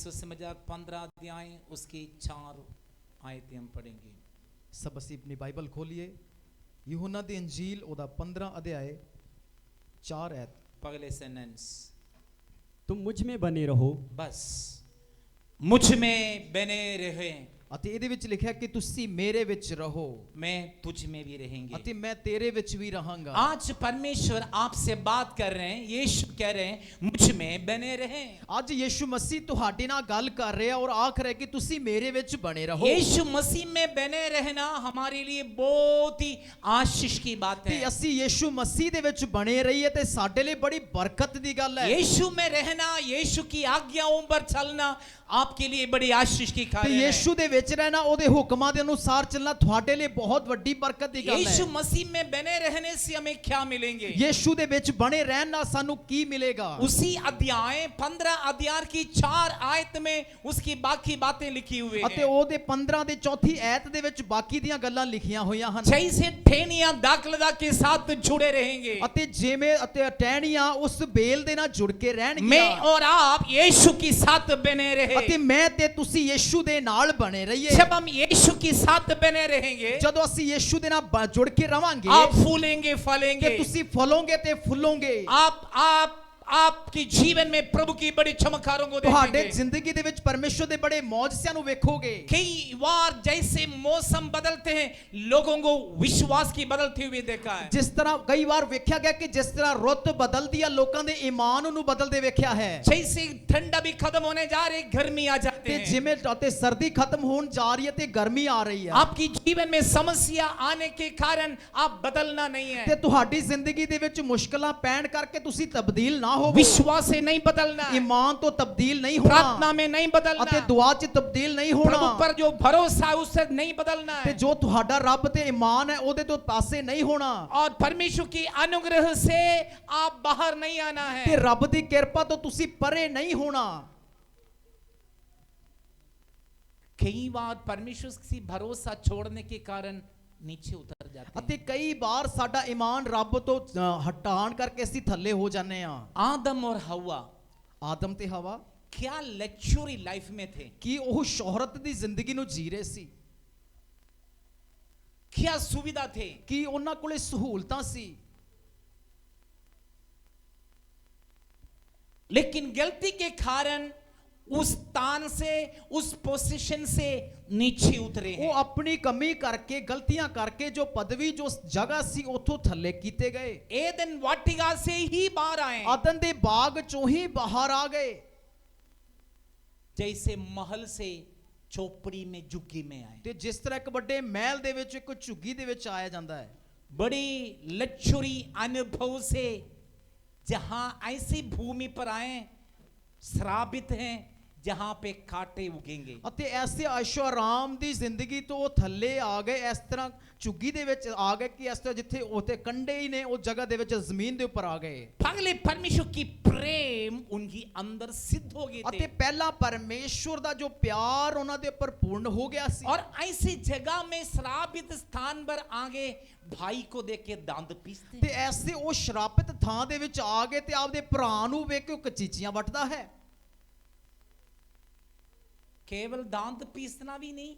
सुसमाचार 15 अध्याय उसकी 4 आयतें हम पढ़ेंगे। सब ਅਸੀਂ अपनी बाइबल खोलिए यूहन्ना दी इंजील ओदा 15 अध्याय 4 आयत। पगले सेंटेंस, तुम मुझ में बने रहो, बस मुझ में बने रहे, ਅਤੇ ਇਹਦੇ ਵਿੱਚ ਲਿਖਿਆ ਕਿ ਤੁਸੀਂ ਮੇਰੇ ਵਿੱਚ ਰਹੋ मैं तुझ में भी रहेंगे। ਅਤੇ ਮੈਂ ਤੇਰੇ ਵਿੱਚ ਵੀ ਰਹਾਂਗਾ। आज परमेश्वर आपसे बात कर रहे हैं, यीशु कह रहे हैं मुझ में बने रहें। ਅੱਜ ਯੀਸ਼ੂ ਮਸੀਹ ਤੁਹਾਡੇ ਨਾਲ ਗੱਲ ਕਰ ਰਿਹਾ ਔਰ ਆਖ ਰਿਹਾ ਕਿ ਤੁਸੀਂ ਮੇਰੇ ਵਿੱਚ ਬਣੇ ਰਹੋ। यीशु मसीह में बने रहना हमारे लिए बहुत ही आशीष की बात ਤੇ है। ਅਸੀਂ ਯੀਸ਼ੂ ਮਸੀਹ ਦੇ ਵਿੱਚ ਬਣੇ ਰਹੀਏ ਤੇ ਸਾਡੇ ਲਈ ਬੜੀ ਬਰਕਤ ਦੀ ਗੱਲ ਹੈ। यीशु में रहना, यीशु की आज्ञाओं पर चलना आपके लिए बड़ी आशीष की ਤੇ कार्य है। ਯੀਸ਼ੂ ਦੇ ਵਿੱਚ ਰਹਿਣਾ, ਉਹਦੇ ਹੁਕਮਾਂ ਦੇ ਅਨੁਸਾਰ ਚੱਲਣਾ ਤੁਹਾਡੇ ਲਈ ਬਹੁਤ ਵੱਡੀ ਬਰਕਤ ਦੀ ਗੱਲ यीशु ਹੈ। मसीह में बने रहने से हमें क्या मिलेंगे? ਯੀਸ਼ੂ ਦੇ ਵਿੱਚ ਬਣੇ ਰਹਿਣ ਨਾਲ ਸਾਨੂੰ ਕੀ ਮਿਲੇਗਾ? उसी अध्याय 15 अध्याय की 4 आयत में उसकी बाकी बातें लिखी हुई ਅਤੇ हैं। ਉਹਦੇ 15 ਦੇ ਚੌਥੀ ਐਤ ਦੇ ਵਿੱਚ ਬਾਕੀ ਦੀਆਂ ਗੱਲਾਂ ਲਿਖੀਆਂ ਹੋਈਆਂ ਹਨ। जैसे ठेनियां दाखलता के साथ जुड़े रहेंगे, ਅਤੇ ਜਿਵੇਂ ਅਤੇ ਟਹਿਣੀਆਂ ਉਸ ਬੇਲ ਦੇ ਨਾਲ ਜੁੜ ਕੇ मैं ਰਹਿਣਗੀਆਂ और आप यीशु के साथ बने रहे। ਅਤੇ ਮੈਂ ਤੇ ਤੁਸੀਂ ਯੀਸ਼ੂ ਦੇ ਨਾਲ ਬਣੇ ਰਹੀਏ। जब हम यीशु के साथ बने रहेंगे, ਜਦੋਂ ਅਸੀਂ ਯੀਸ਼ੂ ਦੇ ਨਾਲ ਜੁੜ ਕੇ ਰਵਾਂਗੇ आप फूलेंगे ਤੇ फलेंगे। ਤੁਸੀਂ ਫਲੋਗੇ ਤੇ ਫੁੱਲੋਗੇ। आपकी जीवन में प्रभु की बड़ी चमत्कारों को ਤੁਹਾਡੇ देखेंगे। ਜ਼ਿੰਦਗੀ ਦੇ ਵਿੱਚ ਪਰਮੇਸ਼ਵਰ ਦੇ ਬੜੇ ਮੌਜਜ਼ਿਆਂ ਨੂੰ ਵੇਖੋਗੇ। कई बार जैसे मौसम बदलते हैं, लोगों को विश्वास की बदलती हुई देखा है। ਜਿਸ ਤਰ੍ਹਾਂ ਕਈ ਵਾਰ ਵੇਖਿਆ ਗਿਆ ਕਿ ਜਿਸ ਤਰ੍ਹਾਂ ਰੁੱਤ ਬਦਲਦੀ ਆ ਲੋਕਾਂ ਦੇ ਈਮਾਨ ਨੂੰ ਬਦਲਦੇ ਵੇਖਿਆ ਹੈ। जैसे ठंडा भी खत्म होने जा रही, गर्मी आ जाते ਤੇ हैं। ਜਿਵੇਂ ਅਤੇ ਸਰਦੀ ਖਤਮ ਹੋਣ ਜਾ ਰਹੀ ਹੈ ਤੇ ਗਰਮੀ ਆ ਰਹੀ ਹੈ। आपकी जीवन में समस्या आने के कारण आप बदलना नहीं है। ਤੇ ਤੁਹਾਡੀ ਜ਼ਿੰਦਗੀ ਦੇ ਵਿੱਚ ਮੁਸ਼ਕਲਾਂ ਪੈਣ ਕਰਕੇ ਤੁਸੀਂ ਤਬਦੀਲ ਨਾ ਹੋਵੋ। विश्वास से नहीं बदलना है, ਈਮਾਨ ਤੋਂ ਤਬਦੀਲ ਨਹੀਂ ਹੋਣਾ प्रार्थना में नहीं बदलना ਅਤੇ है, ਦੁਆ 'ਚ ਤਬਦੀਲ ਨਹੀਂ ਹੋਣਾ प्रभु पर जो भरोसा है उससे नहीं बदलना ਤੇ है। ਜੋ ਤੁਹਾਡਾ ਰੱਬ ਤੇ ਈਮਾਨ ਹੈ ਉਹਦੇ ਤੋਂ ਪਾਸੇ ਨਹੀਂ ਹੋਣਾ और परमेश्वर की अनुग्रह से आप बाहर नहीं आना ਤੇ है। ਰੱਬ ਦੀ ਕਿਰਪਾ ਤੋਂ ਤੁਸੀਂ ਪਰੇ ਨਹੀਂ ਹੋਣਾ। कई बार परमेश्वर से भरोसा छोड़ने के कारण नीचे उतर जाते हैं। ਅਤੇ ਕਈ ਵਾਰ ਸਾਡਾ ਈਮਾਨ ਰੱਬ ਤੋਂ ਹਟਾਉਣ ਕਰਕੇ ਅਸੀਂ ਥੱਲੇ ਹੋ ਜਾਂਦੇ ਆ। आदम और हवा ਆਦਮ ਤੇ ਹਵਾ क्या लग्जरी लाइफ में थे, ਕੀ ਉਹ ਸ਼ੋਹਰਤ ਦੀ ਜ਼ਿੰਦਗੀ ਨੂੰ ਜੀ ਰਹੇ ਸੀ? क्या सुविधा थे, ਕੀ ਉਹਨਾਂ ਕੋਲੇ ਸਹੂਲਤਾਂ ਸੀ? लेकिन गलती के कारण उस स्थान से, उस पोजीशन से नीचे उतरे हैं। ਉਹ ਆਪਣੀ ਕਮੀ ਕਰਕੇ ਗਲਤੀਆਂ ਕਰਕੇ ਜੋ ਪਦਵੀ ਜੋ ਜਗ੍ਹਾ ਸੀ ਉੱਥੋਂ ਥੱਲੇ ਕੀਤੇ ਗਏ। एदन वाटिका से ही बाहर आए, ਆਦਨ ਦੇ ਬਾਗ ਚੋਂ ਹੀ ਬਾਹਰ ਆ ਗਏ। जैसे महल से चौपड़ी में झुग्गी में आए। ਤੇ ਜਿਸ ਤਰ੍ਹਾਂ ਇੱਕ ਵੱਡੇ ਮਹਿਲ ਦੇ ਵਿੱਚ ਇੱਕ ਝੁੱਗੀ ਦੇ ਵਿੱਚ ਆਇਆ ਜਾਂਦਾ ਹੈ। बड़ी लग्जरी अनुभव से जहां ऐसी भूमि पर आए, श्रापित हैं, जहां पे कांटे उगेंगे। ਅਤੇ ਐਸੇ ਆਇਸ਼ੋ ਆਰਾਮ ਦੀ ਜ਼ਿੰਦਗੀ ਤੋਂ ਉਹ ਥੱਲੇ ਆ ਗਏ। ਇਸ ਤਰ੍ਹਾਂ ਝੁੱਗੀ ਦੇ ਵਿੱਚ ਆ ਗਏ ਕਿ ਇਸ ਤਰ੍ਹਾਂ ਜਿੱਥੇ ਉੱਥੇ ਕੰਡੇ ਹੀ ਨੇ ਉਹ ਜਗ੍ਹਾ ਦੇ ਵਿੱਚ ਜ਼ਮੀਨ ਦੇ ਉੱਪਰ ਆ ਗਏ। पहले परमेश्वर की प्रेम उनकी अंदर सिद्ध हो गई ਅਤੇ थी, ਪਹਿਲਾਂ ਪਰਮੇਸ਼ਵਰ ਦਾ ਜੋ ਪਿਆਰ ਉਹਨਾਂ ਦੇ ਉੱਪਰ ਪੂਰਨ ਹੋ ਗਿਆ ਸੀ। और ऐसी जगह में श्रापित स्थान पर आगे भाई को देख के दांत पीसते ਤੇ हैं। ਐਸੇ ਉਹ ਸ਼ਰਾਪਿਤ ਥਾਂ ਦੇ ਵਿੱਚ ਆ ਗਏ ਤੇ ਆਪਦੇ ਭਰਾ ਨੂੰ ਵੇਖ ਕੇ ਉਹ ਕਚੀਚੀਆਂ ਵੱਟਦਾ ਹੈ। केवल दांत पीसना भी नहीं,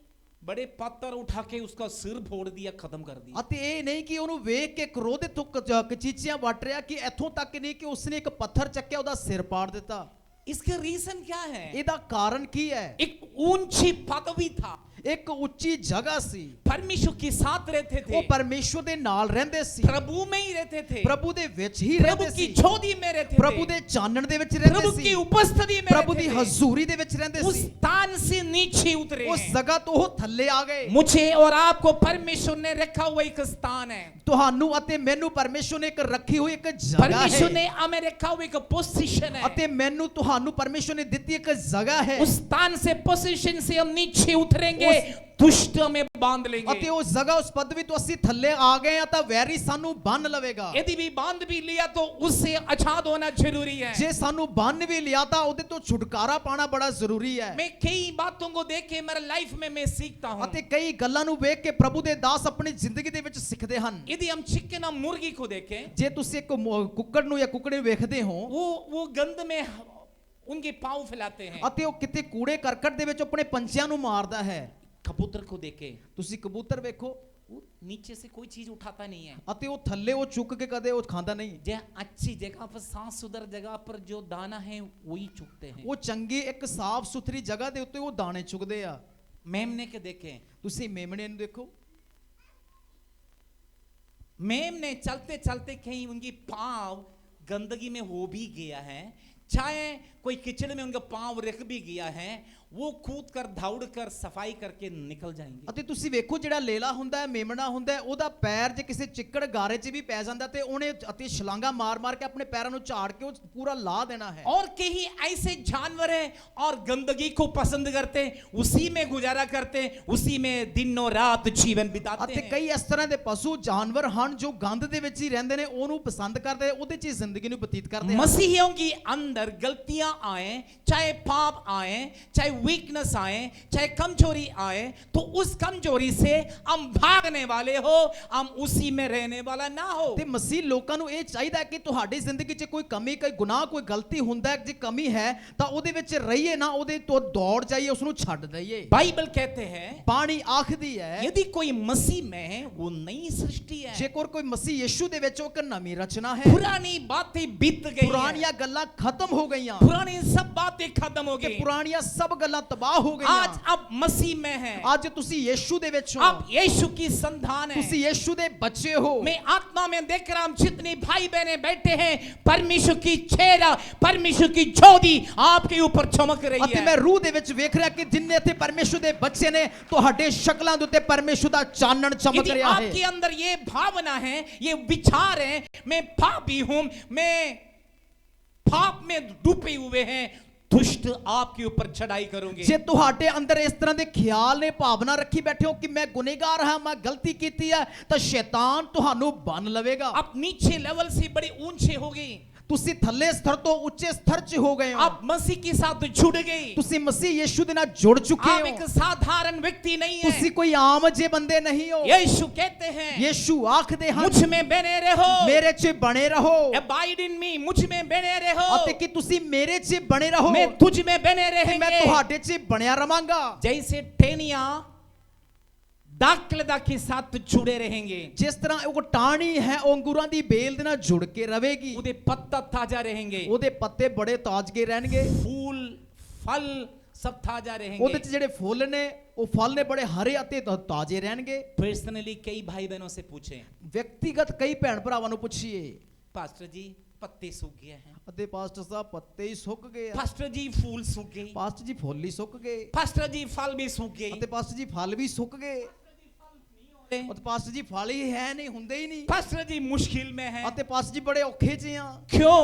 बड़े पत्थर उठा के उसका सिर फोड़ दिया, खत्म कर दिया। ਅਤੇ ਇਹ ਨਹੀਂ ਕਿ ਉਹਨੂੰ ਵੇਖ ਕੇ ਕ੍ਰੋਧਿਤ ਹੋ ਕਚੀਚੀਆਂ ਵੱਟ ਰਿਹਾ ਕਿ ਇੱਥੋਂ ਤੱਕ ਨਹੀਂ ਕਿ ਉਸਨੇ ਇੱਕ ਪੱਥਰ ਚੱਕਿਆ ਉਹਦਾ ਸਿਰ ਪਾੜ ਦਿੱਤਾ। इसका रीजन क्या है? ਇਹਦਾ ਕਾਰਨ ਕੀ ਹੈ? एक ऊंची पदवी था, ਇੱਕ ਉੱਚੀ ਜਗ੍ਹਾ ਸੀ। परमेश्वर के साथ रहते थे, ਉਹ ਪਰਮੇਸ਼ਵਰ ਦੇ ਨਾਲ ਰਹਿੰਦੇ ਸੀ। प्रभु में ही रहते थे, ਪ੍ਰਭੂ ਦੇ ਵਿੱਚ ਹੀ प्रभु ਰਹਿੰਦੇ की ਸੀ। ज्योति में रहते ਪ੍ਰਭੂ थे, ਦੇ ਚਾਨਣ ਦੇ ਵਿੱਚ प्रभु ਰਹਿੰਦੇ की ਸੀ। उपस्थिति में ਪ੍ਰਭੂ ਦੀ रहते थे। ਹਜ਼ੂਰੀ ਦੇ ਵਿੱਚ ਰਹਿੰਦੇ उस ਸੀ। स्थान से नीचे उतरे ਉਸ हैं। ਜਗ੍ਹਾ ਤੋਂ ਉਹ ਥੱਲੇ ਆ ਗਏ। मुझे और आपको परमेश्वर ने रखा हुआ एक स्थान है, ਤੁਹਾਨੂੰ ਅਤੇ ਮੈਨੂੰ ਪਰਮੇਸ਼ਵਰ ਨੇ ਇੱਕ ਰੱਖੀ ਹੋਈ ਇੱਕ ਜਗ੍ਹਾ परमेश्वर ਹੈ ने हमें रखा हुआ एक पोजीशन है। ਅਤੇ ਮੈਨੂੰ ਤੁਹਾਨੂੰ ਪਰਮੇਸ਼ਵਰ ਨੇ ਦਿੱਤੀ ਇੱਕ ਜਗ੍ਹਾ ਹੈ। उस स्थान से पोजीशन से हम नीचे उतरेंगे, दुष्ट हमें बांध लेंगे। ਅਤੇ ਉਸ ਜਗ੍ਹਾ ਉਸ ਪਦਵੀ ਤੋਂ ਅਸੀਂ ਥੱਲੇ ਆ ਗਏ ਆ ਤਾਂ ਵੈਰੀ ਸਾਨੂੰ ਬੰਨ ਲਵੇਗਾ। यदि भी बांध भी लिया तो उससे आजाद होना जरूरी है। ਜੇ ਸਾਨੂੰ ਬੰਨ ਵੀ ਲਿਆ ਤਾਂ ਉਹਦੇ ਤੋਂ ਛੁਟਕਾਰਾ ਪਾਣਾ ਬੜਾ ਜ਼ਰੂਰੀ ਹੈ। मैं कई बातों को देख के मेरे लाइफ में मैं सीखता हूँ। ਅਤੇ ਕਈ ਗੱਲਾਂ ਨੂੰ ਵੇਖ ਕੇ ਪ੍ਰਭੂ ਦੇ ਦਾਸ ਆਪਣੀ ਜ਼ਿੰਦਗੀ ਦੇ ਵਿੱਚ ਸਿੱਖਦੇ ਹਨ। यदि हम चिकन और मुर्गी को देखें, ਜੇ ਤੁਸੀਂ ਇੱਕ ਕੁੱਕੜ ਨੂੰ ਜਾਂ ਕੁੱਕੜੀ ਨੂੰ ਵੇਖਦੇ ਹੋ वो गंद में उनके पांव फैलाते हैं। ਅਤੇ ਉਹ ਕਿਤੇ ਕੂੜੇ ਕਰਕਟ ਦੇ ਵਿੱਚ ਆਪਣੇ ਪੰਛੀਆਂ ਨੂੰ ਮਾਰਦਾ ਹੈ। कबूतर को देखे, ਤੁਸੀਂ ਕਬੂਤਰ ਵੇਖੋ, वो नीचे से कोई चीज उठाता नहीं है। ਅਤੇ ਉਹ ਥੱਲੇ ਉਹ ਚੁੱਕ ਕੇ ਕਦੇ ਉਹ ਖਾਂਦਾ ਨਹੀਂ। जो अच्छी जगह पर, साफ सुथर जगह पर जो दाना है वही चुगते हैं। ਉਹ ਚੰਗੀ ਇੱਕ ਸਾਫ਼ ਸੁਥਰੀ ਜਗ੍ਹਾ ਦੇ ਉੱਤੇ ਉਹ ਦਾਣੇ ਚੁਗਦੇ ਆ। मेमने के देखें, ਤੁਸੀਂ ਮੇਮਣੇ ਨੂੰ ਦੇਖੋ, मेमने चलते चलते कहीं उनकी पांव गंदगी में हो भी गया है, चाहे कोई किचन में उनका पांव रख भी गया है, वो कूद कर दौड़ कर सफाई करके निकल जाएंगे। ਅਤੇ ਤੁਸੀਂ ਵੇਖੋ ਜਿਹੜਾ ਲੇਲਾ ਹੁੰਦਾ ਹੈ, ਮੇਮਣਾ ਹੁੰਦਾ ਹੈ, ਉਹਦਾ ਪੈਰ ਜੇ ਕਿਸੇ ਚਿੱਕੜ ਗਾਰੇ 'ਚ ਵੀ ਪੈ ਜਾਂਦਾ ਤੇ ਉਹਨੇ ਅਤੇ ਛਲਾਂਗਾ ਮਾਰ-ਮਾਰ ਕੇ ਆਪਣੇ ਪੈਰਾਂ ਨੂੰ ਝਾੜ ਕੇ ਉਹ ਪੂਰਾ ਲਾ ਦੇਣਾ ਹੈ। और कहीं ऐसे जानवर हैं और गंदगी को पसंद करते हैं, उसी में गुजारा करते हैं, उसी में दिनों रात जीवन बिताते ਅਤੇ हैं। ਕਈ ਇਸ ਤਰ੍ਹਾਂ ਦੇ ਪਸ਼ੂ ਜਾਨਵਰ ਹਨ ਜੋ ਗੰਦ ਦੇ ਵਿੱਚ ਹੀ ਰਹਿੰਦੇ ਨੇ, ਉਹਨੂੰ ਪਸੰਦ ਕਰਦੇ, ਉਹਦੇ 'ਚ ਹੀ ਜ਼ਿੰਦਗੀ ਨੂੰ ਬਤੀਤ ਕਰਦੇ ਹਨ। मसीहियों की अंदर गलतियां आए, चाहे पाप आए, चाहे वीकनेस आए, चाहे कमजोरी आए, तो उस कमजोरी से हम भागने वाले हो, हम उसी में रहने वाला ना हो। ਤੇ ਮਸੀਹ ਲੋਕਾਂ ਨੂੰ ਇਹ ਚਾਹੀਦਾ ਹੈ ਕਿ ਤੁਹਾਡੀ ਜ਼ਿੰਦਗੀ 'ਚ ਕੋਈ ਕਮੀ, ਕੋਈ ਗੁਨਾਹ, ਕੋਈ ਗਲਤੀ ਹੁੰਦਾ ਹੈ, ਜੇ ਕਮੀ ਹੈ ਤਾਂ ਉਹਦੇ ਵਿੱਚ ਰਹੀਏ ਨਾ, ਉਹਦੇ ਤੋਂ ਦੌੜ ਜਾਈਏ, ਉਸ ਨੂੰ ਛੱਡ ਦਈਏ। बाइबल कहते हैं ਬਾਣੀ ਆਖਦੀ ਹੈ यदि कोई मसीह में है वो नई सृष्टि है, ਜੇਕਰ ਕੋਈ ਮਸੀਹ ਯਿਸੂ ਦੇ ਵਿੱਚ, ਉਹ ਇੱਕ ਨਵੀਂ ਰਚਨਾ ਹੈ। पुरानी बातें बीत गई हैं, ਪੁਰਾਣੀਆਂ ਗੱਲਾਂ ਖਤਮ ਹੋ ਗਈਆਂ, पुरानी सब बातें खत्म हो ਕਿ गई, ਪੁਰਾਣੀਆਂ ਸਭ ਗੱਲਾਂ ਤਬਾਹ ਹੋ ਗਈਆਂ। आज अब मसीह में है, ਅੱਜ ਤੁਸੀਂ ਯਿਸੂ ਦੇ ਵਿੱਚ ਹੋ, अब यीशु की संतान है। ਤੁਸੀਂ ਯਿਸੂ ਦੇ ਬੱਚੇ ਹੋ। मैं आत्मा में देख रहा हूं जितने भाई बहने बैठे हैं, परमेश्वर की चेहरा, परमेश्वर की ज्योति आपके ऊपर चमक रही ਅਤੇ है। ਮੈਂ ਰੂਹ ਦੇ ਵਿੱਚ ਵੇਖ ਰਿਹਾ ਕਿ ਜਿੰਨੇ ਇੱਥੇ ਪਰਮੇਸ਼ਰ ਦੇ ਬੱਚੇ ਨੇ, ਤੁਹਾਡੇ ਸ਼ਕਲਾਂ ਦੇ ਉੱਤੇ ਪਰਮੇਸ਼ਰ ਦਾ ਚਾਨਣ ਚਮਕ यदि ਰਿਹਾ ਹੈ। आपके अंदर ये भावना है, ये विचार है, मैं पापी हूं, मैं पाप में डूबे हुए हैं, दुष्ट आपके ऊपर चढ़ाई करोगे। ਜੇ ਤੁਹਾਡੇ ਅੰਦਰ ਇਸ ਤਰ੍ਹਾਂ ਦੇ ਖਿਆਲ ਨੇ, ਭਾਵਨਾ ਰੱਖੀ ਬੈਠੇ ਹੋ ਕਿ ਮੈਂ ਗੁਨਾਹਗਾਰ ਹਾਂ, ਮੈਂ ਗਲਤੀ ਕੀਤੀ ਹੈ, ਤਾਂ ਸ਼ੈਤਾਨ ਤੁਹਾਨੂੰ ਬੰਨ ਲਵੇਗਾ। आप नीचे लेवल से बड़े ऊंचे हो गए, ਤੁਸੀਂ ਥੱਲੇ ਸਤਰ ਤੋਂ ਉੱਚੇ ਸਤਰ 'ਚ ਹੋ ਗਏ ਹੋ। आप मसीह के साथ जुड़ गए, ਤੁਸੀਂ ਮਸੀਹ ਯਿਸੂ ਦੇ ਨਾਲ ਜੁੜ ਚੁੱਕੇ आप ਹੋ। एक साधारण व्यक्ति नहीं ਤੁਸੀਂ है। ਕੋਈ ਆਮ ਜਿਹੇ ਬੰਦੇ ਨਹੀਂ ਹੋ। यीशु कहते हैं ਯਿਸੂ ਆਖਦੇ ਹਨ मुझ में बने रहो, ਮੇਰੇ 'ਚ ਬਣੇ ਰਹੋ, abide in me, मुझ में बने रहो, ਅਤੇ ਕਿ ਤੁਸੀਂ ਮੇਰੇ 'ਚ ਬਣੇ ਰਹੋ, मैं तुझ में बने ਤੇ ਮੈਂ रहेंगे। ਤੁਹਾਡੇ 'ਚ ਬਣਿਆ ਰਵਾਂਗਾ। जैसे टेनिया दाखलता के साथ जुड़े रहेंगे, ਜਿਸ ਤਰ੍ਹਾਂ ਉਹ ਟਾਹਣੀ ਹੈ, ਉਹ ਅੰਗੂਰਾਂ ਦੀ ਬੇਲ ਦੇ ਨਾਲ ਜੁੜ ਕੇ ਰਹੇਗੀ, ਉਹਦੇ पत्ता ताजा रहेंगे, ਉਹਦੇ ਪੱਤੇ ਬੜੇ ਤਾਜ਼ਗੇ ਰਹਿਣਗੇ, फूल फल सब ताजा ਉਹਦੇ रहेंगे। 'ਚ ਜਿਹੜੇ ਫੁੱਲ ਨੇ, ਉਹ ਫਲ ਨੇ ਬੜੇ ਹਰੇ ਅਤੇ ਤਾਜ਼ੇ ਰਹਿਣਗੇ। पर्सनली कई भाई बहनों से पूछे, ਵਿਅਕਤੀਗਤ ਕਈ ਭੈਣ ਭਰਾਵਾਂ ਨੂੰ ਪੁੱਛੀਏ, पास्टर जी पत्ते सूख गए हैं, ਅਤੇ ਪਾਸਟਰ ਸਾਹਿਬ ਪੱਤੇ ਹੀ ਸੁੱਕ ਗਏ ਆ, पास्टर जी फूल सूख गए, ਪਾਸਟਰ ਜੀ ਫੁੱਲ ਹੀ ਸੁੱਕ ਗਏ, पास्टर जी फल भी सूख गए, ਅਤੇ ਪਾਸਟਰ ਜੀ ਫਲ ਵੀ ਸੁੱਕ ਗਏ, ਅਤੇ ਪਾਸਟਰ ਜੀ ਫਲ ਹੀ ਹੈ ਨਹੀਂ, ਹੁੰਦੇ ਹੀ ਨਹੀਂ, पास्टर जी मुश्किल में है। ਅਤੇ ਪਾਸਟਰ ਜੀ ਬੜੇ ਔਖੇ 'ਚ ਆ। क्यों?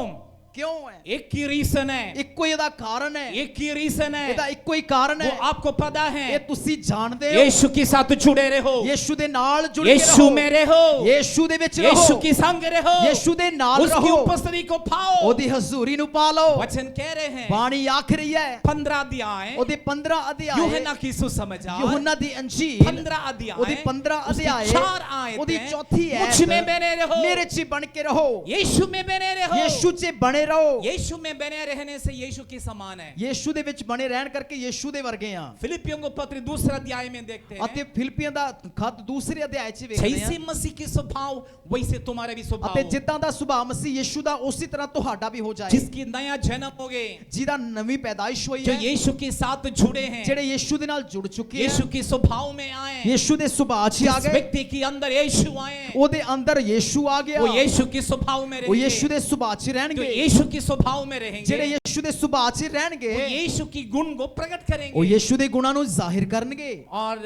ਕਿਉਂ ਹੈ? एक ही रीजन है, ਇੱਕੋ ਹੀ ਇਹਦਾ ਕਾਰਨ ਹੈ, एक ही रीजन ਇਹਦਾ है, ਇੱਕੋ ਹੀ ਕਾਰਨ वो ਹੈ। आपको पता ਇਹ है। ਤੁਸੀਂ ਜਾਣਦੇ ਹੋ। यीशु के साथ जुड़े रहो, ਯਿਸੂ ਦੇ ਨਾਲ ਜੁੜ ਕੇ यीशु ਰਹੋ, में रहो, ਯਿਸੂ ਦੇ ਵਿੱਚ यीशु ਰਹੋ, की संग रहो, ਯਿਸੂ ਦੇ ਨਾਲ उसकी ਰਹੋ, उपस्थिति को पाओ। ਉਹਦੀ ਹਜ਼ੂਰੀ ਨੂੰ ਪਾ ਲਓ। वचन कह रहे हैं ਬਾਣੀ ਆਖ ਰਹੀ ਹੈ 15 अध्याय ਉਹਦੇ 15 ਅਧਿਆਏ, यूहन्ना की सुसमाचार ਯੂਹੰਨਾ ਦੀ ਅੰਜੀਲ 15 ਉਹਦੀ अध्याय 15 उसकी ਅਧਿਆਏ, 4 ਉਹਦੀ आयतें, ਚੌਥੀ ਹੈ, मुझ में बने रहो, ਮੇਰੇ 'ਚ ਬਣ ਕੇ ਰਹੋ, यीशु में बने रहो। ਯਿਸੂ 'ਚ ਬਣੇ ਰਹੋ। यीशु में बने रहने से यीशु के समान है। ਯਿਸੂ ਦੇ ਵਿੱਚ ਬਣੇ ਰਹਿਣ ਕਰਕੇ ਯਿਸੂ ਦੇ ਵਰਗੇ ਆ। फिलिपियों को पत्र दूसरा अध्याय में देखते ਅਤੇ हैं, ਫਿਲਿੱਪੀਆਂ ਦਾ ਖੱਤ ਦੂਸਰੇ ਅਧਿਆਇ 'ਚ ਵੇਖਦੇ जैसे ਆ। मसीह के स्वभाव वैसे तुम्हारा भी स्वभाव ਅਤੇ हो। ਜਿੱਦਾਂ ਦਾ ਸੁਭਾਅ ਮਸੀਹ ਯਿਸੂ ਦਾ, ਉਸੇ ਤਰ੍ਹਾਂ ਤੁਹਾਡਾ ਵੀ ਹੋ ਜਾਏ। जिसकी नया जन्म हो गए, ਜਿਹਦਾ ਨਵੀਂ ਪੈਦਾਇਸ਼ ਹੋਈ जो ਹੈ, यीशु के साथ जुड़े हैं, ਜਿਹੜੇ ਯਿਸੂ ਦੇ ਨਾਲ ਜੁੜ ਚੁੱਕੇ ਆ, यीशु के स्वभाव में आए, ਯਿਸੂ ਦੇ ਸੁਭਾਅ 'ਚ ਆ जिस ਗਏ, व्यक्ति के अंदर यीशु आए, ਉਹਦੇ ਅੰਦਰ ਯਿਸੂ ਆ ਗਿਆ, वो यीशु के स्वभाव में ਉਹ ਯਿਸੂ रहेंगे, ਦੇ ਸੁਭਾਅ 'ਚ जो ਰਹਿਣਗੇ। यीशु के स्वभाव में ਜਿਹੜੇ रहेंगे, ਯਿਸੂ ਦੇ ਸੁਭਾਅ 'ਚ ਰਹਿਣਗੇ, वो यीशु की गुण को प्रकट ਉਹ करेंगे। ਯਿਸੂ ਦੇ ਗੁਣਾਂ ਨੂੰ ਜ਼ਾਹਿਰ ਕਰਨਗੇ। और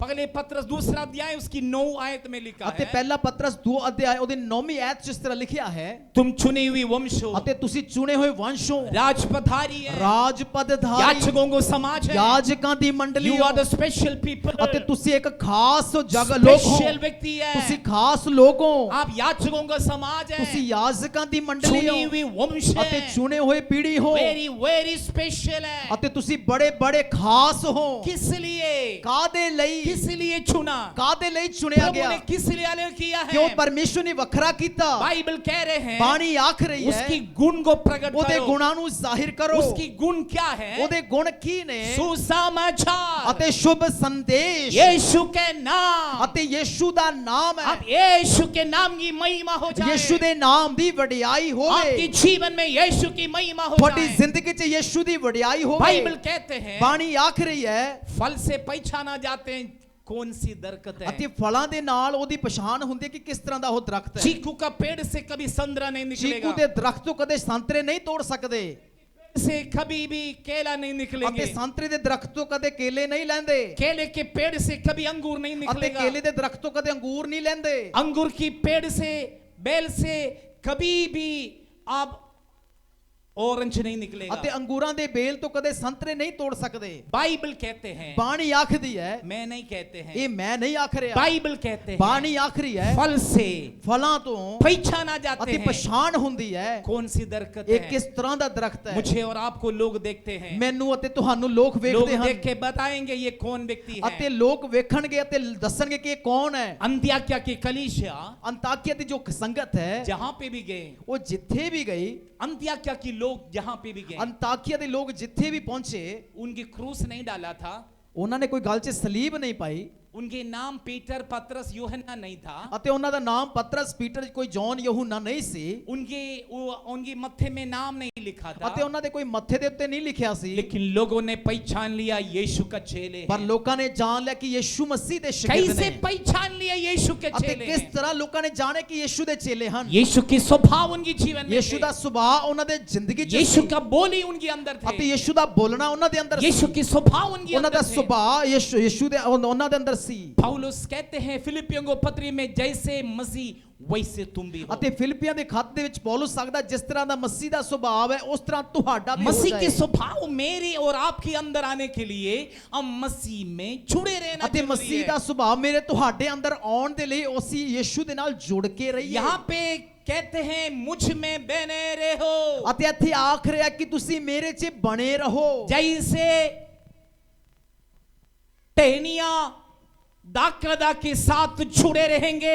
पगले पत्रस दूसरा अध्याय उसकी 9 आयत में लिखा ਅਤੇ है, ਪਹਿਲਾ ਪਤਰਸ 2 ਅਧਿਆਇ ਉਹਦੇ 9ਵੀਂ ਆਇਤ 'ਚ ਇਸ ਤਰ੍ਹਾਂ ਲਿਖਿਆ ਹੈ, तुम चुनी हुई वंश हो, ਅਤੇ ਤੁਸੀਂ ਚੁਣੇ ਹੋਏ ਵੰਸ਼ ਹੋ, राजपधारी है, ਰਾਜ ਪਦਧਾਰੀ, याजकों को समाज है, ਯਾਜਕਾਂ ਦੀ ਮੰਡਲੀ you ਹੋ, are the special people, ਅਤੇ ਤੁਸੀਂ ਇੱਕ ਖਾਸ ਜਗ ਲੋਕ ਹੋ, स्पेशल व्यक्ति ਤੁਸੀਂ है, ਖਾਸ ਲੋਕ ਹੋ, आप याजकों का समाज ਤੁਸੀਂ है, ਯਾਜਕਾਂ ਦੀ ਮੰਡਲੀ चुनी ਹੋ, हुई वंश ਅਤੇ है, ਚੁਣੇ ਹੋਏ ਪੀੜ੍ਹੀ ਹੋ, वेरी वेरी स्पेशल है। ਅਤੇ ਤੁਸੀਂ ਬੜੇ ਬੜੇ ਖਾਸ ਹੋ। किस लिए? ਕਾਦੇ ਲਈ? किस लिए चुना, ਕਾਦੇ ਲਈ ਚੁਣਿਆ प्रभु ਗਿਆ, ने किस लिए अलग किया ਕਿਉਂ है। ਪਰਮੇਸ਼ਵਰ ਨੇ ਵੱਖਰਾ ਕੀਤਾ। बाइबल कह रहे हैं ਬਾਣੀ ਆਖ ਰਹੀ उसकी ਹੈ गुण को प्रकट ਉਹਦੇ करो। ਗੁਣਾਂ ਨੂੰ ਜ਼ਾਹਿਰ ਕਰੋ। उसकी गुण क्या है? ਉਹਦੇ ਗੁਣ ਕੀ ਨੇ? सुसमाचार, ਅਤੇ ਸ਼ੁਭ ਸੰਦੇਸ਼ यीशु के नाम। ਅਤੇ ਯੀਸ਼ੂ ਦਾ ਨਾਮ ਹੈ। अब यीशु के नाम की महिमा हो जाए, ਯੀਸ਼ੂ ਦੇ ਨਾਮ ਦੀ ਵਡਿਆਈ आपकी ਹੋਵੇ, जीवन में यीशु की महिमा हो ਤੁਹਾਡੀ जाए। ਜ਼ਿੰਦਗੀ 'ਚ ਯੀਸ਼ੂ ਦੀ ਵਡਿਆਈ बाइबल ਹੋਵੇ। कहते हैं ਬਾਣੀ ਆਖ ਰਹੀ ਹੈ फल से पहचाना जाते हैं कौन सी दरकत ਅਤੇ है। ਫਲਾਂ ਦੇ ਨਾਲ ਉਹਦੀ ਪਛਾਣ ਹੁੰਦੀ ਹੈ ਕਿ ਕਿਸ ਤਰ੍ਹਾਂ ਦਾ ਉਹ ਦਰਖਤ ਹੈ। चीकू का पेड़ से कभी संतरा नहीं ਚੀਕੂ निकलेगा, ਦੇ ਦਰਖਤ ਤੋਂ ਕਦੇ ਸੰਤਰੇ ਨਹੀਂ ਤੋੜ ਸਕਦੇ से कभी भी केला नहीं ਅਤੇ निकलेंगे, ਸੰਤਰੇ ਦੇ ਦਰਖਤ ਤੋਂ ਕਦੇ ਕੇਲੇ ਨਹੀਂ ਲੈਂਦੇ केले के पेड़ से कभी अंगूर नहीं ਅਤੇ निकलेगा, ਕੇਲੇ ਦੇ ਦਰਖਤ ਤੋਂ ਕਦੇ ਅੰਗੂਰ ਨਹੀਂ ਲੈਂਦੇ अंगूर की पेड़ से बेल से कभी भी आप ऑरेंज नहीं निकलेगा। ਅਤੇ ਅੰਗੂਰਾਂ ਦੇ ਬੇਲ ਤੋਂ ਕਦੇ ਸੰਤਰੇ ਨਹੀਂ ਤੋੜ ਸਕਦੇ। बाइबल कहते हैं, ਬਾਣੀ ਆਖਦੀ ਹੈ, मैं नहीं कहते हैं, ਇਹ ਮੈਂ ਨਹੀਂ ਆਖ ਰਿਹਾ, बाइबल कहते हैं ਬਾਣੀ ਆਖ ਰਹੀ ਹੈ फल से ਫਲਾਂ ਤੋਂ पहचाना जाते ਅਤੇ हैं ਪਛਾਣ ਹੁੰਦੀ ਹੈ कौन सी दरकत ਇਹ है। ਕਿਸ ਤਰ੍ਹਾਂ ਦਾ ਦਰਖਤ ਹੈ। मुझे और आपको लोग देखते हैं, ਮੈਨੂੰ ਅਤੇ ਤੁਹਾਨੂੰ ਲੋਕ लोग ਵੇਖਦੇ देख ਹਨ के बताएंगे ये कौन व्यक्ति ਅਤੇ है। ਲੋਕ ਵੇਖਣਗੇ ਅਤੇ ਦੱਸਣਗੇ ਕਿ ਇਹ ਕੌਣ ਹੈ। अंत्योकिया की कलीसिया ਅੰਤਾਕਿਆ ਦੀ ਜੋ ਸੰਗਤ ਹੈ जहां पे भी गए, ਉਹ ਜਿੱਥੇ ਵੀ ਗਈ, अंत्योकिया की लोग जहां पे भी गए, ਅੰਤਾਕਿਆ ਦੇ ਲੋਕ ਜਿੱਥੇ ਵੀ ਪਹੁੰਚੇ, उनकी क्रूस नहीं डाला था, ਉਹਨਾਂ ਨੇ ਕੋਈ ਗੱਲ 'ਚ ਸਲੀਬ ਨਹੀਂ ਪਾਈ उनके नाम पीटर पतरस यूहन्ना नहीं था, ਅਤੇ ਉਹਨਾਂ ਦਾ ਨਾਮ ਪਤਰਸ ਪੀਟਰ ਕੋਈ ਜੌਨ ਯਹੂਨਾ ਨਹੀਂ ਸੀ उनकी मत्थे में नाम नहीं लिखा था, ਅਤੇ ਉਹਨਾਂ ਦੇ ਕੋਈ ਮੱਥੇ ਦੇ ਉੱਤੇ ਨਹੀਂ ਲਿਖਿਆ ਸੀ। लेकिन लोगों ने पहचान लिया यीशु का चेले ਪਰ हैं। ਲੋਕਾਂ ਨੇ ਜਾਣ ਲਿਆ ਕਿ ਯੀਸ਼ੂ ਮਸੀਹ ਦੇ ਸ਼ਾਗਿਰਦ कैसे ਨੇ पहचान लिया यीशु के ਅਤੇ चेले ਕਿਸ हैं? ਤਰ੍ਹਾਂ ਲੋਕਾਂ ਨੇ ਜਾਣੇ ਕਿ ਯੀਸ਼ੂ ਦੇ ਚੇਲੇ ਹਨ। यीशु की स्वभाव उनकी जीवन में ਯੀਸ਼ੂ थे, ਦਾ ਸੁਭਾਅ ਉਹਨਾਂ ਦੇ ਜ਼ਿੰਦਗੀ 'ਚ यीशु ਸੀ का बोली उनके अंदर ਅਤੇ थे, ਯੀਸ਼ੂ ਦਾ ਬੋਲਣਾ ਉਹਨਾਂ ਦੇ ਅੰਦਰ यीशु ਸੀ। की स्वभाव उनके ਉਹਨਾਂ ਦਾ अंदर थे। ਸੁਭਾਅ ਯੀਸ਼ੂ ਦੇ ਉਹਨਾਂ ਦੇ ਅੰਦਰ ਸੀ। पौलुस कहते हैं फिलिपियों को पत्री में, जैसे मसीह वैसे तुम भी हो। ਅਤੇ ਫਿਲਿਪੀਆਂ ਦੇ ਖੱਤ ਦੇ ਵਿੱਚ ਪੌਲੁਸ ਸਕਦਾ ਜਿਸ ਤਰ੍ਹਾਂ ਦਾ ਮਸੀਹ ਦਾ ਸੁਭਾਅ ਹੈ ਉਸ ਤਰ੍ਹਾਂ ਤੁਹਾਡਾ ਵੀ ਹੋ मसीह के ਜਾਏ। स्वभाव मेरे और आपके अंदर आने के लिए हम मसीह में जुड़े रहना ਅਤੇ जरूरी ਮਸੀਹ ਦਾ है। ਸੁਭਾਅ ਮੇਰੇ ਤੁਹਾਡੇ ਅੰਦਰ ਆਉਣ ਦੇ ਲਈ ਅਸੀਂ ਯੀਸ਼ੂ ਦੇ ਨਾਲ ਜੁੜ ਕੇ ਰਹੀਏ। यहाँ पे कहते हैं मुझ में बने रहो, ਅਤੇ ਇੱਥੇ ਆਖ ਰਿਹਾ ਕਿ ਤੁਸੀਂ ਮੇਰੇ 'ਚ ਬਣੇ ਰਹੋ। जैसे टहनियां दाखलता के साथ जुड़े रहेंगे,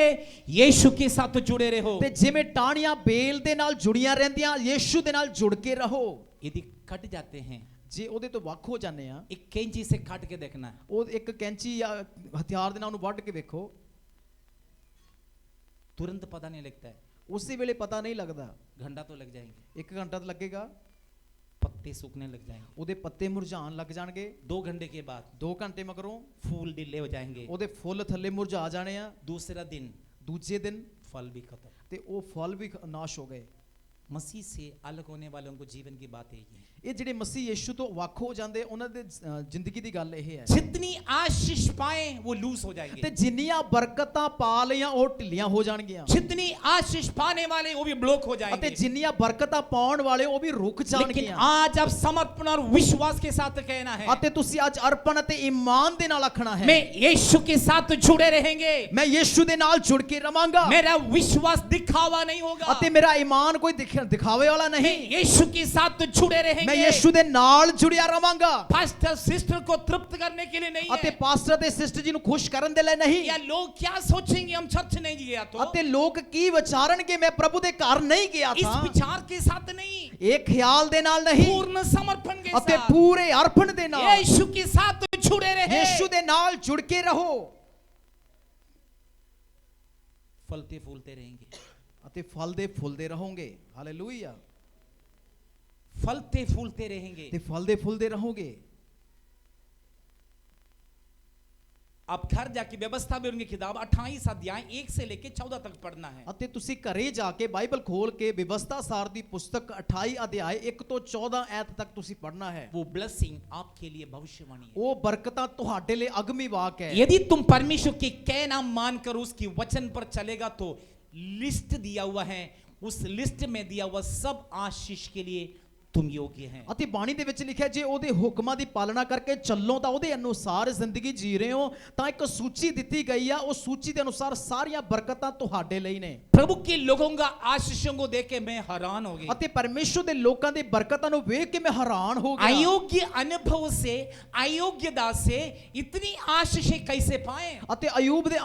यीशु के साथ जुड़े रहो। ਤੇ ਜਿਵੇਂ ਟਾਹਣੀਆਂ ਬੇਲ ਦੇ ਨਾਲ ਜੁੜੀਆਂ ਰਹਿੰਦੀਆਂ ਯੀਸ਼ੂ ਦੇ ਨਾਲ ਜੁੜ ਕੇ ਰਹੋ। यदि कट जाते हैं, ਜੇ ਉਹਦੇ ਤੋਂ ਵੱਖ ਹੋ ਜਾਂਦੇ ਆ, एक कैंची से काट के देखना है, ਉਹ ਇੱਕ ਕੈਂਚੀ ਜਾਂ ਹਥਿਆਰ ਦੇ ਨਾਲ ਉਹਨੂੰ ਵੱਢ ਕੇ ਵੇਖੋ, तुरंत पता नहीं लगता है, ਉਸੇ ਵੇਲੇ ਪਤਾ ਨਹੀਂ ਲੱਗਦਾ। घंटा तो लग जाएंगे, 1 ਘੰਟਾ ਤਾਂ ਲੱਗੇਗਾ, पत्ते सूखने लग जाएंगे, ਉਹਦੇ ਪੱਤੇ ਮੁਰਝਾਣ ਲੱਗ ਜਾਣਗੇ। 2 घंटे के बाद 2 ਘੰਟੇ ਮਗਰੋਂ फूल ढीले हो जाएंगे, ਉਹਦੇ ਫੁੱਲ ਥੱਲੇ ਮੁਰਝਾ ਜਾਣੇ ਆ। दूसरा दिन ਦੂਜੇ ਦਿਨ फल भी खत्म। ਤੇ ਉਹ ਫਲ ਵੀ ਨਾਸ਼ ਹੋ ਗਏ। मसीह से अलग होने वालों को जीवन की बात यही है। ਇਹ ਜਿਹੜੇ ਮਸੀਹ ਯੀਸ਼ੂ ਤੋਂ ਵੱਖ ਹੋ ਜਾਂਦੇ ਉਹਨਾਂ ਦੇ ਜ਼ਿੰਦਗੀ ਦੀ ਗੱਲ ਇਹ ਹੈ। जितनी आशीष पाए वो लूज हो ਤੇ जाएंगे, ਜਿੰਨੀਆਂ ਬਰਕਤਾਂ ਪਾ ਲਈਆਂ ਉਹ ਢਿੱਲੀਆਂ ਹੋ ਜਾਣਗੀਆਂ जितनी आशीष पाने वाले वो भी ब्लॉक हो ਅਤੇ जाएंगे। ਜਿੰਨੀਆਂ ਬਰਕਤਾਂ ਪਾਉਣ ਵਾਲੇ ਉਹ ਵੀ ਰੁਕ लेकिन ਜਾਣਗੀਆਂ। आज आप समर्पण और विश्वास के साथ कहना है, ਅਤੇ ਤੁਸੀਂ ਅੱਜ ਅਰਪਣ ਅਤੇ ਈਮਾਨ ਦੇ ਨਾਲ ਆਖਣਾ ਹੈ मैं यीशु के साथ जुड़े रहेंगे, ਮੈਂ ਯੀਸ਼ੂ ਦੇ ਨਾਲ ਜੁੜ ਕੇ ਰਵਾਂਗਾ मेरा विश्वास दिखावा नहीं होगा, ਅਤੇ ਮੇਰਾ ਈਮਾਨ ਕੋਈ ਦਿਖਾਵੇ ਵਾਲਾ मैं ਨਹੀਂ। यीशु के साथ जुड़े ਮੈਂ रहेंगे। ਯੀਸ਼ੂ ਦੇ ਨਾਲ ਜੁੜਿਆ ਰਵਾਂਗਾ पास्टर सिस्टर को तृप्त करने के लिए नहीं ਅਤੇ है, ਪਾਸਟਰ ਤੇ ਸਿਸਟਰ ਜੀ ਨੂੰ ਖੁਸ਼ ਕਰਨ ਦੇ ਲਈ ਨਹੀਂ। या लोग क्या सोचेंगे हम चर्च नहीं गया तो, ਅਤੇ ਲੋਕ ਕੀ ਵਿਚਾਰਨਗੇ ਮੈਂ ਪ੍ਰਭੂ ਦੇ ਘਰ ਨਹੀਂ ਗਿਆ इस ਥਾ। विचार के साथ नहीं, ਇਹ ਖਿਆਲ ਦੇ ਨਾਲ ਨਹੀਂ पूर्ण समर्पण के ਅਤੇ साथ ਪੂਰੇ ਅਰਪਣ ਦੇ ਨਾਲ यीशु के साथ जुड़े रहे। ਯੀਸ਼ੂ ਦੇ ਨਾਲ ਜੁੜ ਕੇ ਰਹੋ फलते फूलते रहेंगे, ਅਤੇ ਫਲਦੇ ਫੁੱਲਦੇ ਰਹੋਗੇ। ਹਾਲੇਲੂਇਆ। फलते फूलते रहेंगे। ਤੇ ਫਲਦੇ ਫੁੱਲਦੇ ਰਹੋਗੇ। आप घर जाके व्यवस्था में उनकी किताब 28 अध्याय 1 से लेके 14 तक पढ़ना है। ਅਤੇ ਤੁਸੀਂ ਘਰੇ ਜਾ ਕੇ ਬਾਈਬਲ ਖੋਲ ਕੇ ਵਿਵਸਥਾ ਸਾਰ ਦੀ ਪੁਸਤਕ 28 ਅਧਿਆਇ 1 ਤੋਂ 14 ਐਤ ਤੱਕ ਤੁਸੀਂ ਪੜ੍ਹਨਾ ਹੈ। वो ब्लेसिंग आपके लिए भविष्यवाणी है। ਉਹ ਬਰਕਤਾਂ ਤੁਹਾਡੇ ਲਈ ਅਗਮੀ ਵਾਕ ਹੈ। यदि तुम परमेश्वर के कहना मानकर उसकी वचन पर चलेगा तो लिस्ट दिया हुआ है, उस लिस्ट में दिया हुआ सब आशीष के लिए तुम योग्य हैं। ਅਤੇ ਬਾਣੀ ਦੇ ਵਿੱਚ ਲਿਖਿਆ ਜੇ ਉਹਦੇ ਹੁਕਮਾਂ ਦੀ ਪਾਲਣਾ ਕਰਕੇ ਚੱਲੋ ਤਾਂ ਉਹਦੇ ਅਨੁਸਾਰ ਜ਼ਿੰਦਗੀ ਜੀ ਰਹੇ ਹੋ ਤਾਂ ਇੱਕ ਸੂਚੀ ਦਿੱਤੀ ਗਈ ਆ। ਉਸ ਸੂਚੀ ਦੇ ਅਨੁਸਾਰ ਸਾਰੀਆਂ ਬਰਕਤਾਂ ਤੁਹਾਡੇ ਲਈ ਨੇ। प्रभु के लोगों का आशीषों को देख के मैं हैरान हो गया। ਅਤੇ ਪਰਮੇਸ਼ਰ ਦੇ ਲੋਕਾਂ ਦੀ ਬਰਕਤਾਂ ਨੂੰ ਵੇਖ ਕੇ ਮੈਂ ਹੈਰਾਨ ਹੋ ਗਿਆ। अयोग्य अनुभव से, अयोग्यता से इतनी आशीषें कैसे पाए? ਅਤੇ ਅਯੂਬ ਦੇ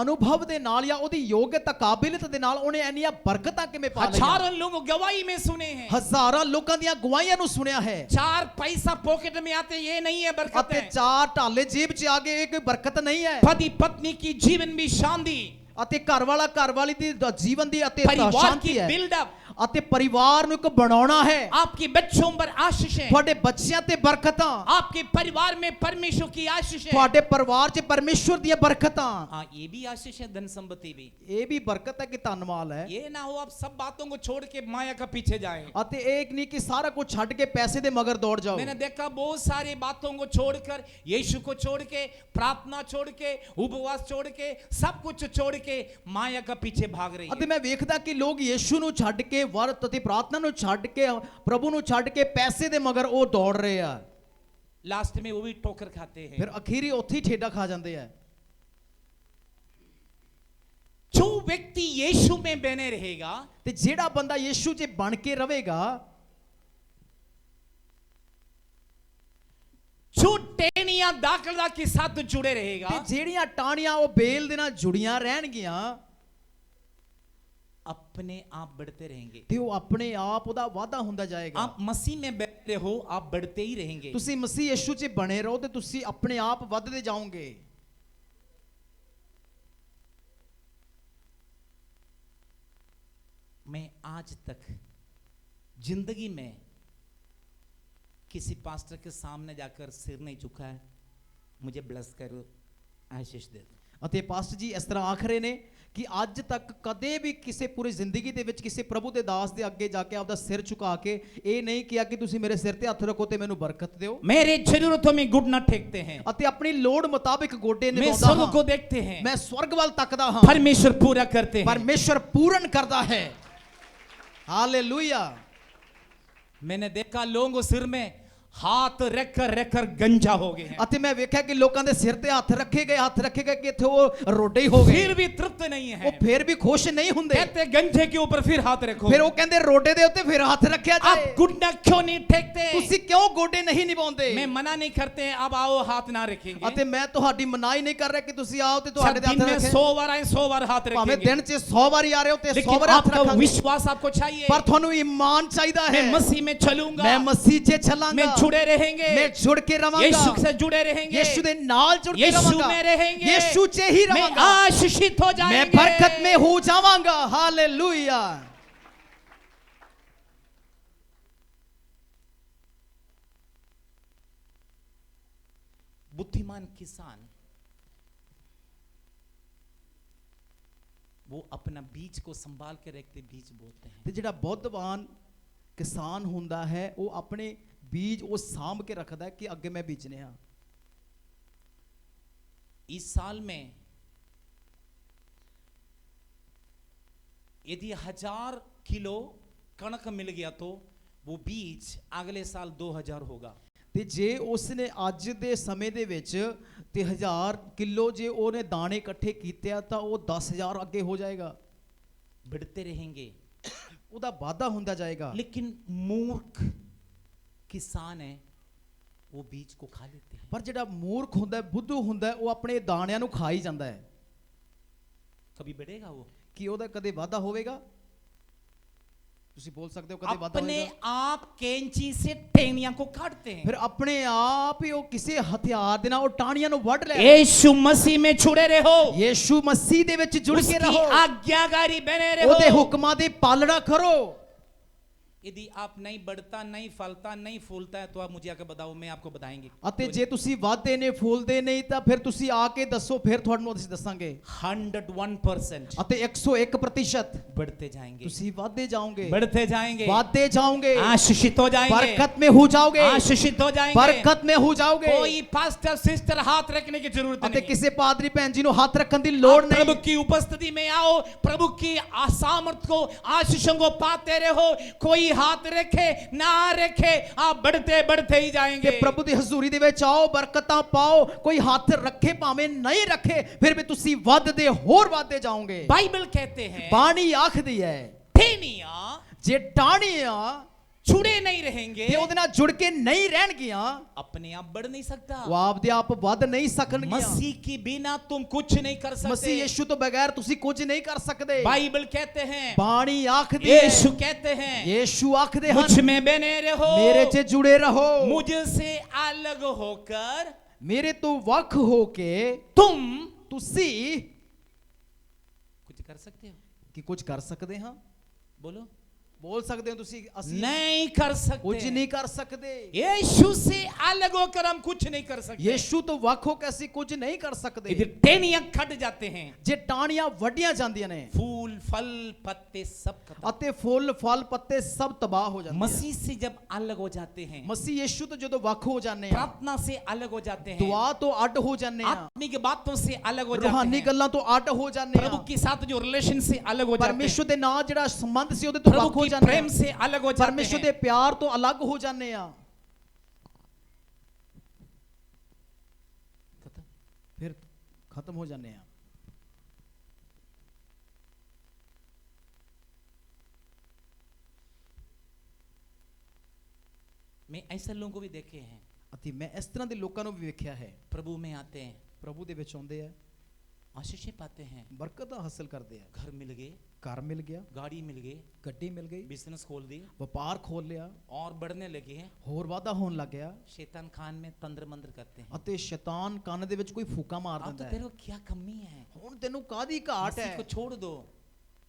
ਅਨੁਭਵ ਦੇ ਨਾਲ ਜਾਂ ਉਹਦੀ ਯੋਗਤਾ ਕਾਬਲੀਅਤ ਦੇ ਨਾਲ ਉਹਨੇ ਇੰਨੀਆਂ ਬਰਕਤਾਂ ਕਿਵੇਂ ਪਾ ਲਈਆਂ। हजारों लोगों गवाही में सुने हैं। ਹਜ਼ਾਰਾਂ ਲੋਕਾਂ ਦੀਆਂ ਗਵਾਹੀਆਂ ਨੂੰ ਸੁਣਿਆ ਹੈ। 4 पैसा पॉकेट में आते ये नहीं है बरकत ਅਤੇ है। 4 ਢਾਲੇ ਜੇਬ 'ਚ ਆ ਗਏ ਇਹ ਕੋਈ ਬਰਕਤ ਨਹੀਂ ਹੈ। पति पत्नी की जीवन भी शांति, ਅਤੇ ਘਰ ਵਾਲਾ ਘਰ ਵਾਲੀ ਦੀ ਜੀਵਨ ਦੀ ਅਤੇ परिवार की ਸ਼ਾਂਤੀ ਹੈ। बिल्डअप, ਅਤੇ ਪਰਿਵਾਰ ਨੂੰ ਇੱਕ ਬਣਾਉਣਾ ਹੈ। आपके बच्चों पर आशीषें, ਤੁਹਾਡੇ ਬੱਚਿਆਂ ਤੇ ਬਰਕਤਾਂ, आपके परिवार में परमेश्वर की आशीषें। ਤੁਹਾਡੇ ਪਰਿਵਾਰ 'ਚ ਪਰਮੇਸ਼ਵਰ ਦੀਆਂ ਬਰਕਤਾਂ। हाँ, ये भी आशीष है, धन संपत्ति भी। ਇਹ ਵੀ ਬਰਕਤ ਹੈ ਕਿ ਧੰਨਵਾਦ ਹੈ। ये ना हो आप सब बातों को छोड़ के माया का पीछे जाएं। ਅਤੇ ਇਹ ਇੱਕ ਨਹੀਂ ਕਿ ਸਾਰਾ ਕੁਝ ਛੱਡ ਕੇ ਪੈਸੇ ਦੇ ਮਗਰ ਦੌੜ ਜਾਓ। मैंने देखा बहुत सारी बातों को छोड़कर, यीशु को छोड़ के, प्रार्थना छोड़ के, उपवास छोड़ के, सब कुछ छोड़ के माया का पीछे भाग रही ਅਤੇ है। ਮੈਂ ਵੇਖਦਾ ਕਿ ਲੋਕ ਯੀਸ਼ੂ ਨੂੰ ਛੱਡ ਕੇ, ਵਰਤ ਅਤੇ ਪ੍ਰਾਰਥਨਾ ਨੂੰ ਛੱਡ ਕੇ, ਪ੍ਰਭੂ ਨੂੰ ਛੱਡ ਕੇ ਪੈਸੇ ਦੇ ਮਗਰ ਉਹ ਦੌੜ ਰਹੇ ਆ। लास्ट में वो भी ठोकर खाते हैं। ਫਿਰ ਅਖੀਰੀ ਉੱਥੇ ਹੀ ਠੇਡਾ ਖਾ ਜਾਂਦੇ ਆ। जो व्यक्ति यीशु में बने रहेगा, ਤੇ ਜਿਹੜਾ ਬੰਦਾ ਯੀਸ਼ੂ 'ਚ ਬਣ ਕੇ ਰਹੇਗਾ, जो टहनियां दाखलता के साथ जुड़े रहेगा, ਤੇ ਜਿਹੜੀਆਂ ਟਾਹਣੀਆਂ ਉਹ ਬੇਲ ਦੇ ਨਾਲ ਜੁੜੀਆਂ ਰਹਿਣਗੀਆਂ, अपने आप बढ़ते रहेंगे। ਤੇ ਉਹ ਆਪਣੇ ਆਪ ਉਹਦਾ ਵਾਧਾ ਹੁੰਦਾ ਜਾਏਗਾ। आप मसीह में बने रहो, आप बढ़ते ही रहेंगे। ਤੁਸੀਂ ਮਸੀਹ ਯੀਸ਼ੂ 'ਚ ਬਣੇ ਰਹੋ ਤੇ ਤੁਸੀਂ ਆਪਣੇ ਆਪ ਵੱਧਦੇ ਜਾਓਗੇ। मैं आज तक जिंदगी में किसी पास्टर के सामने जाकर सिर नहीं झुका है, मुझे ब्लेस करो, आशीष दे दो। ਅਤੇ ਪਾਸਟਰ ਜੀ ਇਸ ਤਰ੍ਹਾਂ ਆਖ ਰਹੇ ਨੇ ਕਿ ਅੱਜ ਤੱਕ ਕਦੇ ਵੀ ਕਿਸੇ ਪੂਰੀ ਜ਼ਿੰਦਗੀ ਦੇ ਵਿੱਚ ਕਿਸੇ ਪ੍ਰਭੂ ਦੇ ਦਾਸ ਦੇ ਅੱਗੇ ਜਾ ਕੇ ਆਪਦਾ ਸਿਰ ਝੁਕਾ ਕੇ ਇਹ ਨਹੀਂ ਕਿਹਾ ਕਿ ਤੁਸੀਂ ਮੇਰੇ ਸਿਰ ਤੇ ਹੱਥ ਰੱਖੋ ਤੇ ਮੈਨੂੰ ਬਰਕਤ ਦਿਓ। मेरे जरूरतों में घुटना टेकते हैं, ਅਤੇ ਆਪਣੀ ਲੋੜ ਮੁਤਾਬਿਕ ਗੋਡੇ मैं ਨਿਭਾਉਂਦਾ स्वर्ग को ਹਾਂ। देखते हैं, ਮੈਂ ਸਵਰਗ ਵੱਲ ਤੱਕਦਾ ਹਾਂ। परमेश्वर पूरा करते हैं। ਪਰਮੇਸ਼ਰ ਪੂਰਨ ਕਰਦਾ ਹੈ। हालेलुया। मैंने देखा लोगों को सिर में हाथ रख कर गंजा हो गए हैं, ਅਤੇ ਮੈਂ ਵੇਖਿਆ ਕਿ ਲੋਕਾਂ ਦੇ ਸਿਰ ਤੇ ਹੱਥ ਰੱਖੇ ਗਏ ਕਿ ਇੱਥੇ ਉਹ ਰੋਡੇ ਹੀ ਹੋ ਗਏ। फिर भी तृप्त नहीं है। ਉਹ ਫਿਰ ਵੀ ਖੁਸ਼ ਨਹੀਂ ਹੁੰਦੇ। कहते गंजे के ऊपर फिर हाथ रखो। ਫਿਰ ਉਹ ਕਹਿੰਦੇ ਰੋਡੇ ਦੇ ਉੱਤੇ ਫਿਰ ਹੱਥ ਰੱਖਿਆ ਜਾਏ। आप घुटना क्यों नहीं टेकते? ਤੁਸੀਂ ਕਿਉਂ ਗੋਡੇ ਨਹੀਂ ਨਿਭਾਉਂਦੇ? मैं मना नहीं करते, अब आओ हाथ ना रखेंगे। ਅਤੇ ਮੈਂ ਤੁਹਾਡੀ ਮਨਾਹੀ ਨਹੀਂ ਕਰ ਰਿਹਾ ਕਿ ਤੁਸੀਂ ਆਓ ਤੇ सब ਤੁਹਾਡੇ ਦੇ दिन ਹੱਥ में ਰੱਖੇ। 100 बार आए, 100 बार हाथ ਭਾਵੇਂ रखेंगे, ਦਿਨ 'ਚ 100 ਵਾਰੀ ਆ ਰਹੇ ਹੋ ਤੇ 100 लेकिन ਵਾਰ ਹੱਥ आपका ਰੱਖਾਂਗੇ। विश्वास आपको चाहिए। ਪਰ ਤੁਹਾਨੂੰ ਈਮਾਨ ਚਾਹੀਦਾ ਹੈ। मैं मसीह में चलूंगा, ਮੈਂ ਮਸੀਹ 'ਚ ਚੱਲਾਂਗਾ। मैं जुड़े रहेंगे, ਮੈਂ ਜੁੜ ਕੇ ਰਵਾਂਗਾ। यीशु से जुड़े रहेंगे, यीशु ਦੇ ਨਾਲ ਜੁੜ ਕੇ यीशु ਰਵਾਂਗਾ। में रहेंगे, यीशु 'ਚ ਹੀ मैं ਰਵਾਂਗਾ। आशीषित हो मैं जाएंगे। बरकत में हो जाऊंगा। हालेलुया। बुद्धिमान किसान वो अपना बीज को संभाल के रखते, बीज बोते हैं। ਤੇ ਜਿਹੜਾ ਬੁੱਧਵਾਨ ਕਿਸਾਨ ਹੁੰਦਾ ਹੈ ਉਹ ਆਪਣੇ ਬੀਜ ਉਹ ਸਾਂਭ ਕੇ ਰੱਖਦਾ ਹੈ ਕਿ ਅੱਗੇ ਮੈਂ ਬੀਜਨੇ ਆ। इस साल में यदि 1000 किलो कणक मिल गया तो वो बीज अगले साल 2000 होगा। ਤੇ ਜੇ ਉਸਨੇ ਅੱਜ ਦੇ ਸਮੇਂ ਦੇ ਵਿੱਚ ਤੇ 1000 ਕਿਲੋ ਜੇ ਉਹਨੇ ਦਾਣੇ ਇਕੱਠੇ ਕੀਤੇ ਆ ਤਾਂ ਉਹ 10000 ਅੱਗੇ ਹੋ ਜਾਏਗਾ। बढ़ते रहेंगे, ਉਹਦਾ ਵਾਧਾ ਹੁੰਦਾ ਜਾਏਗਾ। लेकिन मूर्ख किसान है वो बीज को खा लेते हैं। ਪਰ ਜਿਹੜਾ ਮੂਰਖ ਹੁੰਦਾ ਹੈ, ਬੁੱਧੂ ਹੁੰਦਾ ਹੈ, ਉਹ ਆਪਣੇ ਦਾਣਿਆਂ ਨੂੰ ਖਾ ਹੀ ਜਾਂਦਾ ਹੈ। कभी बढ़ेगा वो? ਕੀ ਉਹਦਾ ਕਦੇ ਵਾਧਾ ਹੋਵੇਗਾ? ਤੁਸੀਂ ਬੋਲ ਸਕਦੇ ਹੋ ਕਦੇ ਵਾਧਾ अपने ਹੋਵੇਗਾ? आप कैंची से टहनियां को काटते हैं। ਫਿਰ ਆਪਣੇ ਆਪ ਹੀ ਉਹ ਕਿਸੇ ਹਥਿਆਰ ਦੇ ਨਾਲ ਉਹ ਟਾਹਣੀਆਂ ਨੂੰ ਵੱਢ ਲੈ। यीशु मसीह में छुड़े रहो, ਯੀਸ਼ੂ ਮਸੀਹ ਦੇ ਵਿੱਚ ਜੁੜ ਕੇ उसकी ਰਹੋ। आज्ञाकारी बने ਉਹਦੇ रहो। ਹੁਕਮਾਂ ਦੀ ਪਾਲਣਾ ਕਰੋ। यदि आप नहीं बढ़ता, नहीं फलता, नहीं फूलता है तो आप मुझे आकर बताओ, मैं आपको बताएंगे। ਅਤੇ ਜੇ ਤੁਸੀਂ ਵਾਧੇ ਨੇ ਫੁੱਲਦੇ ਨਹੀਂ ਤਾਂ ਫਿਰ ਤੁਸੀਂ ਆ ਕੇ ਦੱਸੋ, ਫਿਰ ਤੁਹਾਨੂੰ ਅਸੀਂ ਦੱਸਾਂਗੇ। 101% ਅਤੇ 101% बढ़ते जाएंगे, ਤੁਸੀਂ ਵਾਧੇ ਜਾਓਗੇ, बढ़ते जाएंगे, वाधे जाओगे, आशीषित हो जाएंगे, बरकत में हो जाओगे, आशीषित हो जाएंगे। बरकत में हो जाओगे। कोई पास्टर सिस्टर हाथ रखने की जरूरत ਅਤੇ नहीं। ਕਿਸੇ ਪਾਦਰੀ ਭੈਣ ਜੀ ਨੂੰ ਹੱਥ ਰੱਖਣ ਦੀ ਲੋੜ आप प्रभु ਨਹੀਂ। की उपस्थिति में आओ, प्रभु की सामर्थ को, आशीषों को पाते रहो। कोई हाथ रखे ना रखे, आप बढ़ते बढ़ते ही ਕਿ जाएंगे। ਪ੍ਰਭੂ ਦੀ ਹਜ਼ੂਰੀ ਦੇ ਵਿੱਚ ਆਓ, ਬਰਕਤਾਂ ਪਾਓ, ਕੋਈ ਹੱਥ ਰੱਖੇ ਭਾਵੇਂ ਨਹੀਂ ਰੱਖੇ, ਫਿਰ ਵੀ ਤੁਸੀਂ ਵੱਧਦੇ ਹੋਰ ਵੱਧਦੇ ਜਾਓਗੇ। बाइबल कहते हैं ਬਾਣੀ ਆਖਦੀ ਹੈ टहनियां ਜੇ ਟਾਹਣੀਆਂ जुड़े नहीं रहेंगे, ਤੇ ਉਹਦੇ ਨਾਲ ਜੁੜ ਕੇ ਨਹੀਂ ਰਹਿਣਗੀਆਂ, अपने आप बढ़ नहीं सकता। ਉਹ ਆਪਦੇ ਆਪ ਵੱਧ ਨਹੀਂ ਸਕਣਗੀਆਂ। मसीह के बिना तुम कुछ नहीं कर ਮਸੀਹ सकते। ਯਿਸੂ ਤੋਂ ਬਗੈਰ ਤੁਸੀਂ ਕੁਝ ਨਹੀਂ ਕਰ ਸਕਦੇ। बाइबल कहते हैं, ਬਾਣੀ ਆਖਦੀ ਹੈ, यीशु कहते हैं, ਯਿਸੂ ਆਖਦੇ मुझ ਹਨ में बने रहो, ਮੇਰੇ 'ਚ ਜੁੜੇ ਰਹੋ, मुझसे अलग होकर ਮੇਰੇ ਤੋਂ ਵੱਖ ਹੋ ਕੇ तुम ਤੁਸੀਂ कुछ कर सकते हो। ਕੀ ਕੁਝ ਕਰ ਸਕਦੇ ਹਾਂ? बोलो, ਬੋਲ ਸਕਦੇ ਹੋ ਤੁਸੀਂ ਅਸੀਂ नहीं कर ਕੁਝ सकते। ਨਹੀਂ ਕਰ ਸਕਦੇ। यीशु से अलग होकर हम कुछ नहीं कर सकते। ਯਿਸੂ ਤੋਂ ਵੱਖ ਹੋ ਕੇ ਅਸੀਂ ਕੁਝ ਨਹੀਂ ਕਰ ਸਕਦੇ। इधर टहनियां कट जाते हैं, ਜੇ ਟਾਹਣੀਆਂ ਵੱਡੀਆਂ ਜਾਂਦੀਆਂ ਨੇ फूल फल पत्ते सब खत्म। ਅਤੇ ਫੁੱਲ ਫਲ ਪੱਤੇ ਸਭ ਤਬਾਹ ਹੋ ਜਾਂਦੇ ਹਨ। मसीह से जब अलग हो जाते हैं, ਮਸੀਹ ਯਿਸੂ ਤੋਂ ਜਦੋਂ ਵੱਖ ਹੋ ਜਾਂਦੇ ਆ, प्रार्थना से अलग हो जाते हैं, ਦੁਆ ਤੋਂ ਅੱਡ ਹੋ ਜਾਂਦੇ ਆ, आत्मिक बातों से अलग हो जाते ਰੂਹਾਨੀ हैं, ਗੱਲਾਂ ਤੋਂ ਅੱਡ ਹੋ ਜਾਂਦੇ ਆ, प्रभु के साथ जो रिलेशन से अलग हो जाते हैं, ਪਰਮੇਸ਼ਰ ਦੇ ਨਾਲ ਜਿਹੜਾ ਸੰਬੰਧ ਸੀ ਉਹਦੇ ਤੋਂ प्रभु ਵੱਖ ਹੋ की ਜਾਂਦੇ प्रेम ਆ, से अलग हो जाते ਪਰਮੇਸ਼ਰ हैं। ਦੇ ਪਿਆਰ ਤੋਂ ਅਲੱਗ ਹੋ ਜਾਂਦੇ ਆ, ਫਿਰ ਖਤਮ ਹੋ ਜਾਂਦੇ ਆ। मैं ऐसे लोगों को भी देखे हैं, ਅਤੇ ਮੈਂ ਇਸ ਤਰ੍ਹਾਂ ਦੇ ਲੋਕਾਂ ਨੂੰ ਵੀ ਵੇਖਿਆ ਹੈ, प्रभु में आते हैं, ਪ੍ਰਭੂ ਦੇ ਵਿੱਚ ਆਉਂਦੇ ਆ, आशीषें पाते हैं, ਬਰਕਤਾਂ ਹਾਸਲ ਕਰਦੇ ਆ, घर मिल गए, ਘਰ ਮਿਲ ਗਿਆ, गाड़ी मिल गई, ਗੱਡੀ ਮਿਲ ਗਈ, बिजनेस खोल दी ਵਪਾਰ ਖੋਲ ਲਿਆ, और बढ़ने लगे हैं। ਹੋਰ ਵਾਧਾ ਹੋਣ ਲੱਗ ਗਿਆ, शैतान खान में तंत्र मंत्र करते हैं। ਅਤੇ ਸ਼ੈਤਾਨ ਕੰਨ ਦੇ ਵਿੱਚ ਕੋਈ ਫੂਕਾ ਮਾਰ अब तो ਦਿੰਦਾ तेरे ਹੈ, को क्या कमी है, ਹੁਣ ਤੈਨੂੰ ਕਾਦੀ ਘਾਟ मसीह ਹੈ? को छोड़ दो,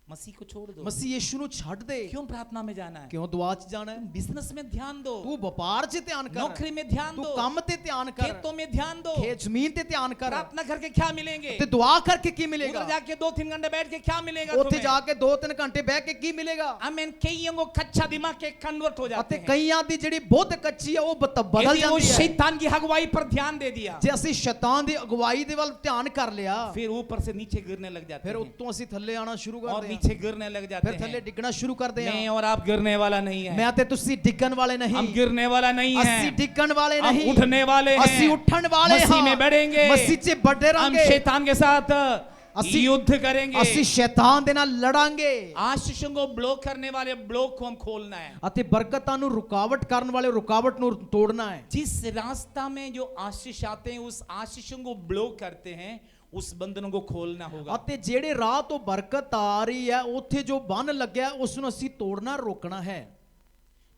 मसीह को छोड़ दो। ਮਸੀਹ ਯਿਸੂ ਨੂੰ ਛੱਡ ਦੇ, क्यों प्रार्थना में जाना है? ਕਿਉਂ ਦੁਆ 'ਚ ਜਾਣਾ ਹੈ? बिजनेस में ध्यान दो, ਤੂੰ ਵਪਾਰ 'ਚ ਧਿਆਨ ਕਰ, नौकरी में ध्यान ਤੂੰ दो, ਕੰਮ ਤੇ ਧਿਆਨ ਕਰ, खेतों में ध्यान दो। ਖੇਤ ਜ਼ਮੀਨ ਤੇ ਧਿਆਨ ਕਰ, प्रार्थना करके क्या मिलेंगे? ਤੇ ਦੁਆ ਕਰਕੇ ਕੀ ਮਿਲੇਗਾ? उधर जाके 2-3 घंटे बैठ के क्या मिलेगा ਉੱਥੇ तुम्हें? ਜਾ ਕੇ 2-3 ਘੰਟੇ ਬਹਿ ਕੇ ਕੀ ਮਿਲੇਗਾ? आमीन। कईयों को कच्चा दिमाग के कन्वर्ट हो जाते ਅਤੇ हैं। ਕਈਆਂ ਦੀ ਜਿਹੜੀ ਬਹੁਤ ਕੱਚੀ ਹੈ ਉਹ ਬਦਲ यदि वो ਜਾਂਦੀ ਹੈ। शैतान की अगुवाई पर ध्यान दे दिया, ਜੇ ਅਸੀਂ ਸ਼ੈਤਾਨ ਦੀ ਅਗਵਾਈ ਦੇ ਵੱਲ ਧਿਆਨ ਕਰ ਲਿਆ, फिर ऊपर से नीचे गिरने लग जाते ਫਿਰ हैं, ਉੱਤੋਂ ਅਸੀਂ ਥੱਲੇ ਆਣਾ ਸ਼ੁਰੂ और ਕਰਦੇ ਹਾਂ, नीचे गिरने लग जाते ਫਿਰ ਥੱਲੇ हैं। ਡਿੱਗਣਾ ਸ਼ੁਰੂ ਕਰਦੇ मैं ਹਾਂ। और आप गिरने वाला नहीं है, ਮੈਂ ਤੇ ਤੁਸੀਂ ਡਿੱਗਣ ਵਾਲੇ हम ਨਹੀਂ, गिरने वाला नहीं ਅਸੀਂ है, ਡਿੱਗਣ ਵਾਲੇ हम ਨਹੀਂ, उठने वाले ਅਸੀਂ हैं, ਉੱਠਣ ਵਾਲੇ मसीह में ਹਾਂ, बढ़ेंगे, ਮਸੀਹ 'ਚ ਵੱਡੇ हम ਰਾਂਗੇ, शैतान के साथ ਅਸੀਂ- युद्ध करेंगे। ਅਸੀਂ ਸ਼ੈਤਾਨ ਦੇ ਨਾਲ ਲੜਾਂਗੇ, आशीषों को ब्लॉक करने वाले ब्लॉक को हम खोलना है। ਅਤੇ ਬਰਕਤਾਂ ਨੂੰ ਰੁਕਾਵਟ ਕਰਨ ਵਾਲੇ ਰੁਕਾਵਟ ਨੂੰ ਤੋੜਨਾ ਹੈ। जिस रास्ता में जो आशीष आते हैं उस आशीषों को ब्लॉक करते हैं, उस बंधनों को खोलना होगा। ਅਤੇ ਜਿਹੜੇ ਰਾਹ ਤੋਂ ਬਰਕਤ ਆ ਰਹੀ ਹੈ ਉੱਥੇ ਜੋ ਬੰਨ ਲੱਗਿਆ ਉਸ ਨੂੰ ਅਸੀਂ ਤੋੜਨਾ ਰੋਕਣਾ ਹੈ।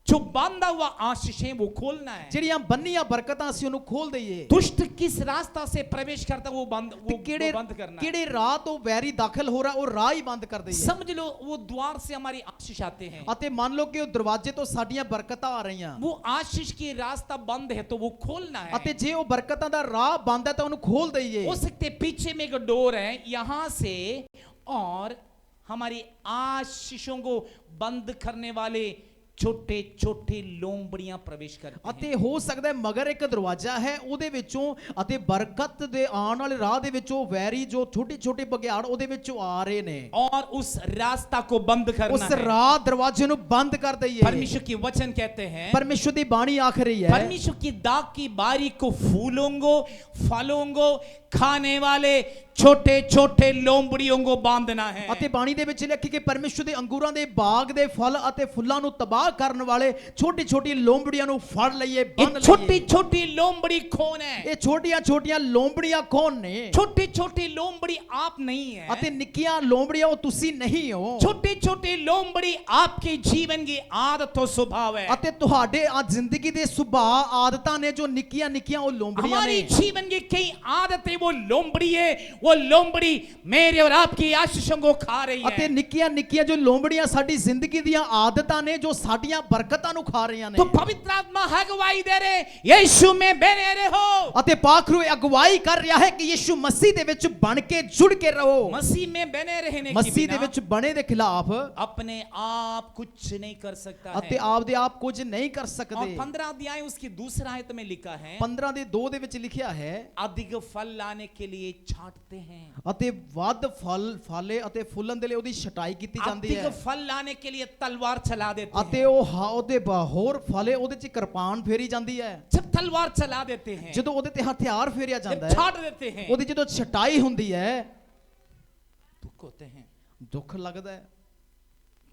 जो बांधा हुआ आशीष है वो खोलना है। ਜਿਹੜੀਆਂ ਬੰਨੀਆਂ ਬਰਕਤਾਂ ਅਸੀਂ ਉਹਨੂੰ ਖੋਲ ਦਈਏ। दुष्ट किस रास्ता से प्रवेश करता है वो बंद ਤੇ वो ਕਿਹੜੇ बंद करना है। ਕਿਹੜੇ ਰਾਹ ਤੋਂ ਵੈਰੀ ਦਾਖਲ ਹੋ ਰਿਹਾ ਉਹ ਰਾਹ ਹੀ ਬੰਦ ਕਰ ਦਈਏ। समझ लो वो द्वार से हमारी आशीष आते हैं, ਅਤੇ ਮੰਨ ਲਓ ਕਿ ਉਹ ਦਰਵਾਜ਼ੇ ਤੋਂ ਸਾਡੀਆਂ ਬਰਕਤਾਂ ਆ ਰਹੀਆਂ, वो आशीष की रास्ता बंद है तो वो खोलना है। ਅਤੇ ਜੇ ਉਹ ਬਰਕਤਾਂ ਦਾ ਰਾਹ ਬੰਦ है ਤਾਂ ਉਹਨੂੰ ਖੋਲ ਦਈਏ। हो सकते पीछे में एक डोर है यहाँ से, और हमारी आशीषों को बंद करने वाले छोटे छोटे लोमड़ियां प्रवेश करते हैं। ਅਤੇ ਹੋ ਸਕਦਾ ਹੈ ਮਗਰ ਇੱਕ ਦਰਵਾਜ਼ਾ ਹੈ ਉਹਦੇ ਵਿੱਚੋਂ ਅਤੇ ਬਰਕਤ ਦੇ ਆਉਣ ਵਾਲੇ ਰਾਹ ਦੇ ਵਿੱਚੋਂ ਵੈਰੀ ਜੋ ਛੋਟੇ ਛੋਟੇ ਬਗਿਆੜ ਉਹਦੇ ਵਿੱਚੋਂ ਆ ਰਹੇ ਨੇ, और उस रास्ता को बंद करना ਉਸ है। ਰਾਹ ਦਰਵਾਜ਼ੇ ਨੂੰ ਬੰਦ ਕਰ ਦਈਏ। परमेश्वर की वचन कहते हैं, ਪਰਮੇਸ਼ਰ ਦੀ ਬਾਣੀ ਆਖ ਰਹੀ ਹੈ, परमेश्वर की दाग की बारी को फूलों को फलों को खाने वाले छोटे छोटे लोमड़ियों को बांधना है। ਅਤੇ ਬਾਣੀ ਦੇ ਵਿੱਚ ਲਿਖੀ ਕਿ ਪਰਮੇਸ਼ਰ ਦੇ ਅੰਗੂਰਾਂ ਦੇ ਬਾਗ ਦੇ ਫਲ ਅਤੇ ਫੁੱਲਾਂ ਨੂੰ ਤਬਾਹ ਕਰਨ ਵਾਲੇ ਛੋਟੀ ਛੋਟੀ ਲੋਂਬੜੀਆਂ ਨੂੰ ਫੜ ਲਈਏ, ਬੰਨ ये छोटी ਲਈਏ। छोटी लोमड़ी कौन है? ਇਹ ਛੋਟੀਆਂ ਛੋਟੀਆਂ ਲੋਂਬੜੀਆਂ ਕੌਣ ਨੇ? छोटी छोटी लोमड़ी आप नहीं है। ਅਤੇ ਨਿੱਕੀਆਂ ਲੋਂਬੜੀਆਂ ਉਹ ਤੁਸੀਂ ਨਹੀਂ ਹੋ। छोटी छोटी लोमड़ी आपके जीवन की आदत और स्वभाव है। ਅਤੇ ਤੁਹਾਡੇ ਆ ਜ਼ਿੰਦਗੀ ਦੇ ਸੁਭਾਅ ਆਦਤਾਂ ਨੇ ਜੋ ਨਿੱਕੀਆਂ ਨਿੱਕੀਆਂ ਉਹ ਲੋਂਬੜੀਆਂ हमारी ਨੇ। जीवन की कई आदतें वो लोमड़ी है, वो लोमड़ी मेरे और आपकी आशीषों को खा रही ਅਤੇ है। ਨਿੱਕੀਆਂ ਨਿੱਕੀਆਂ ਜੋ ਲੋਂਬੜੀਆਂ ਸਾਡੀ ਜ਼ਿੰਦਗੀ ਦੀਆਂ ਆਦਤਾਂ ਨੇ ਜੋ ਸਾਡੀਆਂ ਬਰਕਤਾਂ ਨੂੰ ਖਾ ਰਹੀਆਂ ਨੇ। तो पवित्र आत्मा अगुवाई दे रहे, यीशु में बने रहो। ਅਤੇ ਪਾਖਰੂ ਅਗਵਾਈ ਕਰ ਰਿਹਾ ਹੈ ਕਿ ਯਿਸੂ ਮਸੀਹ ਦੇ ਵਿੱਚ ਬਣ ਕੇ ਜੁੜ ਕੇ ਰਹੋ। मसीह में बने रहने के ਮਸੀਹ ਦੇ बिना ਵਿੱਚ ਬਣੇ ਦੇ ਖਿਲਾਫ अपने आप कुछ नहीं कर सकता ਅਤੇ है। ਆਪ ਦੇ ਆਪ ਕੁਝ ਨਹੀਂ ਕਰ और ਸਕਦੇ। 15 अध्याय उसकी दूसरा आयत में लिखा है 15 ਦੇ 2 ਦੇ ਵਿੱਚ ਲਿਖਿਆ ਹੈ अधिक फल लाने के लिए छांटते हैं। ਅਤੇ ਵੱਧ ਫਲੇ ਅਤੇ ਫੁੱਲਣ ਦੇ ਲਈ ਉਹਦੀ ਛਟਾਈ ਕੀਤੀ ਜਾਂਦੀ अधिक ਹੈ फल लाने के लिए तलवार चला देते ਅਤੇ हैं। ਉਹਦੇ ਹੋਰ ਫਲੇ ਉਹਦੇ 'ਚ ਕਿਰਪਾਨ ਫੇਰੀ ਜਾਂਦੀ ਹੈ। जब तलवार चला देते हैं, ਜਦੋਂ ਉਹਦੇ ਤੇ ਹਥਿਆਰ ਫੇਰਿਆ ਜਾਂਦਾ जब ਹੈ छाट देते हैं, ਉਹਦੀ ਜਦੋਂ ਛਟਾਈ ਹੁੰਦੀ ਹੈ दुख होते हैं, ਦੁੱਖ ਲੱਗਦਾ ਹੈ,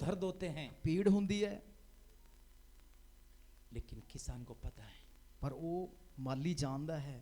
दर्द होते हैं, ਪੀੜ ਹੁੰਦੀ ਹੈ, लेकिन किसान को पता है ਪਰ ਉਹ ਮਾਲੀ ਜਾਣਦਾ ਹੈ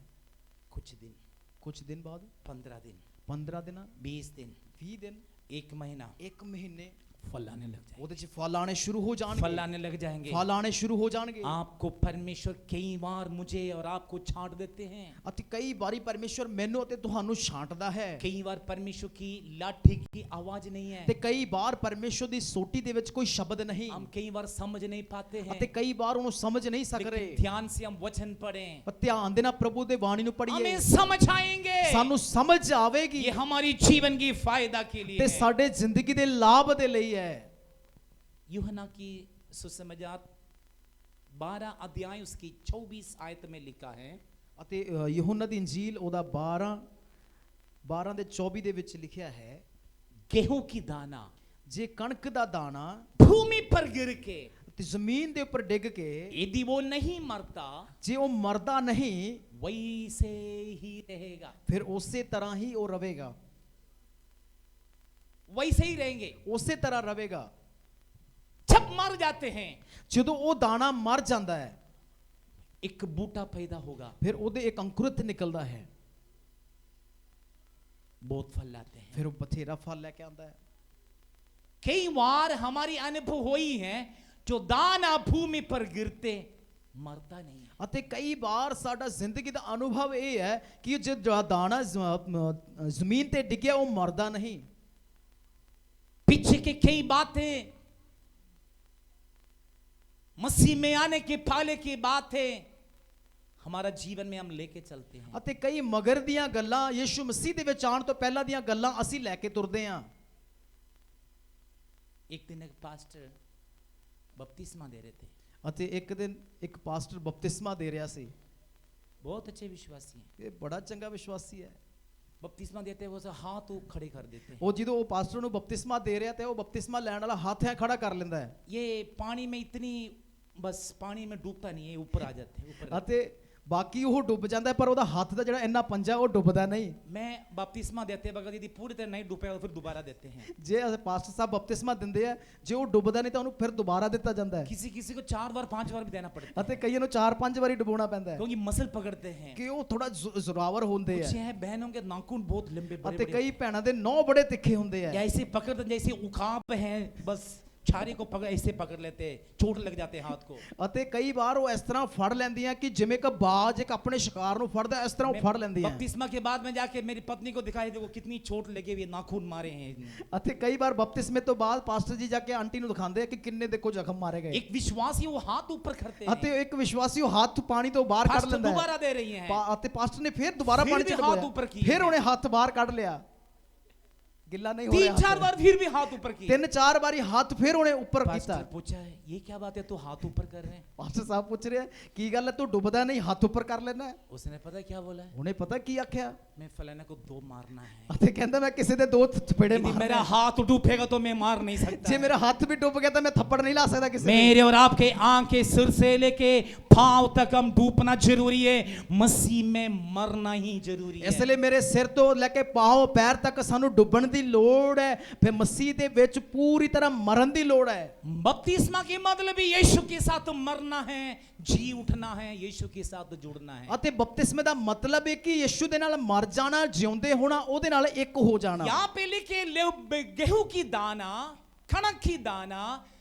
कुछ दिन, ਕੁਝ ਦਿਨ ਬਾਅਦ 15 दिन, 15 ਦਿਨਾਂ 20 दिन, 20 ਦਿਨ 1 महीना 1 ਮਹੀਨੇ फल आने लग जाएंगे। ਉਹਦੇ 'ਚ ਫਲ ਆਣੇ ਸ਼ੁਰੂ ਹੋ फल ਜਾਣਗੇ आने लग जाएंगे। ਫਲ ਆਣੇ ਸ਼ੁਰੂ ਹੋ ਜਾਣਗੇ आपको परमेश्वर कई बार मुझे और आपको छांट देते हैं। ਅਤੇ ਕਈ ਵਾਰੀ ਪਰਮੇਸ਼ਵਰ ਮੈਨੂੰ ਅਤੇ ਤੁਹਾਨੂੰ ਛਾਂਟਦਾ ਹੈ कई बार परमेश्वर की लाठी की आवाज नहीं है। ਤੇ ਕਈ ਵਾਰ ਪਰਮੇਸ਼ਵਰ ਦੀ ਸੋਟੀ ਦੇ ਵਿੱਚ ਕੋਈ ਸ਼ਬਦ ਨਹੀਂ हम कई बार समझ नहीं पाते हैं, ਅਤੇ ਕਈ ਵਾਰ ਉਹਨੂੰ ਸਮਝ ਨਹੀਂ ਸਕ लेकिन ਰਹੇ। ध्यान से हम वचन पढ़ें, ਪਰ ਧਿਆਨ ਦੇ ਨਾਲ ਪ੍ਰਭੂ ਦੇ ਬਾਣੀ ਨੂੰ ਪੜ੍ਹੀਏ हमें समझ आएंगे। ਸਾਨੂੰ ਸਮਝ ਆਵੇਗੀ ये हमारी जीवन की फायदा के लिए ਤੇ है। ਸਾਡੇ ਜ਼ਿੰਦਗੀ ਦੇ ਲਾਭ ਦੇ ਲਈ ਹੈ। यूहन्ना की सुसमाचार 12 अध्याय उसकी 24 आयत में लिखा है, ਅਤੇ ਯਹੋਨਾ ਦੀ ਇੰਜੀਲ ਉਹਦਾ 12 ਦੇ 24 ਦੇ ਵਿੱਚ ਲਿਖਿਆ ਹੈ गेहूं की दाना ਜੇ ਕਣਕ ਦਾ ਦਾਣਾ भूमि पर गिर के ਤੇ ਜ਼ਮੀਨ ਦੇ ਉੱਪਰ ਡਿੱਗ ਕੇ यदि वो नहीं मरता ਜੇ ਉਹ ਮਰਦਾ ਨਹੀਂ वैसे ही रहेगा, ਫਿਰ ਉਸੇ ਤਰ੍ਹਾਂ ਹੀ ਉਹ ਰਵੇਗਾ, वैसे ही रहेंगे। ਉਸੇ ਤਰ੍ਹਾਂ ਰਵੇਗਾ। जब मर जाते हैं ਜਦੋਂ ਉਹ ਦਾਣਾ ਮਰ ਜਾਂਦਾ ਹੈ एक बूटा पैदा होगा, ਫਿਰ ਉਹਦੇ ਇੱਕ ਅੰਕੁਰਿਤ ਨਿਕਲਦਾ ਹੈ, बहुत फल लाते हैं। ਫਿਰ ਉਹ ਬਥੇਰਾ ਫਲ ਲੈ ਕੇ ਆਉਂਦਾ ਹੈ। कई बार हमारी अनुभव हुई है जो दाना भूमि पर गिरते मरता नहीं है। ਅਤੇ ਕਈ ਵਾਰ ਸਾਡਾ ਜ਼ਿੰਦਗੀ ਦਾ ਅਨੁਭਵ ਇਹ ਹੈ ਕਿ ਜੇ ਦਾਣਾ ਜ਼ਮੀਨ ਤੇ ਡਿੱਗਿਆ ਉਹ ਮਰਦਾ ਨਹੀਂ। पीछे की कई बातें, मसीह में आने के पहले की बातें हमारा जीवन में हम लेके चलते हैं। ਅਤੇ ਕਈ ਮਗਰ ਦੀਆਂ ਗੱਲਾਂ ਯਿਸੂ ਮਸੀਹ ਦੇ ਵਿੱਚ ਆਉਣ ਤੋਂ ਪਹਿਲਾਂ ਦੀਆਂ ਗੱਲਾਂ ਅਸੀਂ ਲੈ ਕੇ ਤੁਰਦੇ ਹਾਂ। एक दिन एक पास्टर बपतिस्मा दे रहे थे, ਅਤੇ ਇੱਕ ਦਿਨ ਇੱਕ ਪਾਸਟਰ ਬਪਤਿਸਮਾ ਦੇ ਰਿਹਾ ਸੀ। बहुत अच्छे विश्वासी हैं। ਇਹ ਬੜਾ ਚੰਗਾ ਵਿਸ਼ਵਾਸੀ ਹੈ। बपतिस्मा देते वो सब हाथ वो खड़े कर देते हैं। ਉਹ ਜਦੋਂ ਉਹ ਪਾਸਟਰ ਨੂੰ ਬਪਤਿਸਮਾ ਦੇ ਰਿਹਾ ਤੇ ਉਹ ਬਪਤਿਸਮਾ ਲੈਣ ਵਾਲਾ ਹੱਥ ਐ ਖੜਾ ਕਰ ਲੈਂਦਾ ਹੈ ये पानी में इतनी, बस पानी में डूबता नहीं है, ऊपर आ जाते हैं ऊपर। ਅਤੇ ਬਾਕੀ ਉਹ ਡੁੱਬ ਜਾਂਦਾ ਹੈ, ਪਰ ਉਹਦਾ ਹੱਥ ਦਾ ਜਿਹੜਾ ਇੰਨਾ ਪੰਜਾ ਉਹ ਡੁੱਬਦਾ नहीं। मैं बपतिस्मा देते वक्त यदि पूरी तरह नहीं डूबेगा तो फिर दोबारा देते हैं। ਜੇ ਪਾਸਟਰ ਸਾਹਿਬ ਬਪਤਿਸਮਾ ਦਿੰਦੇ ਆ, ਜੇ ਉਹ ਡੁੱਬਦਾ ਨਹੀਂ ਤਾਂ ਉਹਨੂੰ ਫਿਰ ਦੁਬਾਰਾ ਦਿੱਤਾ ਜਾਂਦਾ ਹੈ किसी किसी को 4 बार 5 बार भी देना पड़ता है, ਅਤੇ ਕਈਆਂ ਨੂੰ 4-5 ਵਾਰੀ ਡੁਬੋਣਾ ਪੈਂਦਾ ਹੈ क्योंकि मसल पकड़ते हैं। ਕਿ ਉਹ ਥੋੜਾ ਜ਼ੋਰਾਵਰ ਹੁੰਦੇ कुछ ਆ है बहनों के नाखून बहुत लंबे बड़े ਅਤੇ बड़े, ਕਈ ਭੈਣਾਂ ਦੇ ਨੌ ਬੜੇ ਤਿੱਖੇ ਹੁੰਦੇ ਆ ऐसे पकड़ते जैसे उखाप हैं, बस छारे को पकड़ ऐसे पकड़ लेते हैं, चोट लग जाते हैं हाथ को। ਅਤੇ ਕਈ ਵਾਰ ਉਹ ਇਸ ਤਰ੍ਹਾਂ ਫੜ ਲੈਂਦੀਆਂ ਕਿ ਜਿਵੇਂ ਕਿ ਬਾਜ ਇੱਕ ਆਪਣੇ ਸ਼ਿਕਾਰ ਨੂੰ ਫੜਦਾ ਇਸ ਤਰ੍ਹਾਂ ਉਹ ਫੜ ਲੈਂਦੀਆਂ बपतिस्मा के बाद में जाके मेरी पत्नी को दिखाई देखो कितनी चोट लगी हुई है, नाखून मारे हैं। ਅਤੇ ਕਈ ਵਾਰ ਬਪਤਿਸਮੇ ਤੋਂ ਬਾਅਦ ਪਾਸਟਰ ਜੀ ਜਾ ਕੇ ਆਂਟੀ ਨੂੰ ਦਿਖਾਉਂਦੇ ਆ ਕਿ ਕਿੰਨੇ ਦੇਖੋ ਜ਼ਖਮ ਮਾਰੇ ਗਏ एक विश्वासी वो हाथ ऊपर करते हैं, ਅਤੇ ਇੱਕ ਵਿਸ਼ਵਾਸੀ ਉਹ ਹੱਥ ਪਾਣੀ ਤੋਂ ਬਾਹਰ ਕੱਢ पास्टर ਲੈਂਦਾ ਹੈ दोबारा दे रही हैं, ਅਤੇ ਪਾਸਟਰ ਨੇ ਫਿਰ ਦੁਬਾਰਾ ਫਿਰ ਪਾਣੀ ਵੀ ਚ ਹੱਥ ਡੁਬੋਇਆ, ਉੱਪਰ ਕੀਏ। ਫਿਰ ਉਹਨੇ ਹੱਥ ਬਾਹਰ ਕੱਢ ਲਿਆ, ਗਿੱਲਾ ਨਹੀਂ ਹੋ ਰਿਹਾ 3-4 बार फिर भी हाथ ऊपर किए। 3-4 ਵਾਰੀ ਹੱਥ ਫਿਰ ਉਹਨੇ ਉੱਪਰ ਕੀਤਾ। पास्टर पूछा है ये क्या बात है, तू हाथ ऊपर कर रहे हैं? ਪਾਸਟਰ ਸਾਹਿਬ ਪੁੱਛ ਰਿਹਾ ਕੀ ਗੱਲ ਹੈ ਤੂੰ ਡੁੱਬਦਾ ਨਹੀਂ ਹੱਥ ਉੱਪਰ ਕਰ ਲੈਣਾ ਹੈ? उसने पता क्या बोला है, ਉਹਨੇ ਪਤਾ ਕੀ ਆਖਿਆ मैं फलाने को 2 मारना है। ਅਤੇ ਕਹਿੰਦਾ ਮੈਂ ਕਿਸੇ ਦੇ 2 ਥਪੇੜੇ यदि ਮਾਰਨੇ मेरा ਆ। हाथ डूबेगा तो मैं मार नहीं सकता। ਜੇ ਮੇਰਾ ਹੱਥ ਵੀ ਡੁੱਬ ਗਿਆ ਤਾਂ ਮੈਂ ਥੱਪੜ ਨਹੀਂ ਲਾ ਸਕਦਾ ਕਿਸੇ ਦੇ। मेरे और आपके आंख के सिर से लेके पांव तक हम डूबना जरूरी है, मसीह में मरना ही जरूरी ਇਸ है। ਲਈ ਮੇਰੇ ਸਿਰ ਤੋਂ ਲੈ ਕੇ ਪਾਉ ਪੈਰ ਤੱਕ ਸਾਨੂੰ ਡੁੱਬਣ ਦੀ ਲੋੜ ਹੈ, ਫਿਰ ਮਸੀਹ ਦੇ ਵਿੱਚ ਪੂਰੀ ਤਰ੍ਹਾਂ ਮਰਨ ਦੀ ਲੋੜ ਹੈ। बपतिस्मा के मतलब ही यीशु के साथ मरना है, जी उठना है, यीशु के साथ जुड़ना है। ਅਤੇ ਬਪਤਿਸਮੇ ਦਾ ਮਤਲਬ ਹੈ ਕਿ ਯਿਸੂ ਦੇ ਨਾਲ ਮਰ ਜਾਣਾ, ਜਿਉਂਦੇ ਹੋਣਾ, ਉਹਦੇ ਨਾਲ ਇੱਕ ਹੋ ਜਾਣਾ। यहाँ पे लिखे गेहूं की दाना, कणक की दाना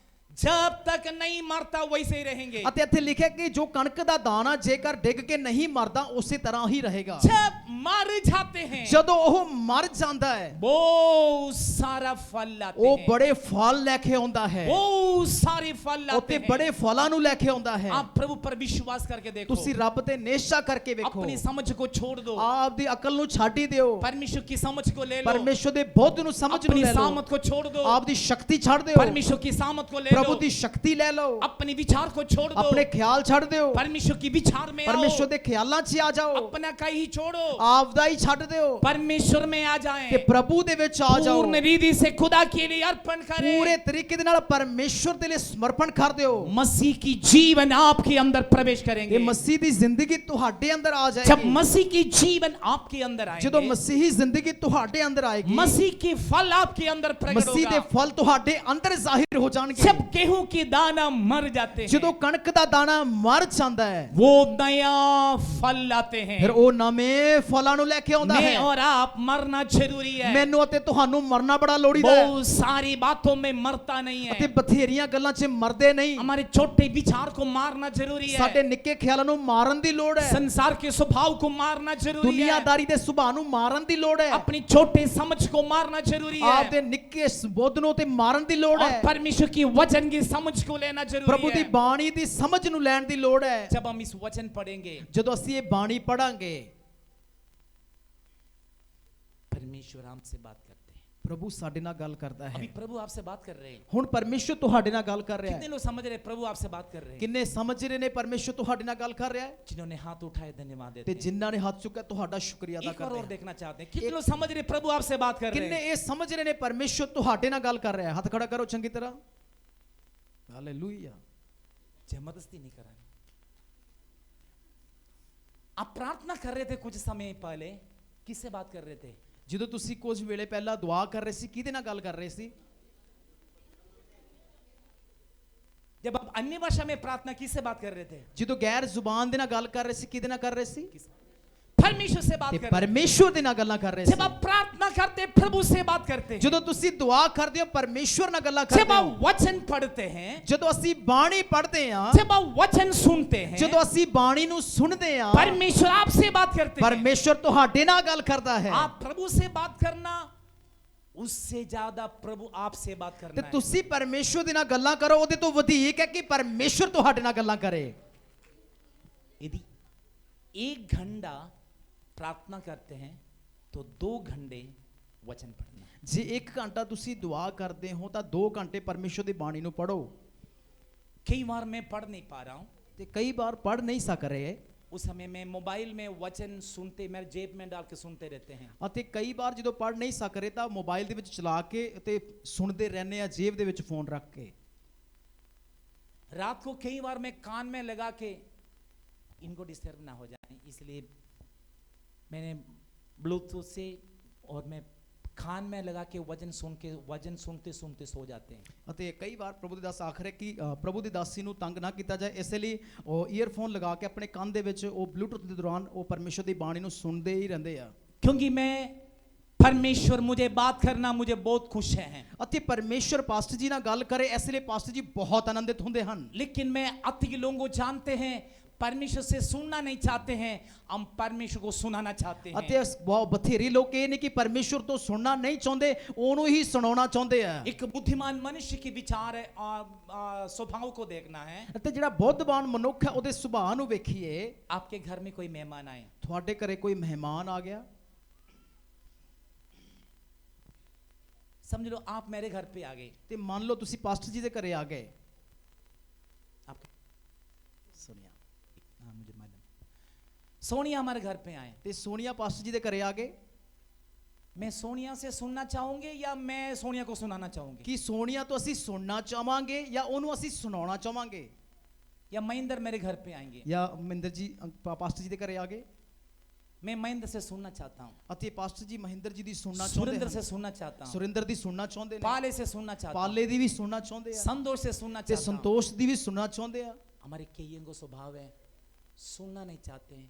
जब तक नहीं मरता वैसे ही रहेंगे। ਅਤੇ ਇੱਥੇ ਲਿਖਿਆ ਕਿ ਜੋ ਕਣਕ ਦਾ ਦਾਣਾ ਜੇਕਰ ਡਿੱਗ ਕੇ ਨਹੀਂ ਮਰਦਾ ਉਸੇ ਤਰ੍ਹਾਂ ਹੀ ਰਹੇਗਾ। जब मर जाते हैं ਜਦੋਂ ਉਹ ਮਰ ਜਾਂਦਾ ਹੈ बहुत सारा फल लाते ਉਹ हैं, ਬੜੇ ਫਲ ਲੈ ਕੇ ਆਉਂਦਾ ਹੈ बहुत सारे फल ਉਹ लाते ਤੇ हैं। ਬੜੇ ਫਲਾਂ ਨੂੰ ਲੈ ਕੇ ਆਉਂਦਾ ਹੈ। आप प्रभु पर विश्वास करके देखो, ਤੁਸੀਂ ਰੱਬ ਤੇ ਨਿਸ਼ਚਾ ਕਰਕੇ ਵੇਖੋ, अपनी समझ को छोड़ दो, ਆਪ ਦੀ ਅਕਲ ਨੂੰ ਛੱਡ ਹੀ ਦਿਓ, परमेश्वर की समझ को ले लो, ਪਰਮੇਸ਼ਰ ਦੇ ਬੁੱਧ ਨੂੰ ਸਮਝ ਨੂੰ अपनी ਲੈ ਲਓ, सामत को छोड़ दो, ਆਪ ਦੀ ਸ਼ਕਤੀ ਛੱਡ ਦਿਓ, परमेश्वर की सामत को ले ਪ੍ਰਭੂ लो, ਦੀ ਸ਼ਕਤੀ ਲੈ ਲਓ, अपने विचार को छोड़ दो, ਆਪਣੇ ਖਿਆਲ ਛੱਡ ਦਿਓ, परमेश्वर की विचार में आओ, ਪਰਮੇਸ਼ਰ ਦੇ ਖਿਆਲਾਂ 'ਚ ਆ ਜਾਓ, अपना कहीं छोड़ो, ਆਪ ਦਾ ਹੀ ਛੱਡ ਦਿਓ परमेश्वर में आ ਤੇ जाएं, ਪ੍ਰਭੂ ਦੇ ਵਿੱਚ ਆ ਜਾਓ, पूर्ण रीति से खुदा के लिए अर्पण ਪੂਰੇ करें। ਤਰੀਕੇ ਦੇ ਨਾਲ ਪਰਮੇਸ਼ਰ ਦੇ ਲਈ ਸਮਰਪਣ ਕਰ ਦਿਓ मसीह की जीवन आपके अंदर प्रवेश ਤੇ करेंगे। ਮਸੀਹ ਦੀ ਜ਼ਿੰਦਗੀ ਤੁਹਾਡੇ ਅੰਦਰ ਆ जब ਜਾਏਗੀ। मसीह की जीवन आपके अंदर ਜਦੋਂ आएंगे, ਮਸੀਹੀ ਜ਼ਿੰਦਗੀ ਤੁਹਾਡੇ ਅੰਦਰ ਆਏਗੀ, मसीह के फल आपके अंदर प्रकट ਮਸੀਹ ਦੇ होगा। ਫਲ ਤੁਹਾਡੇ ਅੰਦਰ ਜ਼ਾਹਿਰ ਹੋ ਜਾਣਗੇ। जब गेहूं के दाना मर जाते हैं, ਜਦੋਂ ਕਣਕ ਦਾ ਦਾਣਾ ਮਰ ਜਾਂਦਾ ਹੈ वो नया फल लाते हैं। ਫਿਰ ਉਹ ਨਵੇਂ ਫਲਾਂ ਨੂੰ ਲੈ ਕੇ ਆਉਂਦਾ मैं ਹੈ। और आप मरना जरूरी है। ਮੈਨੂੰ ਅਤੇ ਤੁਹਾਨੂੰ ਮਰਨਾ ਬੜਾ ਲੋੜੀਦਾ ਹੈ बहुत सारी बातों में मरता नहीं ਅਤੇ है। ਬਥੇਰੀਆਂ ਗੱਲਾਂ 'ਚ ਮਰਦੇ ਨਹੀਂ। हमारे छोटे विचार को मारना जरूरी है, ਸਾਡੇ ਨਿੱਕੇ ਖਿਆਲਾਂ ਨੂੰ ਮਾਰਨ ਦੀ ਲੋੜ ਹੈ, संसार के स्वभाव को मारना जरूरी है, ਦੁਨੀਆਦਾਰੀ ਦੇ ਸੁਭਾਅ ਨੂੰ ਮਾਰਨ ਦੀ ਲੋੜ ਹੈ, अपनी छोटे समझ को मारना जरूरी ਆਪ ਦੇ है, ਨਿੱਕੇ ਬੁੱਧ ਨੂੰ ਤੇ ਮਾਰਨ ਦੀ ਲੋੜ और ਹੈ, परमेश्वर की वचन की समझ को लेना ਪ੍ਰਭੂ जरूरी ਦੀ है। ਬਾਣੀ ਦੀ ਸਮਝ ਨੂੰ ਲੈਣ ਦੀ ਲੋੜ ਹੈ। जब हम इस वचन पढ़ेंगे, ਜਦੋਂ ਅਸੀਂ ਇਹ ਬਾਣੀ ਪੜਾਂਗੇ परमेश्वर हमसे बात करते हैं। ਪ੍ਰਭੂ ਸਾਡੇ ਨਾਲ ਗੱਲ ਕਰਦਾ अभी ਹੈ। प्रभु आपसे बात कर रहे हैं। ਹੁਣ ਪਰਮੇਸ਼ਰ ਤੁਹਾਡੇ ਨਾਲ ਗੱਲ ਕਰ ਰਿਹਾ कितने ਹੈ। लोग समझ रहे हैं प्रभु आपसे बात कर रहे हैं? ਕਿੰਨੇ ਸਮਝ ਰਹੇ ਨੇ ਪਰਮੇਸ਼ਰ ਤੁਹਾਡੇ ਨਾਲ ਗੱਲ ਕਰ ਰਿਹਾ ਹੈ जिन्होंने हाथ उठाए धन्यवाद ਤੇ देते हैं। ਜਿਨ੍ਹਾਂ ਨੇ ਹੱਥ ਚੁੱਕਿਆ ਤੁਹਾਡਾ ਸ਼ੁਕਰੀਆ ਅਦਾ एक बार और ਕਰਦੇ ਹਾਂ। देखना चाहते हैं, कितने लोग समझ रहे हैं प्रभु आपसे बात कर रहे ਕਿੰਨੇ हैं? ਇਹ ਸਮਝ ਰਹੇ ਨੇ ਪਰਮੇਸ਼ਰ ਤੁਹਾਡੇ ਨਾਲ ਗੱਲ ਕਰ ਰਿਹਾ ਹੈ। ਹੱਥ ਖੜਾ ਕਰੋ ਚੰਗੀ ਤਰ੍ਹਾਂ। ਹਾਲੇਲੂਇਆ। जबरदस्ती नहीं करा। आप प्रार्थना कर रहे थे कुछ समय पहले, किससे बात कर रहे थे? ਜਦੋਂ ਤੁਸੀਂ ਕੁਝ ਵੇਲੇ ਪਹਿਲਾਂ ਦੁਆ ਕਰ ਰਹੇ ਸੀ ਕਿਹਦੇ ਨਾਲ ਗੱਲ ਕਰ ਰਹੇ ਸੀ? जब आप अन्य भाषा में प्रार्थना किससे बात कर रहे थे? ਜਦੋਂ ਗੈਰ ਜ਼ੁਬਾਨ ਦੇ ਨਾਲ ਗੱਲ ਕਰ ਰਹੇ ਸੀ ਕਿਹਦੇ ਨਾਲ ਕਰ ਰਹੇ ਸੀ? परमेश्वर से बात ਤੇ कर रहे ਪਰਮੇਸ਼ਰ ਦੇ ਨਾਲ ਗੱਲਾਂ ਕਰ ਰਹੇ थे। ਸੀ। जब आप प्रार्थना करते प्रभु से बात करते हैं, ਜਦੋਂ ਤੁਸੀਂ ਦੁਆ ਕਰਦੇ ਹੋ ਪਰਮੇਸ਼ਰ ਨਾਲ ਗੱਲਾਂ जब ਕਰਦੇ आप ਹੋ, वचन पढ़ते हैं, ਜਦੋਂ ਅਸੀਂ ਬਾਣੀ ਪੜ੍ਹਦੇ ਹਾਂ, जब आप वचन सुनते हैं, ਜਦੋਂ ਅਸੀਂ ਬਾਣੀ ਨੂੰ ਸੁਣਦੇ ਹਾਂ, परमेश्वर आपसे बात करते हैं। ਪਰਮੇਸ਼ਰ ਤੁਹਾਡੇ ਨਾਲ ਗੱਲ ਕਰਦਾ ਹੈ आप प्रभु से बात करना, उससे ज्यादा प्रभु आपसे बात ਤੇ करना है। ਤੁਸੀਂ ਪਰਮੇਸ਼ਰ ਦੇ ਨਾਲ ਗੱਲਾਂ ਕਰੋ, ਉਹਦੇ ਤੋਂ ਵਧੇਕ ਹੈ ਕਿ ਪਰਮੇਸ਼ਰ ਤੁਹਾਡੇ ਨਾਲ ਗੱਲਾਂ ਕਰੇ। यदि 1 घंटा प्रार्थना करते हैं तो 2 घंटे वचन पढ़ना। ਜੇ 1 ਘੰਟਾ ਤੁਸੀਂ ਦੁਆ ਕਰਦੇ ਹੋ ਤਾਂ 2 ਘੰਟੇ ਪਰਮੇਸ਼ਰ ਦੀ ਬਾਣੀ ਨੂੰ ਪੜੋ। कई बार मैं पढ़ नहीं पा रहा हूं, ਤੇ ਕਈ ਵਾਰ ਪੜ ਨਹੀਂ ਸਕ ਰਹੇ उस समय में मोबाइल में वचन सुनते, मेरे जेब में डाल के सुनते रहते हैं। ਅਤੇ ਕਈ ਵਾਰ ਜਦੋਂ ਪੜ ਨਹੀਂ ਸਕ ਰਹੇ ਤਾਂ ਮੋਬਾਈਲ ਦੇ ਵਿੱਚ ਚਲਾ ਕੇ ਤੇ ਸੁਣਦੇ ਰਹਿੰਦੇ ਆ ਜੇਬ ਦੇ ਵਿੱਚ ਫੋਨ ਰੱਖ ਕੇ। रात को कई बार मैं कान में लगा के इनको डिस्टर्ब ना हो जाए, इसलिए मैंने ब्लूटूथ से और मैं कान में लगा के वचन सुनते सुनते सो जाते हैं। ਅਤੇ ਕਈ ਵਾਰ ਪ੍ਰਭੂ ਦੇ ਦਾਸ ਆਖਰ ਹੈ ਕਿ ਪ੍ਰਭੂ ਦੀ ਦਾਸੀ ਨੂੰ ਤੰਗ ਨਾ ਕੀਤਾ ਜਾਏ, ਇਸ ਲਈ ਉਹ ਈਅਰਫੋਨ ਲਗਾ ਕੇ ਆਪਣੇ ਕੰਨ ਦੇ ਵਿੱਚ ਉਹ ਬਲੂਟੁੱਥ ਦੇ ਦੌਰਾਨ ਉਹ ਪਰਮੇਸ਼ਰ ਦੀ ਬਾਣੀ ਨੂੰ ਸੁਣਦੇ ਹੀ ਰਹਿੰਦੇ ਆ। क्योंकि मैं परमेश्वर मुझे बात करना मुझे बहुत खुश है, ਅਤੇ ਪਰਮੇਸ਼ਰ ਪਾਸਟਰ ਜੀ ਨਾਲ ਗੱਲ ਕਰੇ ਇਸ ਲਈ ਪਾਸਟਰ ਜੀ ਬਹੁਤ ਆਨੰਦਿਤ ਹੁੰਦੇ ਹਨ। लेकिन मैं अति लोगों को जानते हैं परमेश्वर से सुनना नहीं चाहते हैं, हम परमेश्वर को सुनाना चाहते हैं। ਅਤੇ ਬਹੁਤ ਬਥੇਰੇ ਲੋਕ ਇਹ ਨੇ ਕਿ ਪਰਮੇਸ਼ਰ ਤੋਂ ਸੁਣਨਾ ਨਹੀਂ ਚਾਹੁੰਦੇ, ਉਹਨੂੰ ਹੀ ਸੁਣਾਉਣਾ ਚਾਹੁੰਦੇ ਆ। एक बुद्धिमान मनुष्य के विचार है और स्वभाव को देखना है। ਅਤੇ ਜਿਹੜਾ ਬੁੱਧਵਾਨ ਮਨੁੱਖ ਹੈ ਉਹਦੇ ਸੁਭਾਅ ਨੂੰ ਵੇਖੀਏ। आपके घर में कोई मेहमान आए, ਤੁਹਾਡੇ ਘਰੇ ਕੋਈ ਮਹਿਮਾਨ ਆ ਗਿਆ, समझ लो आप मेरे घर पे आ गए, ਤੇ ਮੰਨ ਲਓ ਤੁਸੀਂ ਪਾਸਟਰ ਜੀ ਦੇ ਘਰੇ ਆ ਗਏ। आपके सोनिया, हाँ मुझे मालूम, सोनिया हमारे घर पे आए, ਤੇ ਸੋਨੀਆ ਪਾਸਟਰ ਜੀ ਦੇ ਘਰੇ ਆ ਗਏ। मैं सोनिया से सुनना चाहूंगे या मैं सोनिया को सुनाना चाहूंगी, ਕਿ ਸੋਨੀਆ ਤੋਂ ਅਸੀਂ ਸੁਣਨਾ ਚਾਹਾਂਗੇ ਜਾਂ ਉਹਨੂੰ ਅਸੀਂ ਸੁਣਾਉਣਾ ਚਾਹਾਂਗੇ, या महेंद्र मेरे घर पे आएंगे? ਜਾਂ ਮਹਿੰਦਰ ਜੀ ਪਾਸਟਰ ਜੀ ਦੇ ਘਰੇ ਆ ਗਏ। मैं महेंद्र से सुनना चाहता हूँ, ਅਤੇ ਪਾਸਟਰ ਜੀ ਮਹਿੰਦਰ ਜੀ ਦੀ ਸੁਣਨਾ ਚਾਹੁੰਦੇ सुरेंद्र से ਹਨ, सुनना चाहता हूँ, ਸੁਰਿੰਦਰ ਦੀ ਸੁਣਨਾ ਚਾਹੁੰਦੇ ਨੇ, पाले से सुनना चाहता हूँ, ਪਾਲੇ ਦੀ ਵੀ ਸੁਣਨਾ ਚਾਹੁੰਦੇ ਆ, संतोष से सुनना ਤੇ चाहता हूँ। ਸੰਤੋਸ਼ ਦੀ ਵੀ ਸੁਣਨਾ ਚਾਹੁੰਦੇ ਆ। हमारे कईयों को स्वभाव है सुनना नहीं चाहते हैं,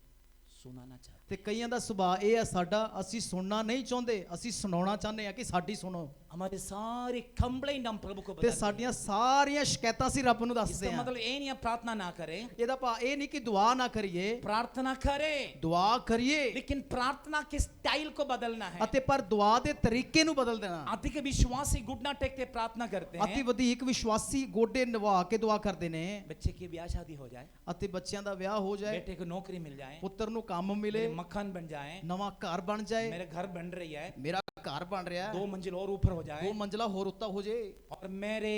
सुनाना चाहते ਤੇ ਕਈਆਂ ਦਾ ਸੁਭਾਅ ਇਹ ਹੈ ਸਾਡਾ, ਅਸੀਂ ਸੁਣਨਾ ਨਹੀਂ ਚਾਹੁੰਦੇ, ਅਸੀਂ ਸੁਣਾਉਣਾ ਚਾਹੁੰਦੇ ਆ ਕਿ ਸਾਡੀ ਸੁਣੋ। हैं। हमारे सारे कंप्लेंट हम प्रभु को ਤੇ बताते हैं। ਸਾਡੀਆਂ ਸਾਰੀਆਂ ਸ਼ਿਕਾਇਤਾਂ ਸੀ ਰੱਬ ਨੂੰ ਦੱਸਦੇ इसका ਹਾਂ। मतलब ये नहीं है प्रार्थना ना करें, ਇਹਦਾ ਭਾਵ ਇਹ ਨਹੀਂ ਕਿ ਦੁਆ ਨਾ ਕਰੀਏ, प्रार्थना करें, ਦੁਆ ਕਰੀਏ, लेकिन प्रार्थना के स्टाइल को बदलना है। ਅਤੇ ਪਰ ਦੁਆ ਦੇ ਤਰੀਕੇ ਨੂੰ ਬਦਲ ਦੇਣਾ। अधिक विश्वासी घुटना टेकते प्रार्थना करते ਅਤੀ हैं, ਵਧੇਕ ਵਿਸ਼ਵਾਸੀ ਗੋਡੇ ਨਿਵਾ ਕੇ ਦੁਆ ਕਰਦੇ ਨੇ, बच्चे की ब्याह शादी हो जाए, ਅਤੇ ਬੱਚਿਆਂ ਦਾ ਵਿਆਹ ਹੋ ਜਾਏ, बेटे को नौकरी मिल जाए, ਪੁੱਤਰ ਨੂੰ ਕੰਮ ਮਿਲੇ, मेरे मकान बन जाए, ਨਵਾਂ ਘਰ ਬਣ ਜਾਏ, मेरे घर बन रही है, ਮੇਰਾ ਘਰ ਬਣ ਰਿਹਾ, 2 मंजिल और ऊपर हो जाए, 2 ਮੰਜ਼ਲਾ ਹੋਰ ਉੱਤਾ ਹੋ ਜੇ, और मेरे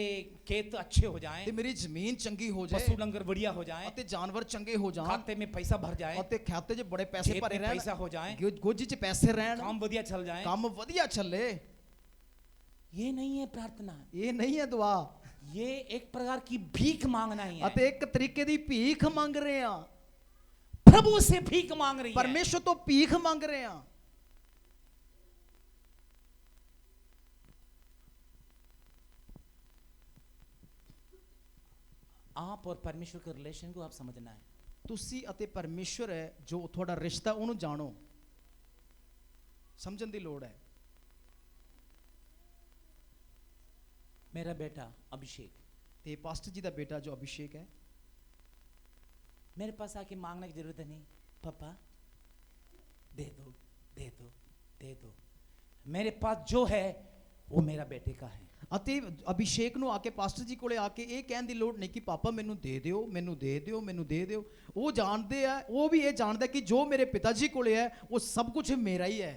खेत अच्छे हो जाएं, ਤੇ ਮੇਰੀ ਜ਼ਮੀਨ ਚੰਗੀ ਹੋ पशु ਜਾਏ, डंगर बढ़िया हो जाएं, ਅਤੇ ਜਾਨਵਰ ਚੰਗੇ ਹੋ ਜਾਣ, खाते में पैसा भर जाए, ਅਤੇ ਖਾਤੇ 'ਚ ਬੜੇ ਪੈਸੇ खेत ਭਰੇ में ਰਹਿਣ, पैसा हो जाए, ਗੋਜੀ 'ਚ ਪੈਸੇ ਰਹਿਣ, काम बढ़िया चल जाए। ਕੰਮ ਵਧੀਆ ਚੱਲੇ। ये नहीं है प्रार्थना, ਇਹ ਨਹੀਂ ਹੈ ਦੁਆ, ये एक प्रकार की भीख मांगना ही है। ਅਤੇ ਇੱਕ ਤਰੀਕੇ ਦੀ ਭੀਖ ਮੰਗ ਰਹੇ ਆ, प्रभु से भीख मांग रही है। ਪਰਮੇਸ਼ਰ ਤੋਂ ਭੀਖ ਮੰਗ ਰਹੇ ਆ। आप और परमेश्वर के रिलेशन को आप समझना है। ਤੁਸੀਂ ਅਤੇ ਪਰਮੇਸ਼ਰ ਹੈ ਜੋ ਤੁਹਾਡਾ ਰਿਸ਼ਤਾ ਉਹਨੂੰ ਜਾਣੋ, ਸਮਝਣ ਦੀ ਲੋੜ ਹੈ। मेरा बेटा अभिषेक ਤੇ ਪਾਸਟਰ ਜੀ ਦਾ ਬੇਟਾ ਜੋ ਅਭਿਸ਼ੇਕ ਹੈ, मेरे पास आके मांगने की जरूरत नहीं, पापा दे दो दे दो दे दो। मेरे पास जो है वो मेरा बेटे का है। ਅਤੇ ਅਭਿਸ਼ੇਕ ਨੂੰ ਆ ਕੇ ਪਾਸਟਰ ਜੀ ਕੋਲੇ ਆ ਕੇ ਇਹ ਕਹਿਣ ਦੀ ਲੋੜ ਨਹੀਂ ਕਿ ਪਾਪਾ ਮੈਨੂੰ ਦੇ ਦਿਓ, ਮੈਨੂੰ ਦੇ ਦਿਓ, ਮੈਨੂੰ ਦੇ ਦਿਓ। ਉਹ ਜਾਣਦੇ ਆ, ਉਹ ਵੀ ਇਹ ਜਾਣਦਾ ਕਿ ਜੋ ਮੇਰੇ ਪਿਤਾ ਜੀ ਕੋਲੇ ਹੈ ਉਹ ਸਭ ਕੁਝ ਮੇਰਾ ਹੀ ਹੈ।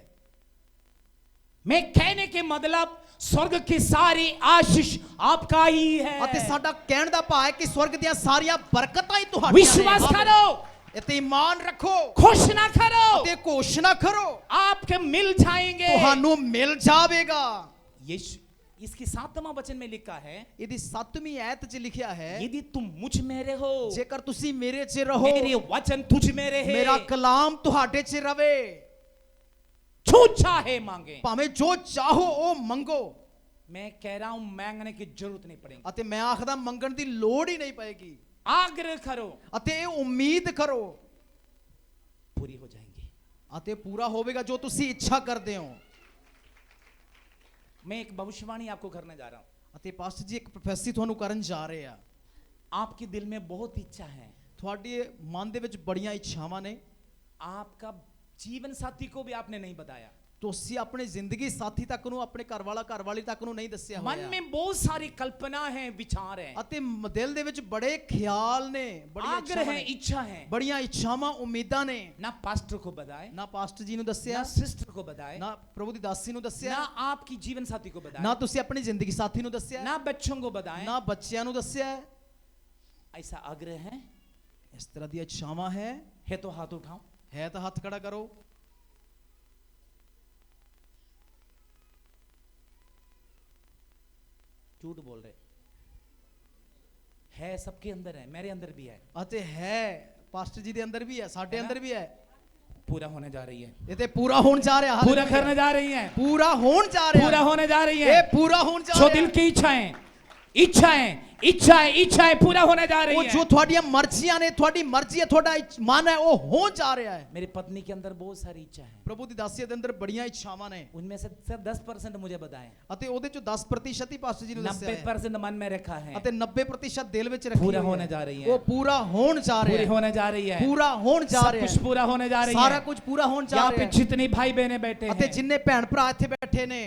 मैं कहने के मतलब स्वर्ग की सारी आशीष आपका ही है। ਅਤੇ ਸਾਡਾ ਕਹਿਣ ਦਾ ਭਾਵ ਹੈ ਕਿ ਸਵਰਗ ਦੀਆਂ ਸਾਰੀਆਂ ਬਰਕਤਾਂ ਹੀ ਤੁਹਾਡੀਆਂ ਨੇ। विश्वास करो, ਅਤੇ ਈਮਾਨ ਰੱਖੋ घोषणा करो, ਅਤੇ ਘੋਸ਼ਣਾ ਕਰੋ, आपके मिल जाएंगे। ਤੁਹਾਨੂੰ ਮਿਲ ਜਾਵੇਗਾ। यीशु इसकी 7वां वचन में लिखा है, ਇਹਦੀ 7ਵੀਂ ਆਇਤ 'ਚ ਲਿਖਿਆ ਹੈ, यदि तुम मुझ में रहो, ਜੇਕਰ ਤੁਸੀਂ ਮੇਰੇ 'ਚ ਰਹੋ, मेरे वचन तुझ में रहे, ਮੇਰਾ ਕਲਾਮ ਤੁਹਾਡੇ 'ਚ ਰਵੇ, जो चाहे मांगे। ਭਾਵੇਂ ਜੋ ਚਾਹੋ ਉਹ ਮੰਗੋ। मैं कह रहा हूं मांगने की जरूरत नहीं पड़ेगी, ਅਤੇ ਮੈਂ ਆਖਦਾ ਮੰਗਣ ਦੀ ਲੋੜ ਹੀ ਨਹੀਂ ਪਏਗੀ। आग्रह करो, ਅਤੇ ਇਹ ਉਮੀਦ ਕਰੋ पूरी हो जाएंगी। ਅਤੇ ਪੂਰਾ ਹੋਵੇਗਾ ਜੋ ਤੁਸੀਂ ਇੱਛਾ ਕਰਦੇ ਹੋ। मैं एक भविष्यवाणी आपको करने जा रहा हूं। ਅਤੇ ਪਾਸਟਰ ਜੀ ਇੱਕ ਪ੍ਰੋਫੈਸੀ ਤੁਹਾਨੂੰ ਕਰਨ ਜਾ ਰਹੇ ਆ। आपके दिल में बहुत इच्छा है, ਤੁਹਾਡੇ ਮਨ ਦੇ ਵਿੱਚ ਬੜੀਆਂ ਇੱਛਾਵਾਂ ਨੇ। आपका जीवन साथी को भी आपने नहीं बताया, ਤੁਸੀਂ ਆਪਣੇ ਜ਼ਿੰਦਗੀ ਸਾਥੀ ਤੱਕ ਨੂੰ, ਆਪਣੇ ਘਰ ਵਾਲਾ ਘਰ ਵਾਲੀ ਤੱਕ ਨੂੰ ਨਹੀਂ ਦੱਸਿਆ मन ਹੋਇਆ। में बहुत सारी कल्पना है, विचार है, ਅਤੇ ਦਿਲ ਦੇ ਵਿੱਚ ਬੜੇ ਖਿਆਲ ਨੇ, ਬੜੀਆਂ आग्रह ਇੱਛਾਵਾਂ है, ਨੇ, इच्छा है। ਬੜੀਆਂ ਇੱਛਾਵਾਂ, ਉਮੀਦਾਂ ਨੇ। ना पास्टर को बताए, ਨਾ ਪਾਸਟਰ ਜੀ ਨੂੰ ना ਦੱਸਿਆ, सिस्टर को बताए, ਨਾ ਪ੍ਰਭੂ ਦੀ ਦਾਸੀ ਨੂੰ ਦੱਸਿਆ, ना आपकी जीवन साथी को ਨਾ बताए, ਤੁਸੀਂ ਆਪਣੀ ਜ਼ਿੰਦਗੀ ਸਾਥੀ ਨੂੰ ਦੱਸਿਆ, ना बच्चों को बताए। ਨਾ ਬੱਚਿਆਂ ਨੂੰ ਦੱਸਿਆ। ऐसा आग्रह है ਇਸ ਤਰ੍ਹਾਂ ਦੀਆਂ ਇੱਛਾਵਾਂ ਹੈ तो हाथ उठाओ। ਤਾਂ ਹੱਥ ਖੜਾ ਕਰੋ। झूठ बोल रहे है, सबके अंदर है, मेरे अंदर भी है, ਅਤੇ ਹੈ ਪਾਸਟਰ ਜੀ ਦੇ ਅੰਦਰ ਵੀ ਹੈ, ਸਾਡੇ ਅੰਦਰ ਵੀ ਹੈ। पूरा होने जा रही है, ਇਹ ਤੇ ਪੂਰਾ ਹੋਣ ਜਾ ਰਿਹਾ। पूरा करने जा रही है, ਪੂਰਾ ਹੋਣ ਜਾ ਰਿਹਾ। पूरा होने जा रही ਇਹ है। ਪੂਰਾ ਹੋਣ ਜਾ जो ਰਿਹਾ। दिल की इच्छाएं इच्छाएं इच्छाएं इच्छाएं पूरा होने जा रही ਉਹ है। ਜੋ ਤੁਹਾਡੀਆਂ ਮਰਜ਼ੀਆਂ ਨੇ, ਤੁਹਾਡੀ ਮਰਜ਼ੀ ਹੈ, ਤੁਹਾਡਾ ਮਨ ਹੈ, ਉਹ ਹੋਣ ਜਾ ਰਿਹਾ ਹੈ। मेरी पत्नी के अंदर बहुत सारी इच्छा है, ਪ੍ਰਭੂ ਦੀ ਦਾਸੀ ਦੇ ਅੰਦਰ ਬੜੀਆਂ ਇੱਛਾਵਾਂ ਨੇ। उनमें से सिर्फ 10% मुझे बताएं, ਅਤੇ ਉਹਦੇ ਚੋਂ 10% ਹੀ ਪਾਸਟਰ ਜੀ ਨੂੰ ਦੱਸਿਆ ਹੈ। 90% मन में रखा है, ਅਤੇ 90% ਦਿਲ ਵਿੱਚ ਰੱਖੀ पूरा ਹੋਈ होने ਹੈ। जा रही है, ਉਹ ਪੂਰਾ ਹੋਣ ਜਾ पूरी ਰਿਹਾ ਹੈ। होने जा रही है, ਪੂਰਾ ਹੋਣ ਜਾ सब ਰਿਹਾ कुछ ਹੈ। पूरा होने जा रही ਸਾਰਾ है। ਕੁਝ ਪੂਰਾ ਹੋਣ ਜਾ यहाँ ਰਿਹਾ पे ਹੈ। जितने भाई बहने बैठे ਅਤੇ हैं, ਜਿੰਨੇ ਭੈਣ ਭਰਾ ਇੱਥੇ ਬੈਠੇ ਨੇ,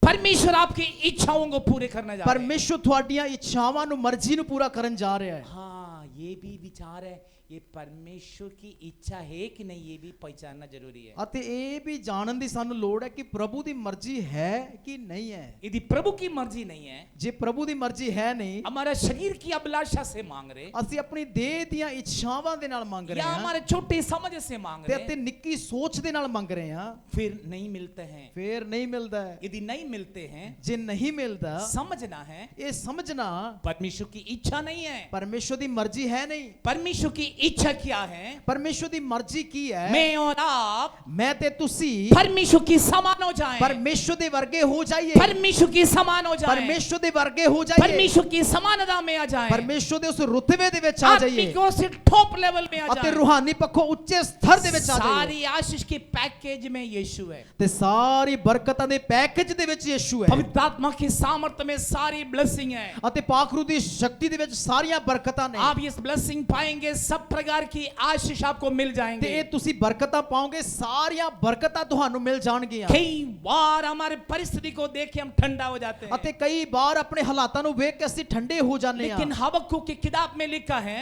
परमेश्वर आपकी इच्छाओं को पूरे करने जा रहे हैं। ਪਰਮੇਸ਼ਰ ਤੁਹਾਡੀਆਂ ਇੱਛਾਵਾਂ ਨੂੰ, ਮਰਜ਼ੀ ਨੂੰ ਪੂਰਾ ਕਰਨ ਜਾ ਰਿਹਾ ਹੈ। हाँ, ये भी विचार है, ये परमेश्वर की इच्छा है कि नहीं, ये भी पहचानना जरूरी है। ਅਤੇ ਇਹ ਵੀ ਜਾਣਨ ਦੀ ਸਾਨੂੰ ਲੋੜ ਹੈ ਕਿ ਪ੍ਰਭੂ ਦੀ ਮਰਜ਼ੀ ਹੈ ਕਿ ਨਹੀਂ ਹੈ। यदि प्रभु की मर्जी नहीं है, ਜੇ ਪ੍ਰਭੂ ਦੀ ਮਰਜ਼ੀ ਹੈ ਨਹੀਂ, हमारा शरीर की अभिलाषा से मांग रहे, ਅਸੀਂ ਆਪਣੀ ਦੇਹ ਦੀਆਂ ਇੱਛਾਵਾਂ ਦੇ ਨਾਲ ਮੰਗ ਰਹੇ या ਹਾਂ हमारे छोटे समझ से मांग ਤੇ रहे, ਅਤੇ ਨਿੱਕੀ ਸੋਚ ਦੇ ਨਾਲ ਮੰਗ ਰਹੇ ਹਾਂ, फिर नहीं मिलते हैं। ਫੇਰ ਨਹੀਂ ਮਿਲਦਾ ਹੈ। यदि नहीं मिलते हैं, ਜੇ ਨਹੀਂ ਮਿਲਦਾ, समझना है ਇਹ ਸਮਝਣਾ परमेश्वर की इच्छा नहीं है। ਪਰਮੇਸ਼ਰ ਦੀ ਮਰਜ਼ੀ ਹੈ ਨਹੀਂ। परमेश्वर की इच्छा क्या है? परमेश्वर ਦੀ ਮਰਜ਼ੀ ਕੀ ਹੈ मैं और आप ਮੈਂ ਤੇ ਤੁਸੀਂ परमेश्वर की समान हो जाएं, परमेश्वर ਦੇ ਵਰਗੇ ਹੋ ਜਾਈਏ परमेश्वर की समान हो जाएं, परमेश्वर ਦੇ ਵਰਗੇ ਹੋ ਜਾਈਏ परमेश्वर की समानता में आ जाएं, परमेश्वर ਦੇ ਉਸ ਰੁਤਬੇ ਦੇ ਵਿੱਚ ਆ ਜਾਈਏ आत्मिक ओर से टॉप लेवल में आ ਅਤੇ जाएं। ਰੂਹਾਨੀ ਪੱਖੋਂ ਉੱਚੇ ਸਤਰ ਦੇ ਵਿੱਚ ਆ ਜਾਈਏ सारी आशीष के पैकेज में यीशु है, ਤੇ ਸਾਰੀ ਬਰਕਤਾਂ ਦੇ ਪੈਕੇਜ ਦੇ ਵਿੱਚ ਯਿਸੂ ਹੈ पवित्र आत्मा की सामर्थ्य में सारी ब्लेसिंग है। ਅਤੇ ਪਾਖਰੂ ਦੀ ਸ਼ਕਤੀ ਦੇ ਵਿੱਚ ਸਾਰੀਆਂ ਬਰਕਤਾਂ ਨੇ आप इस ब्लेसिंग पाएंगे, सब प्रकार की आशीष आपको मिल ਤੇ जाएंगे। ਇਹ ਤੁਸੀਂ ਬਰਕਤਾਂ ਪਾਓਗੇ ਸਾਰੀਆਂ ਬਰਕਤਾਂ ਤੁਹਾਨੂੰ ਮਿਲ ਜਾਣਗੀਆਂ कई बार हमारे परिस्थिति को देख के हम ठंडा हो जाते हैं, ਅਤੇ ਕਈ ਵਾਰ ਆਪਣੇ ਹਾਲਾਤਾਂ ਨੂੰ ਵੇਖ ਕੇ ਅਸੀਂ ਠੰਡੇ ਹੋ ਜਾਂਦੇ ਹਾਂ लेकिन हबक्कुक की किताब में लिखा है,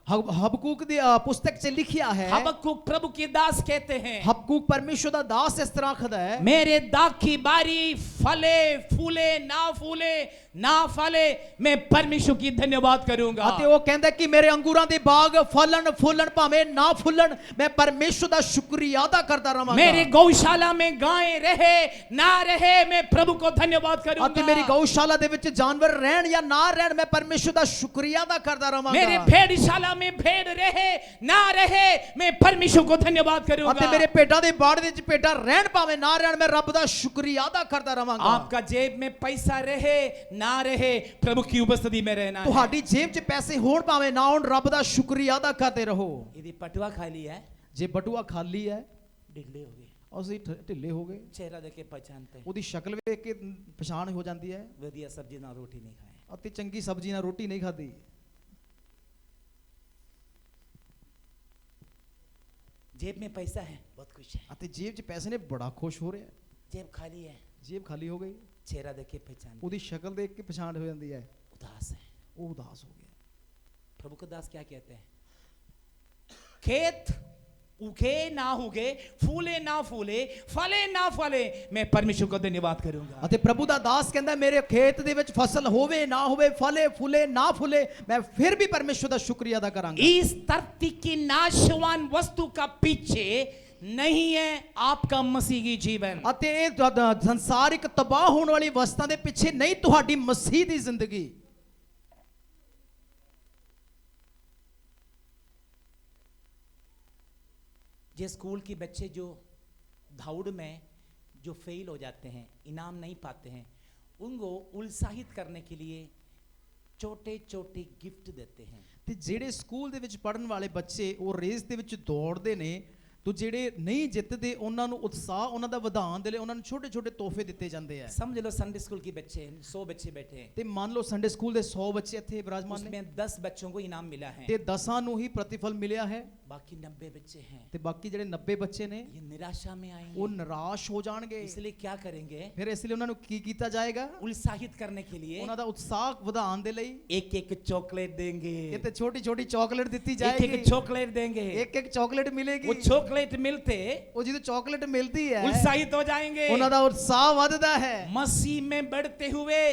ਹਬਕੂਕ ਦੀ ਪੁਸਤਕ 'ਚ ਲਿਖਿਆ ਹੈ हबक्कुक प्रभु की दास कहते हैं, ਹਬਕੂਕ ਪਰਮੇਸ਼ਰ ਦਾ ਦਾਸ ਇਸ ਤਰ੍ਹਾਂ ਆਖਦਾ ਹੈ मेरे दाग की बारी फले फूले ना फले मैं परमेश्वर की धन्यवाद करूंगा। ਅਤੇ ਉਹ ਕਹਿੰਦਾ ਕਿ ਮੇਰੇ ਅੰਗੂਰਾਂ ਦੇ ਬਾਗ ਫਲਣ ਫੁੱਲਣ ਭਾਵੇਂ ਨਾ ਫੁੱਲਣ ਮੈਂ ਪਰਮੇਸ਼ਰ ਦਾ ਸ਼ੁਕਰੀਆ ਅਦਾ ਕਰਦਾ ਰਵਾਂਗਾ मेरे गौशाला में गायें रहे ना रहे मैं प्रभु को धन्यवाद ਅਤੇ करूंगा। ਮੇਰੀ ਗਊਸ਼ਾਲਾ ਦੇ ਵਿੱਚ ਜਾਨਵਰ ਰਹਿਣ ਜਾਂ ਨਾ ਰਹਿਣ ਮੈਂ ਪਰਮੇਸ਼ਰ ਦਾ ਸ਼ੁਕਰੀਆ ਅਦਾ ਕਰਦਾ मेरे ਰਵਾਂਗਾ भेड़शाला में भेड़ रहे ना रहे मैं परमेश्वर को धन्यवाद ਅਤੇ करूंगा। ਮੇਰੇ ਭੇਡਾਂ ਦੇ ਬਾੜ ਦੇ ਵਿੱਚ ਭੇਡਾਂ ਰਹਿਣ ਭਾਵੇਂ ਨਾ ਰਹਿਣ ਮੈਂ ਰੱਬ ਦਾ ਸ਼ੁਕਰੀਆ ਅਦਾ ਕਰਦਾ ਰਵਾਂਗਾ आपका जेब में पैसा रहे ना रहे प्रभु की उपस्थिति में रहना है। ਤੁਹਾਡੀ ਜੇਬ 'ਚ ਪੈਸੇ ਹੋਣ ਭਾਵੇਂ ਨਾ ਹੋਣ ਰੱਬ ਦਾ ਸ਼ੁਕਰੀਆ ਅਦਾ ਕਰਦੇ ਰਹੋ यदि पटुआ खाली है, ਜੇ ਬਟੂਆ ਖਾਲੀ ਹੈ ढिल्ले हो गए, ਅਸੀਂ ਢਿੱਲੇ ਹੋ ਗਏ चेहरा देख के पहचानते हैं, ਉਹਦੀ ਸ਼ਕਲ ਵੇਖ ਕੇ ਪਛਾਣ ਹੋ ਜਾਂਦੀ ਹੈ वधिया सब्जी ना रोटी नहीं खाए। ਅਤੇ ਚੰਗੀ ਸਬਜ਼ੀ ਨਾਲ ਰੋਟੀ ਨਹੀਂ ਖਾਦੀ जेब में पैसा है, बहुत खुश है, ਅਤੇ ਜੇਬ 'ਚ ਪੈਸੇ ਨੇ ਬੜਾ ਖੁਸ਼ ਹੋ ਰਿਹਾ जेब खाली है, ਜੇਬ ਖਾਲੀ ਹੋ ਗਈ चेहरा देख के पहचान, ਉਹਦੀ ਸ਼ਕਲ ਦੇਖ ਕੇ ਪਛਾਣ ਹੋ ਜਾਂਦੀ ਹੈ उदास है। ਉਹ ਉਦਾਸ ਹੋ ਗਿਆ प्रभु का दास क्या कहते हैं? खेत उगे ना उगे, फूले ना फूले, फले ना फले, मैं परमेश्वर को धन्यवाद करूंगा। ਅਤੇ ਪ੍ਰਭੂ ਦਾ ਦਾਸ ਕਹਿੰਦਾ ਮੇਰੇ ਖੇਤ ਦੇ ਵਿੱਚ ਫਸਲ ਹੋਵੇ ਨਾ ਹੋਵੇ ਫਲੇ ਫੁੱਲੇ ਨਾ ਫੁੱਲੇ ਮੈਂ ਫਿਰ ਵੀ ਪਰਮੇਸ਼ਰ ਦਾ ਸ਼ੁਕਰੀਆ ਅਦਾ ਕਰਾਂਗਾ इस धरती की नाशवान वस्तु का पीछे नहीं है आपका मसीही जीवन। ਅਤੇ ਇਹ ਸੰਸਾਰਿਕ ਤਬਾਹ ਹੋਣ ਵਾਲੀ ਵਸਤਾਂ ਦੇ ਪਿੱਛੇ ਨਹੀਂ ਤੁਹਾਡੀ ਮਸੀਹ ਦੀ ਜ਼ਿੰਦਗੀ जे स्कूल के बच्चे जो दौड़ में जो फेल हो जाते हैं, इनाम नहीं पाते हैं, उनको उत्साहित करने के लिए छोटे छोटे गिफ्ट देते हैं। ਤੇ ਜਿਹੜੇ ਸਕੂਲ ਦੇ ਵਿੱਚ ਪੜਨ ਵਾਲੇ ਬੱਚੇ ਉਹ ਰੇਸ ਦੇ ਵਿੱਚ ਦੌੜਦੇ ਨੇ तो ਜਿਹੜੇ ਨਹੀਂ ਜਿੱਤਦੇ ਉਹਨਾਂ ਨੂੰ ਉਤਸ਼ਾਹ ਉਹਨਾਂ ਦਾ ਵਧਾਉਣ ਦੇ ਲਈ ਉਹਨਾਂ ਨੂੰ ਛੋਟੇ ਛੋਟੇ ਤੋਹਫੇ ਦਿੱਤੇ ਜਾਂਦੇ ਆ समझ लो संडे स्कूल के बच्चे 100 बच्चे बैठे हैं, ਤੇ ਮੰਨ ਲਓ ਸੰਡੇ ਸਕੂਲ ਦੇ 100 ਬੱਚੇ ਇੱਥੇ ਵਿਰਾਜਮਾਨ ਨੇ उसमें 10 बच्चों को इनाम मिला है, ਤੇ 10 ਨੂੰ ਹੀ ਪ੍ਰਤੀਫਲ ਮਿਲਿਆ ਹੈ बाकी 90 बच्चे हैं, ਤੇ ਬਾਕੀ ਜਿਹੜੇ 90 ਬੱਚੇ ਨੇ ये निराशा में ਉਹ आएंगे। ਨਿਰਾਸ਼ ਹੋ ਜਾਣਗੇ इसलिए क्या करेंगे? ਫਿਰ ਇਸ ਲਈ ਉਹਨਾਂ ਨੂੰ ਕੀ ਕੀਤਾ ਜਾਏਗਾ उत्साहित करने के लिए ਉਹਨਾਂ ਦਾ ਉਤਸ਼ਾਹ ਵਧਾਉਣ ਦੇ ਲਈ एक एक चॉकलेट देंगे, ਕਿਤੇ ਛੋਟੀ ਛੋਟੀ ਚਾਕਲੇਟ ਦਿੱਤੀ एक ਜਾਏਗੀ एक चॉकलेट देंगे। ਇੱਕ ਇੱਕ ਚਾਕਲੇਟ वो ਮਿਲੇਗੀ चॉकलेट मिलते ਉਹ ਜਦੋਂ ਚਾਕਲੇਟ ਮਿਲਦੀ ਹੈ उत्साहित हो जाएंगे। ਉਹਨਾਂ ਦਾ ਉਤਸ਼ਾਹ ਵੱਧਦਾ ਹੈ मसीह में बढ़ते हुए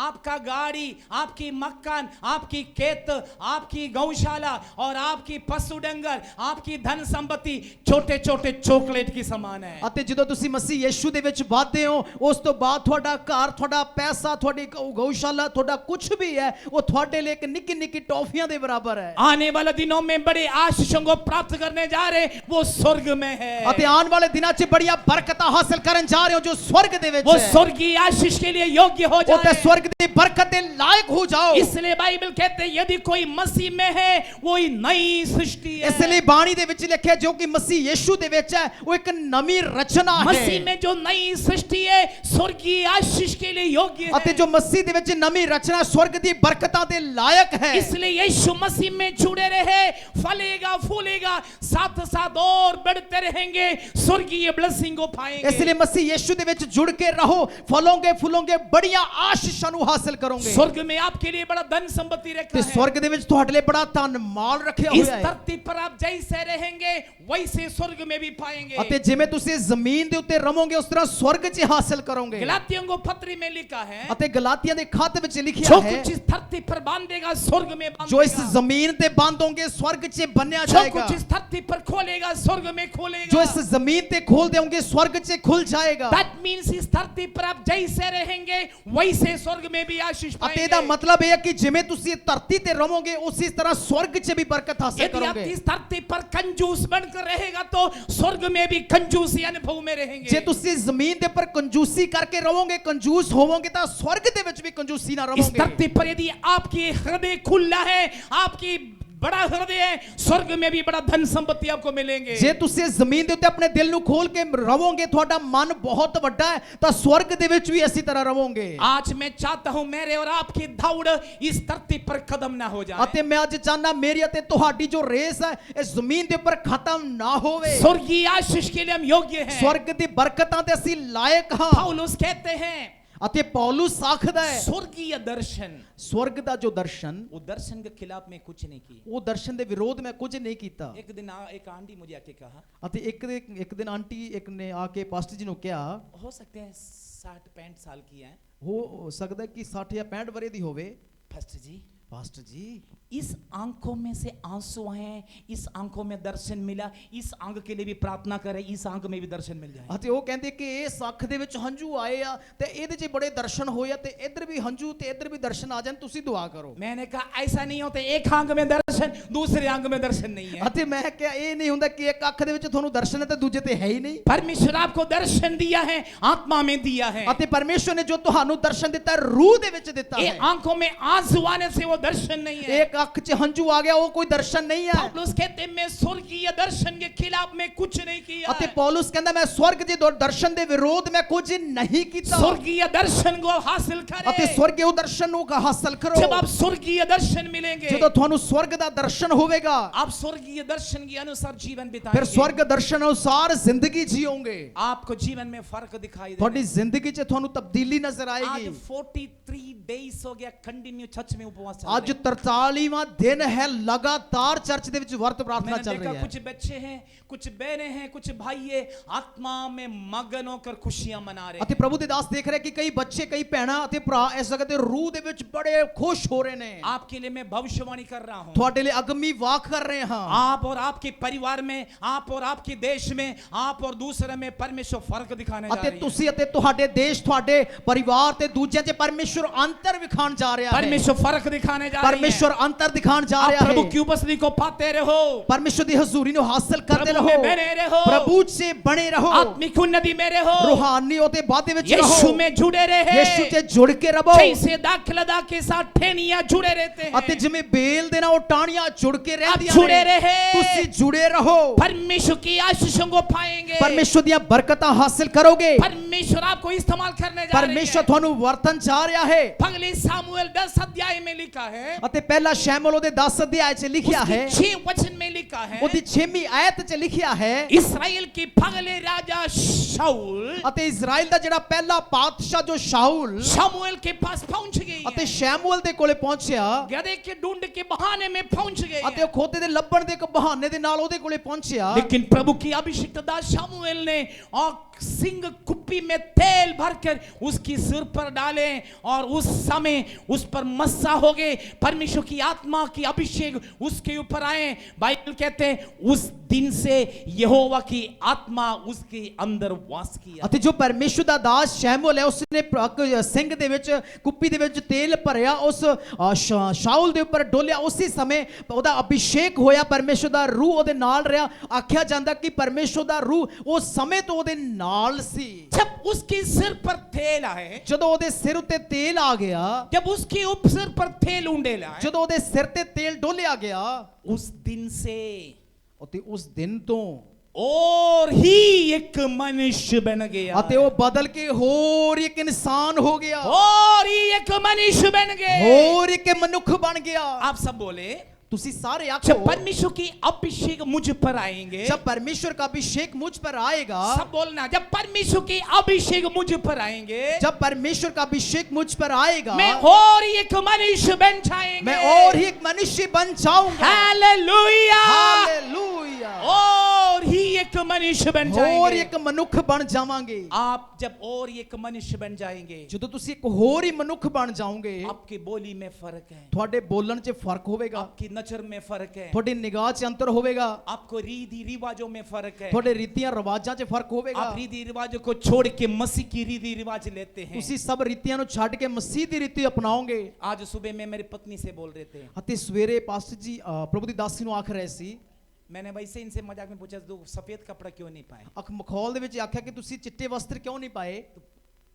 आपका गाड़ी, आपकी मकान, आपकी खेत, आपकी गौशाला और आपकी पशु डंगर, आपकी धन संपत्ति छोटे छोटे चॉकलेट की समान है। ਅਤੇ ਜਦੋਂ ਤੁਸੀਂ ਮਸੀਹ ਯੀਸ਼ੂ ਦੇ ਵਿੱਚ ਵਧਦੇ ਹੋ ਉਸ ਤੋਂ ਬਾਅਦ ਤੁਹਾਡਾ ਘਰ ਤੁਹਾਡਾ ਪੈਸਾ ਤੁਹਾਡੀ ਗਊਸ਼ਾਲਾ ਤੁਹਾਡਾ ਕੁਝ ਵੀ ਹੈ ਉਹ ਤੁਹਾਡੇ ਲਈ ਇੱਕ ਨਿੱਕੀ ਨਿੱਕੀ ਟੌਫੀਆਂ ਦੇ ਬਰਾਬਰ ਹੈ आने वाले दिनों में बड़े आशीषों को प्राप्त करने जा रहे, वो स्वर्ग में है। ਅਤੇ ਆਉਣ ਵਾਲੇ ਦਿਨਾਂ 'ਚ ਬੜੀਆਂ ਬਰਕਤਾਂ ਹਾਸਲ ਕਰਨ ਜਾ ਰਹੇ ਹੋ ਜੋ स्वर्ग ਦੇ ਵਿੱਚ वो ਹੈ स्वर्ग की आशीष के लिए योग्य हो ਉਹ ਤੇ जाए। स्वर्ग ਦੀ ਬਰਕਤ ਦੇ ਲਾਇਕ ਹੋ ਜਾਓ इसलिए बाइबल कहते हैं यदि कोई मसीह में है वो ही नई सृष्टि है। ਇਸ ਲਈ ਬਾਣੀ ਦੇ ਵਿੱਚ ਲਿਖਿਆ ਜੋ ਕਿ ਮਸੀਹ ਯੀਸ਼ੂ ਦੇ ਵਿੱਚ ਹੈ ਉਹ ਇੱਕ ਨਵੀਂ ਰਚਨਾ मसीह ਹੈ में जो नई सृष्टि है स्वर्गीय आशीष के लिए योग्य ਅਤੇ है। ਜੋ ਮਸੀਹ ਦੇ ਵਿੱਚ ਨਵੀਂ ਰਚਨਾ स्वर्ग ਦੀ ਬਰਕਤਾਂ ਦੇ ਲਾਇਕ ਹੈ इसलिए यीशु मसीह में जुड़े रहे, फलेगा फूलेगा, साथ साथ और बढ़ते रहेंगे, स्वर्गीय ब्लेसिंग को ਇਸ पाएंगे। ਲਈ ਮਸੀਹ ਯੀਸ਼ੂ ਦੇ ਵਿੱਚ ਜੁੜ ਕੇ ਰਹੋ ਫਲੋਗੇ ਫੁੱਲੋਗੇ ਬੜੀਆਂ ਆਸ਼ੀਸ਼ਾਂ ਨੂੰ ਹਾਸਲ ਕਰੋਗੇ स्वर्ग में आपके लिए बड़ा धन संपत्ति रखा ਤੇ है। स्वर्ग ਦੇ ਵਿੱਚ ਤੁਹਾਡੇ ਲਈ ਬੜਾ ਧਨ ਮਾਲ ਰੱਖਿਆ इस ਹੋਇਆ ਹੈ धरती पर आप जैसे रहेंगे वैसे स्वर्ग में भी पाएंगे। ਅਤੇ ਜਿਵੇਂ ਤੁਸੀਂ ਜ਼ਮੀਨ ਦੇ ਉੱਤੇ ਰਵੋਗੇ ਉਸ ਤਰ੍ਹਾਂ स्वर्ग 'ਚ ਹਾਸਲ ਕਰੋਗੇ गलातियों को पत्री में लिखा है ਅਤੇ ਗਲਾਤੀਆਂ ਦੇ ਖੱਤ ਵਿੱਚ ਲਿਖਿਆ जो ਹੈ कुछ इस धरती पर बांधेगा स्वर्ग में ਜੋ ਇਸ बांधेगा, ਜ਼ਮੀਨ ਤੇ ਬੰਦੋਗੇ स्वर्ग 'ਚ ਬੰਨਿਆ जो ਜਾਏਗਾ कुछ इस धरती पर खोलेगा स्वर्ग में जो खोलेगा। इस जमीन पे खोल देंगे स्वर्ग से खुल जाएगा That means इस धरती पर आप जैसे रहेंगे वैसे स्वर्ग स्वर्ग में भी आशीष ਅਤੇ पाएंगे। ਇਹਦਾ ਮਤਲਬ ਇਹ ਹੈ ਕਿ ਜਿਵੇਂ ਤੁਸੀਂ ਧਰਤੀ ਤੇ ਰਹੋਗੇ ਉਸੇ ਤਰ੍ਹਾਂ स्वर्ग 'ਚ ਵੀ ਬਰਕਤ ਹਾਸਲ यदि आप ਕਰੋਗੇ। इस धरती पर कंजूस बनकर रहेगा तो स्वर्ग में भी कंजूसी अनुभव में ਜੇ रहेंगे। ਤੁਸੀਂ ਜ਼ਮੀਨ ਦੇ ਉੱਪਰ ਕੰਜੂਸੀ ਕਰਕੇ ਰਹੋਗੇ, ਕੰਜੂਸ ਹੋਵੋਗੇ ਤਾਂ स्वर्ग ਦੇ ਵਿੱਚ ਵੀ ਕੰਜੂਸੀ ਨਾਲ इस ਰਹੋਗੇ। धरती पर यदि आपकी हृदय खुला है, आपकी बड़ा हृदय है, स्वर्ग में भी बड़ा धन संपत्ति आपको मिलेंगे। ਜੇ ਤੁਸੀਂ ਜ਼ਮੀਨ ਦੇ ਉੱਤੇ ਆਪਣੇ ਦਿਲ ਨੂੰ ਖੋਲ ਕੇ ਰਹੋਗੇ, ਤੁਹਾਡਾ ਮਨ ਬਹੁਤ ਵੱਡਾ ਹੈ ਤਾਂ स्वर्ग ਦੇ ਵਿੱਚ ਵੀ ਇਸੇ ਤਰ੍ਹਾਂ ਰਹੋਗੇ। आज मैं चाहता हूं मेरे और आपकी दौड़ इस धरती पर खत्म ना हो जाए। ਅਤੇ ਮੈਂ ਅੱਜ ਚਾਹਨਾ ਮੇਰੀ ਅਤੇ ਤੁਹਾਡੀ ਜੋ ਰੇਸ ਹੈ ਇਸ ਜ਼ਮੀਨ ਦੇ ਉੱਪਰ ਖਤਮ ਨਾ ਹੋਵੇ। स्वर्गीय आशीष के लिए हम योग्य हैं। स्वर्ग ਦੀ ਬਰਕਤਾਂ ਤੇ ਅਸੀਂ ਲਾਇਕ ਹਾਂ। पौलुस कहते हैं ਅਤੇ ਪੌਲੁਸ ਆਖਦਾ ਹੈ स्वर्गीय दर्शन, स्वर्ग ਦਾ ਜੋ ਦਰਸ਼ਨ, वो दर्शन के खिलाफ में कुछ नहीं की। ਉਹ ਦਰਸ਼ਨ ਦੇ ਵਿਰੋਧ ਮੈਂ ਕੁਝ ਨਹੀਂ ਕੀਤਾ। एक दिन एक आंटी मुझे आके कहा, ਅਤੇ ਇੱਕ ਦਿਨ ਆਂਟੀ ਇੱਕ ਨੇ ਆ ਕੇ ਪਾਸਟਰ ਜੀ ਨੂੰ ਕਿਹਾ, हो सकते हैं 60-65 साल की हैं, ਹੋ ਸਕਦਾ ਕਿ 60 ਜਾਂ 65 ਵਰੇ ਦੀ ਹੋਵੇ। पास्टर जी पास्टर जी इस आंखों में से आंसू आए, इस आंखों में दर्शन मिला, इस आंख के लिए भी प्रार्थना करें, इस आंख में भी दर्शन मिल जाए। ਅਤੇ ਉਹ ਕਹਿੰਦੇ ਕਿ ਇਸ ਅੱਖ ਦੇ ਵਿੱਚ ਹੰਝੂ ਆਏ ਆ ਤੇ ਇਹਦੇ 'ਚ ਬੜੇ ਦਰਸ਼ਨ ਹੋਏ ਆ ਤੇ ਇੱਧਰ ਵੀ ਹੰਝੂ ਤੇ ਇੱਧਰ ਵੀ ਦਰਸ਼ਨ ਆ ਜਾਣ, ਤੁਸੀਂ ਦੁਆ ਕਰੋ। मैंने कहा ऐसा नहीं होता, एक आंख में दर्शन दूसरे आंख में दर्शन नहीं है। ਅਤੇ ਮੈਂ ਕਿਹਾ ਇਹ ਨਹੀਂ ਹੁੰਦਾ ਕਿ ਇੱਕ ਅੱਖ ਦੇ ਵਿੱਚ ਤੁਹਾਨੂੰ ਦਰਸ਼ਨ ਹੈ ਤੇ ਦੂਜੇ ਤੇ ਹੈ ਹੀ ਨਹੀਂ। परमेश्वर आपको दर्शन दिया है, आत्मा में दिया है। ਅਤੇ ਪਰਮੇਸ਼ਵਰ ਨੇ ਜੋ ਤੁਹਾਨੂੰ ਦਰਸ਼ਨ ਦਿੱਤਾ ਹੈ ਰੂਹ ਦੇ ਵਿੱਚ ਦਿੱਤਾ ये ਹੈ। आंखों में आंसू आने से वो दर्शन नहीं है। ਇੱਕ ਅੱਖ 'ਚ ਹੰਝੂ ਆ ਗਿਆ ਉਹ ਕੋਈ ਦਰਸ਼ਨ ਨਹੀਂ ਹੈ। पौलुस कहते हैं मैं स्वर्गीय दर्शन के खिलाफ में कुछ नहीं किया ਅਤੇ है। ਪੌਲੁਸ ਕਹਿੰਦਾ ਮੈਂ ਸਵਰਗ ਦੇ ਦਰਸ਼ਨ ਦੇ ਵਿਰੋਧ ਮੈਂ ਕੁਝ ਨਹੀਂ ਕੀਤਾ। स्वर्गीय दर्शन को हासिल ਅਤੇ करें। ਸਵਰਗੀ ਉਹ ਦਰਸ਼ਨ ਨੂੰ ਹਾਸਲ ਕਰੋ। जब आप स्वर्गीय दर्शन मिलेंगे, ਜਦੋਂ ਤੁਹਾਨੂੰ ਸਵਰਗ ਦਾ ਦਰਸ਼ਨ ਹੋਵੇਗਾ आप स्वर्गीय दर्शन के अनुसार जीवन ਫਿਰ बिताएंगे। ਸਵਰਗ ਦਰਸ਼ਨ ਅਨੁਸਾਰ ਜ਼ਿੰਦਗੀ ਜੀਓਗੇ। आपको जीवन में फर्क दिखाई ਤੁਹਾਡੀ देगा। ਜ਼ਿੰਦਗੀ 'ਚ ਤੁਹਾਨੂੰ ਤਬਦੀਲੀ ਨਜ਼ਰ आज ਆਏਗੀ। 43 डेज हो गया कंटिन्यू चर्च में उपवास चल ਅੱਜ रहे हैं। 43ਵਾਂ ਦਿਨ ਹੈ, ਲਗਾਤਾਰ ਚਰਚ ਦੇ ਵਿੱਚ ਵਰਤ ਪ੍ਰਾਰਥਨਾ मैंने ਚੱਲ देखा ਰਹੀ है। कुछ बच्चे हैं, कुछ बहनें हैं, कुछ भाई है, आत्मा में मगन होकर खुशियां मना रहे ਅਤੇ हैं। ਪ੍ਰਭੂ ਦੇ ਦਾਸ ਦੇਖ ਰਹੇ ਕਿ ਕਈ ਬੱਚੇ, ਕਈ ਭੈਣਾਂ ਅਤੇ ਭਰਾ ਇਸ ਜਗ੍ਹਾ ਤੇ ਰੂਹ ਦੇ ਵਿੱਚ ਬੜੇ ਖੁਸ਼ ਹੋ ਰਹੇ ਨੇ। आपके लिए मैं भविष्यवाणी कर रहा हूं। ਤੁਹਾਡੇ ਲਈ ਅਗਮੀ ਵਾਕ ਕਰ ਰਹੇ ਹਾਂ। आप और आपके परिवार में, आप और आपके देश में, आप और दूसरे में परमेश्वर फर्क दिखाने जा ਅਤੇ रही है। ਤੁਸੀਂ ਅਤੇ ਤੁਹਾਡੇ ਦੇਸ਼, ਤੁਹਾਡੇ ਪਰਿਵਾਰ ਤੇ ਦੂਜਿਆਂ 'ਚ ਪਰਮੇਸ਼ਵਰ ਅੰਤਰ ਵਿਖਾਣ ਜਾ ਰਿਹਾ ਹੈ। परमेश्वर फर्क दिखाने जा रही है। ਪਰਮੇਸ਼ਵਰ ਅੰਤਰ ਦਿਖਾਣ ਜਾ आप ਰਿਹਾ प्रभु ਹੈ। की उपस्थिति को पाते रहो, परमेश्वर की हजूरी ਨੂੰ ਹਾਸਲ ਕਰਦੇ प्रभु ਰਹੋ। में बने रहो, प्रभु से बने रहो। आत्मिक उन्नति में रहो, रूहानी होते बातें ਵਿੱਚ यीशु ਰਹੋ। में जुड़े रहे। यीशु से जुड़ के रहो। जैसे दाखलता के साथ ठेनियां जुड़े रहते हैं, ਅਤੇ ਜਿਵੇਂ ਬੇਲ ਦੇ ਨਾਲ ਉਹ ਟਾਹਣੀਆਂ ਜੁੜ ਕੇ ਰਹਿੰਦੀਆਂ जुड़े ਨੇ, रहे, ਤੁਸੀਂ ਜੁੜੇ ਰਹੋ। परमेश्वर की आशीषों को पाएंगे। ਪਰਮੇਸ਼ਵਰ ਦੀਆਂ ਬਰਕਤਾਂ ਹਾਸਲ ਕਰੋਗੇ। परमेश्वर आपको इस्तेमाल करने जा रहे ਪਰਮੇਸ਼ਵਰ हैं। ਤੁਹਾਨੂੰ ਵਰਤਨ ਜਾ ਰਿਹਾ ਹੈ। पहले सामुएल 10 अध्याय में लिखा है, ਅਤੇ ਪਹਿਲਾ ਸ਼ੈਮੂਏਲ ਉਹਦੇ 10 ਅਧਿਆਇ 'ਚ ਲਿਖਿਆ ਹੈ, 6 वचन में लिखा है, ਉਹਦੀ 6ਵੀਂ ਆਇਤ 'ਚ ਲਿਖਿਆ ਹੈ। इस्राएल के पहले राजा शाऊल ਅਤੇ ਇਜ਼ਰਾਈਲ ਦਾ ਜਿਹੜਾ ਪਹਿਲਾ ਪਾਤਸ਼ਾਹ ਜੋ शाऊल शमूएल के पास पहुंच गई ਅਤੇ है। ਸ਼ੈਮੂਏਲ ਦੇ ਕੋਲੇ ਪਹੁੰਚਿਆ गधे के ढूंढ के बहाने में पहुंच गए ਅਤੇ हैं। ਉਹ ਖੋਤੇ ਦੇ ਲੱਭਣ ਦੇ ਇੱਕ ਬਹਾਨੇ ਦੇ ਨਾਲ ਉਹਦੇ ਕੋਲੇ ਪਹੁੰਚਿਆ। लेकिन प्रभु की अभिषिक्त दास शमूएल ने और सिंह कुप्पी में तेल भरकर उसकी सिर पर डाले और उस समय उस पर मस्सा हो गए। परमेश्वर की आत्मा की अभिषेक उसके ऊपर आए। बाइबल कहते हैं उस दिन से यहोवा की आत्मा उसके अंदर वास किया। ਅਤੇ ਜੋ ਪਰਮੇਸ਼ਵਰ ਦਾ ਦਾਸ ਸ਼ੈਮੂਏਲ ਹੈ ਉਸਨੇ ਸਿੰਘ ਦੇ ਵਿੱਚ ਕੁੱਪੀ ਦੇ ਵਿੱਚ ਤੇਲ ਭਰਿਆ, ਉਸ ਸ਼ਾਊਲ ਦੇ ਉੱਪਰ ਡੋਲਿਆ। ਉਸੇ ਸਮੇਂ ਉਹਦਾ ਅਭਿਸ਼ੇਕ ਹੋਇਆ, ਪਰਮੇਸ਼ਵਰ ਦਾ ਰੂਹ ਉਹਦੇ ਨਾਲ ਰਿਹਾ। ਆਖਿਆ ਜਾਂਦਾ ਕਿ ਪਰਮੇਸ਼ਵਰ ਦਾ ਰੂਹ ਉਸ ਸਮੇਂ ਤੋਂ ਉਹਦੇ ਨਾਲ ਸੀ। जब उसके सिर पर तेल आए, ਜਦੋਂ ਉਹਦੇ ਸਿਰ ਉੱਤੇ ਤੇਲ ਆ ਗਿਆ, जब उसके सिर पर तेल उंडेला आए, ਜਦੋਂ ਉਹਦੇ ਸਿਰ ਤੇ ਤੇਲ ਡੋਲਿਆ ਗਿਆ, उस दिन से ਅਤੇ ਉਸ ਦਿਨ ਤੋਂ और ही एक मनुष्य बन गया। ਅਤੇ ਉਹ ਬਦਲ ਕੇ ਹੋਰ ਇੱਕ ਇਨਸਾਨ ਹੋ ਗਿਆ, और ही एक मनुष्य बन गए। ਹੋਰ ਇੱਕ ਮਨੁੱਖ ਬਣ ਗਿਆ। आप सब बोले, ਤੁਸੀਂ ਸਾਰੇ जब ਆਖੋ, परमेश्वर की अभिषेक मुझ पर आएंगे, जब परमेश्वर का अभिषेक मुझ पर आएगा, सब बोलना, जब परमेश्वर की अभिषेक मुझ पर आएंगे, जब परमेश्वर का अभिषेक मुझ पर आएगा, मैं और ही एक मनुष्य बन जाएंगे। मैं और ही एक मनुष्य बन जाऊंगा। हालेलुया। हालेलुया। और ही एक मनुष्य बन ਹੋਰ जाएंगे। ਇੱਕ ਮਨੁੱਖ ਬਣ ਜਾਵਾਂਗੇ। आप जब और एक मनुष्य बन जाएंगे, ਜਦੋਂ ਤੁਸੀਂ ਇੱਕ ਹੋਰ ਹੀ ਮਨੁੱਖ ਬਣ ਜਾਓਗੇ, आपकी बोली में फर्क है, ਤੁਹਾਡੇ ਬੋਲਣ 'ਚ ਫਰਕ ਹੋਵੇਗਾ, आपकी नजर में फर्क है, ਤੁਹਾਡੀ ਨਿਗਾਹ 'ਚ ਅੰਤਰ ਹੋਵੇਗਾ, आपको रीति रिवाजों में फर्क है। ਤੁਹਾਡੇ ਰੀਤੀਆਂ ਰਿਵਾਜਾਂ 'ਚ ਫਰਕ ਹੋਵੇਗਾ। आप रीति रिवाजों को छोड़ के मसीह की रीति रिवाज लेते हैं। ਤੁਸੀਂ ਸਭ ਰੀਤੀਆਂ ਨੂੰ ਛੱਡ ਕੇ ਮਸੀਹ ਦੀ ਰੀਤੀ ਅਪਣਾਓਗੇ। आज सुबह में मेरी पत्नी से बोल रहे थे, ਅਤੇ ਸਵੇਰੇ ਪਾਸਟਰ ਜੀ ਪ੍ਰਭੂ ਦੀ ਦਾਸੀ ਨੂੰ ਆਖ ਰਹੇ ਸੀ, मैंने वैसे इनसे मजाक में पूछा तो सफेद कपड़ा क्यों नहीं पाए? ਅਖ ਮਖੌਲ ਦੇ ਵਿੱਚ ਆਖਿਆ ਕਿ ਤੁਸੀਂ ਚਿੱਟੇ ਵਸਤਰ ਕਿਉਂ ਨਹੀਂ ਪਾਏ?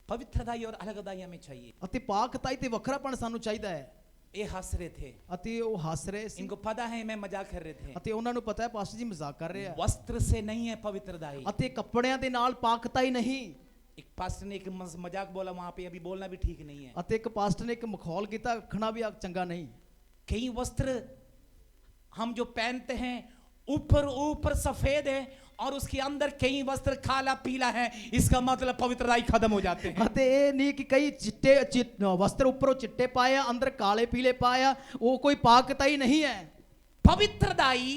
पवित्रताई और अलगदाई हमें चाहिए। ਅਤੇ ਪਾਕਤਾਈ ਤੇ ਵੱਖਰਾਪਣ ਸਾਨੂੰ ਚਾਹੀਦਾ ਹੈ। ये हंस रहे थे, ਅਤੇ ਉਹ ਹੱਸ ਰਹੇ ਸੀ इनको पता है मैं मजाक कर रहे थे। ਅਤੇ ਉਹਨਾਂ ਨੂੰ ਪਤਾ ਹੈ ਪਾਸਟਰ ਜੀ ਮਜ਼ਾਕ ਕਰ ਰਹੇ ਆ। वस्त्र से नहीं है पवित्रताई। ਅਤੇ ਕੱਪੜਿਆਂ ਦੇ ਨਾਲ ਪਾਕਤਾਈ ਨਹੀਂ। एक पास्टर ने एक मजाक बोला वहां पे, अभी बोलना भी ठीक नहीं है। ਅਤੇ ਇੱਕ ਪਾਸਟਰ ਨੇ ਇੱਕ ਮਖੌਲ ਕੀਤਾ, ਆਖਣਾ ਵੀ ਚੰਗਾ ਨਹੀਂ। कई वस्त्र हम जो पहनते हैं ऊपर ऊपर सफेद है और उसके अंदर कई वस्त्र काला पीला है, इसका मतलब पवित्रताई खत्म हो जाते हैं। ਅਤੇ ਇਹ ਨਹੀਂ ਕਿ ਕਈ ਵਸਤਰ ਉੱਪਰੋਂ ਚਿੱਟੇ ਪਾਏ ਆ, ਅੰਦਰ ਕਾਲੇ ਪੀਲੇ ਪਾਏ ਆ, ਉਹ ਕੋਈ ਪਾਕਤਾਈ ਨਹੀਂ ਹੈ। पवित्रताई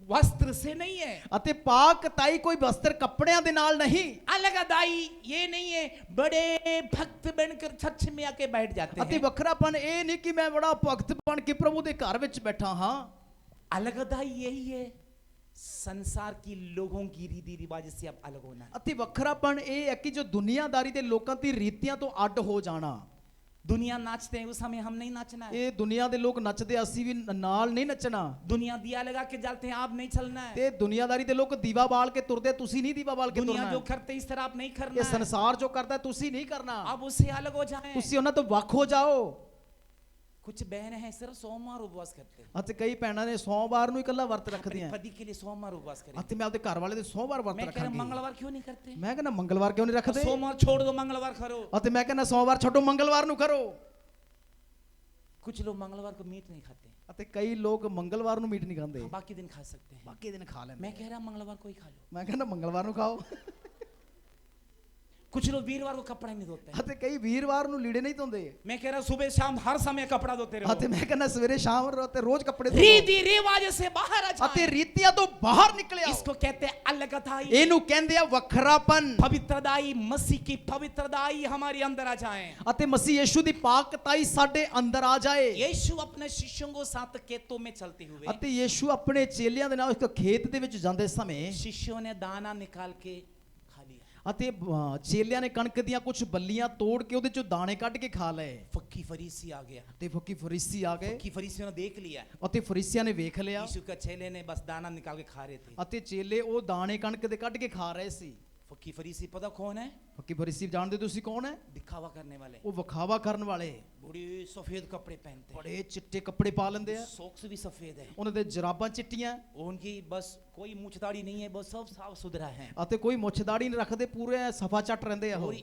वस्त्र से नहीं है। ਅਤੇ ਪਾਕਤਾਈ ਕੋਈ ਵਸਤਰ ਕੱਪੜਿਆਂ ਦੇ ਨਾਲ ਨਹੀਂ। अलगदाई ये नहीं है बड़े भक्त बनकर छछ में आके बैठ जाते ਅਤੇ हैं। ਵੱਖਰਾਪਣ ਇਹ ਨਹੀਂ ਕਿ ਮੈਂ ਬੜਾ ਭਗਤ ਬਣ ਕੇ ਪ੍ਰਭੂ ਦੇ ਘਰ ਵਿੱਚ ਬੈਠਾ ਹਾਂ। अलगदाई यही है संसार की लोगों की रीति रिवाज से अब अलग होना है। ਅਤੇ ਵੱਖਰਾਪਣ ਇਹ ਹੈ ਕਿ ਜੋ ਦੁਨੀਆਦਾਰੀ ਦੇ ਲੋਕਾਂ ਦੀ ਰੀਤੀਆਂ ਤੋਂ ਅੱਡ ਹੋ ਜਾਣਾ। दुनिया नाचते हैं उस समय हम नहीं नाचना है। ਇਹ ਦੁਨੀਆ ਦੇ ਲੋਕ ਨੱਚਦੇ, ਅਸੀਂ ਵੀ ਨਾਲ ਨਹੀਂ ਨੱਚਣਾ। दुनिया दिया लगा के जलते हैं, आप नहीं चलना है। ਤੇ ਦੁਨੀਆਦਾਰੀ ਦੇ ਲੋਕ ਦੀਵਾ ਬਾਲ ਕੇ ਤੁਰਦੇ, ਤੁਸੀਂ ਨਹੀਂ ਦੀਵਾ ਬਾਲ ਕੇ दुनिया ਤੁਰਨਾ। जो करते इस तरह आप नहीं ਇਹ करना है। ਸੰਸਾਰ ਜੋ ਕਰਦਾ ਤੁਸੀਂ ਨਹੀਂ ਕਰਨਾ। आप उससे अलग हो जाएं। ਤੁਸੀਂ ਉਹਨਾਂ ਤੋਂ ਵੱਖ ਹੋ ਜਾਓ। कुछ बहनें हैं सिर्फ सोमवार उपवास करते हैं। ਅਤੇ ਕਈ ਭੈਣਾਂ ਨੇ ਸੋਮਵਾਰ ਨੂੰ ਇਕੱਲਾ ਵਰਤ अपने ਰੱਖਦੀਆਂ। पति के लिए सोमवार उपवास करें। ਅਤੇ ਮੈਂ ਆਪਦੇ ਘਰ ਵਾਲੇ ਦੇ ਸੋਮਵਾਰ ਵਰਤ मैं कह रहा हूं, ਰੱਖਾਂਗੀ। मंगलवार क्यों नहीं करते? ਮੈਂ ਕਹਿੰਦਾ ਮੰਗਲਵਾਰ ਕਿਉਂ ਨਹੀਂ ਰੱਖਦੇ? सोमवार छोड़ दो, मंगलवार करो। ਅਤੇ ਮੈਂ ਕਹਿੰਦਾ ਸੋਮਵਾਰ ਛੱਡੋ, ਮੰਗਲਵਾਰ ਨੂੰ ਕਰੋ। कुछ लोग मंगलवार को मीट नहीं खाते, ਅਤੇ ਕਈ ਲੋਕ ਮੰਗਲਵਾਰ ਨੂੰ ਮੀਟ ਨਹੀਂ ਖਾਂਦੇ, बाकी दिन खा सकते हैं। ਬਾਕੀ ਦਿਨ ਖਾ ਲੈਂਦੇ। मैं कह रहा मंगलवार को ही खा लो। ਮੈਂ ਕਹਿੰਦਾ ਮੰਗਲਵਾਰ ਨੂੰ ਖਾਓ। कुछ लोग वीरवार को कपड़ा नहीं धोते हैं। ਅਤੇ ਕਈ ਵੀਰਵਾਰ ਨੂੰ ਲੀੜੇ ਨਹੀਂ ਧੋਂਦੇ। मैं कह रहा सुबह शाम हर समय कपड़ा धोते रहो। ਅਤੇ ਮੈਂ ਕਹਿੰਦਾ ਸਵੇਰੇ ਸ਼ਾਮ ਤੇ ਰੋਜ਼ ਕੱਪੜੇ ਧੋਓ। रीति रिवाज से बाहर आ ਅਤੇ जाए। ਰੀਤੀਆਂ ਤੋਂ ਬਾਹਰ ਨਿਕਲਿਆ। इसको कहते हैं अलगताई। ਇਹਨੂੰ ਕਹਿੰਦੇ ਆ ਵੱਖਰਾਪਨ। पवित्रताई, मसीह की पवित्रताई हमारे अंदर आ जाए। ਅਤੇ ਮਸੀਹ ਯीशु ਦੀ ਪਾਕਤਾਈ ਸਾਡੇ ਅੰਦਰ ਆ ਜਾਏ। यीशु अपने शिष्यों को साथ खेतों में चलते हुए, ਅਤੇ ਯीशु ਆਪਣੇ ਚੇਲਿਆਂ ਦੇ ਨਾਲ ਇੱਕ ਖੇਤ ਦੇ ਵਿੱਚ ਜਾਂਦੇ ਸਮੇਂ शिष्यों ने दाना निकाल के खा लिया। ਅਤੇ ਚੇਲਿਆਂ ਨੇ ਕਣਕ ਦੀਆਂ ਕੁਝ ਬੱਲੀਆਂ ਤੋੜ ਕੇ ਉਹਦੇ ਚੋਂ ਦਾਣੇ ਕੱਢ ਕੇ ਖਾ ਲਏ। फक्की फरीसी आ गया। ਤੇ ਫੱਕੀ ਫਰੀਸੀ ਆ ਗਏ फक्की फरीसियों ने देख लिया ਅਤੇ ਫਰੀਸੀਆਂ ਨੇ ਵੇਖ ਲਿਆ यीशु का चेले ने बस दाना निकाल के खा रहे थे। ਅਤੇ ਚੇਲੇ ਉਹ ਦਾਣੇ ਕਣਕ ਦੇ ਕੱਢ ਕੇ ਖਾ ਰਹੇ ਸੀ। फक्की फरीसी पता कौन है? ਫੱਕੀ ਫਰੀਸੀ ਜਾਣਦੇ ਤੁਸੀਂ ਕੌਣ ਹੈ? दिखावा करने वाले। ਉਹ ਵਿਖਾਵਾ ਕਰਨ ਵਾਲੇ, बड़े सफेद कपड़े पहनते हैं, ਬੜੇ ਚਿੱਟੇ ਕੱਪੜੇ ਪਾ ਲੈਂਦੇ ਆ, सॉक्स भी सफेद है, ਉਹਨਾਂ ਦੇ ਜਰਾਬਾਂ ਚਿੱਟੀਆਂ उनकी बस कोई मूछ दाढ़ी नहीं है, बस सब साफ सुथरा है। ਅਤੇ ਕੋਈ ਮੁੱਛ ਦਾੜੀ ਨਹੀਂ ਰੱਖਦੇ, ਪੂਰੇ ਸਫਾ ਚੱਟ ਰਹਿੰਦੇ ਆ। ਉਹ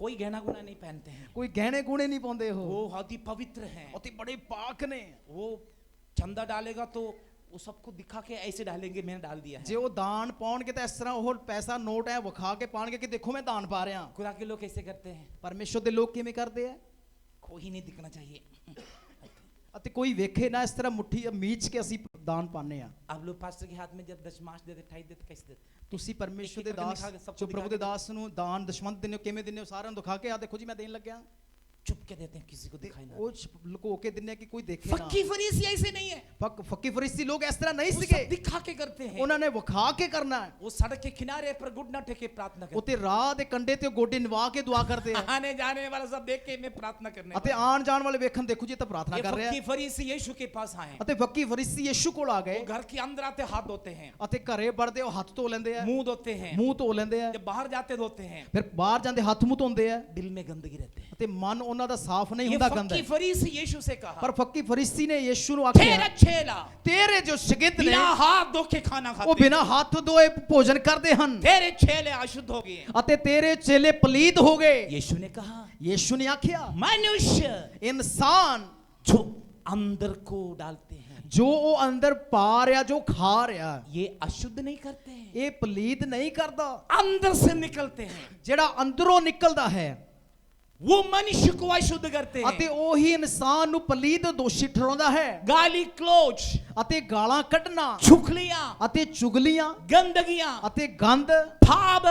कोई गहना गुना नहीं पहनते हैं। ਕੋਈ ਗਹਿਣੇ ਗੁਣੇ ਨਹੀਂ ਪਾਉਂਦੇ। वो ਉਹ अति पवित्र हैं। ਅਤੇ ਬੜੇ ਪਾਕ ਨੇ। वो चंदा डालेगा तो वो सबको दिखा के ऐसे डालेंगे, मैंने डाल दिया ਜੇ है। ਉਹ ਦਾਨ ਪਾਉਣਗੇ ਤਾਂ ਇਸ ਤਰ੍ਹਾਂ ਉਹ ਪੈਸਾ ਨੋਟ ਹੈ ਵਿਖਾ ਕੇ ਪਾਣਗੇ ਕਿ ਦੇਖੋ ਮੈਂ ਦਾਨ ਪਾ ਰਿਹਾ। खुदा के लोग कैसे करते हैं? ਪਰਮੇਸ਼ਰ ਦੇ ਲੋਕ ਕਿਵੇਂ ਕਰਦੇ ਆ? कोई नहीं दिखना चाहिए। ਅਤੇ ਕੋਈ ਵੇਖੇ ਨਾ ਇਸ ਤਰ੍ਹਾਂ ਮੁੱਠੀ ਮੀਚ ਕੇ ਅਸੀਂ ਦਾਨ ਪਾਣੇ ਆ। आप लोग पास्टर के हाथ में जब दशमांश देते, ठाई देते, कैसे देते? ਤੁਸੀਂ ਪਰਮੇਸ਼ਰ ਦੇ ਇੱਕ-ਇੱਕ ਦਾਸ ਦਿਖਾ ਕੇ ਸਭ ਜੋ ਕੁਝ ਪ੍ਰਭੂ ਦਿਖਾ ਦੇ ਦਾਸ ਨੂੰ ਦਾਨ ਦਸ਼ਮੰਤ ਦਿੰਦੇ ਹੋ, ਕਿਵੇਂ ਦਿੰਦੇ ਹੋ? ਸਾਰਿਆਂ ਨੂੰ ਦਿਖਾ ਕੇ ਆ ਦੇਖੋ ਜੀ ਮੈਂ ਦੇਣ ਲੱਗਿਆ। चुप के देते हैं, किसी को दिखाई ना। ਉਹ ਲੁਕੋ ਕੇ ਦਿੰਦੇ ਆ ਕਿ ਕੋਈ ਦੇਖੇ ਨਾ। फक्की फरीसी ऐसे नहीं है, ਫੱਕੀ ਫਰੀਸੀ ਲੋਕ ਇਸ ਤਰ੍ਹਾਂ ਨਹੀਂ वो ਸੀਗੇ। सब दिखा के करते हैं। ਉਹਨਾਂ ਨੇ ਵਿਖਾ ਕੇ ਕਰਨਾ ਹੈ। वो सड़क के किनारे पर घुटना टेके प्रार्थना करते ਉਤੇ ਰਾਹ ਦੇ ਕੰਡੇ ਤੇ ਗੋਡੇ ਨਿਵਾ ਕੇ ਦੁਆ ਕਰਦੇ ਆ। हैं। आने जाने वाला सब देख के मैं प्रार्थना करने ਅਤੇ वाला। ਆਣ ਜਾਣ ਵਾਲੇ ਵੇਖਣ ਦੇਖੋ ਜੀ ਇਹ ਤਾਂ ਪ੍ਰਾਰਥਨਾ ये ਕਰ ਰਿਹਾ फक्की फरीसी यीशु के पास आए। ਅਤੇ ਫੱਕੀ ਫਰੀਸੀ ਯीशु ਕੋਲ ਆ वो ਗਏ घर के अंदर आते हाथ धोते हैं, ਅਤੇ ਘਰੇ ਵੜਦੇ ਉਹ ਹੱਥ ਧੋ ਲੈਂਦੇ ਆ, मुंह धोते हैं, ਮੂੰਹ ਧੋ ਲੈਂਦੇ ਆ, जब बाहर जाते धोते हैं। ਫਿਰ ਬਾਹਰ ਜਾਂਦੇ ਹੱਥ ਮੂੰਹ ਧੋਂਦੇ ਆ दिल में गंदगी रहते हैं। ਅਤੇ ਮਨ ਉਹਨਾਂ ਦਾ ਸਾਫ਼ ਨਹੀਂ ये ਹੁੰਦਾ, ਗੰਦਾ फक्की ਹੈ। फरीसी यीशु से कहा, ਪਰ ਫੱਕੀ ਫਰੀਸੀ ਨੇ ਯीशु ਨੂੰ तेरा ਆਖਿਆ चेला ਤੇਰੇ ਜੋ ਸ਼ਾਗਿਰਦ ਨੇ बिना हाथ धो के खाना ਉਹ खाते हैं, ਬਿਨਾਂ ਹੱਥ ਧੋਏ ਭੋਜਨ ਕਰਦੇ ਹਨ तेरे चेले अशुद्ध हो गए। ਅਤੇ ਤੇਰੇ ਚੇਲੇ ਪਲੀਤ ਹੋ ਗਏ। यीशु ने कहा, ਯीशु ਨੇ ਆਖਿਆ मनुष्य ਇਨਸਾਨ जो अंदर को डालते हैं ਜੋ ਉਹ ਅੰਦਰ ਪਾ ਰਿਹਾ, ਜੋ ਖਾ ਰਿਹਾ, ये अशुद्ध नहीं करते हैं, ਇਹ ਪਲੀਤ ਨਹੀਂ ਕਰਦਾ। अंदर से निकलते हैं। ਜਿਹੜਾ ਅੰਦਰੋਂ ਨਿਕਲਦਾ ਹੈ वो मनुष्य को अशुद्ध करते ਅਤੇ हैं। ਉਹੀ ਇਨਸਾਨ ਨੂੰ ਪਲੀਤ ਦੋਸ਼ੀ ਠਹਿਰਾਉਂਦਾ ਹੈ गाली क्लोज, ਅਤੇ ਗਾਲਾਂ ਕੱਢਣਾ चुगलियां, ਅਤੇ ਚੁਗਲੀਆਂ गंदगियां, ਅਤੇ ਗੰਦ पाप,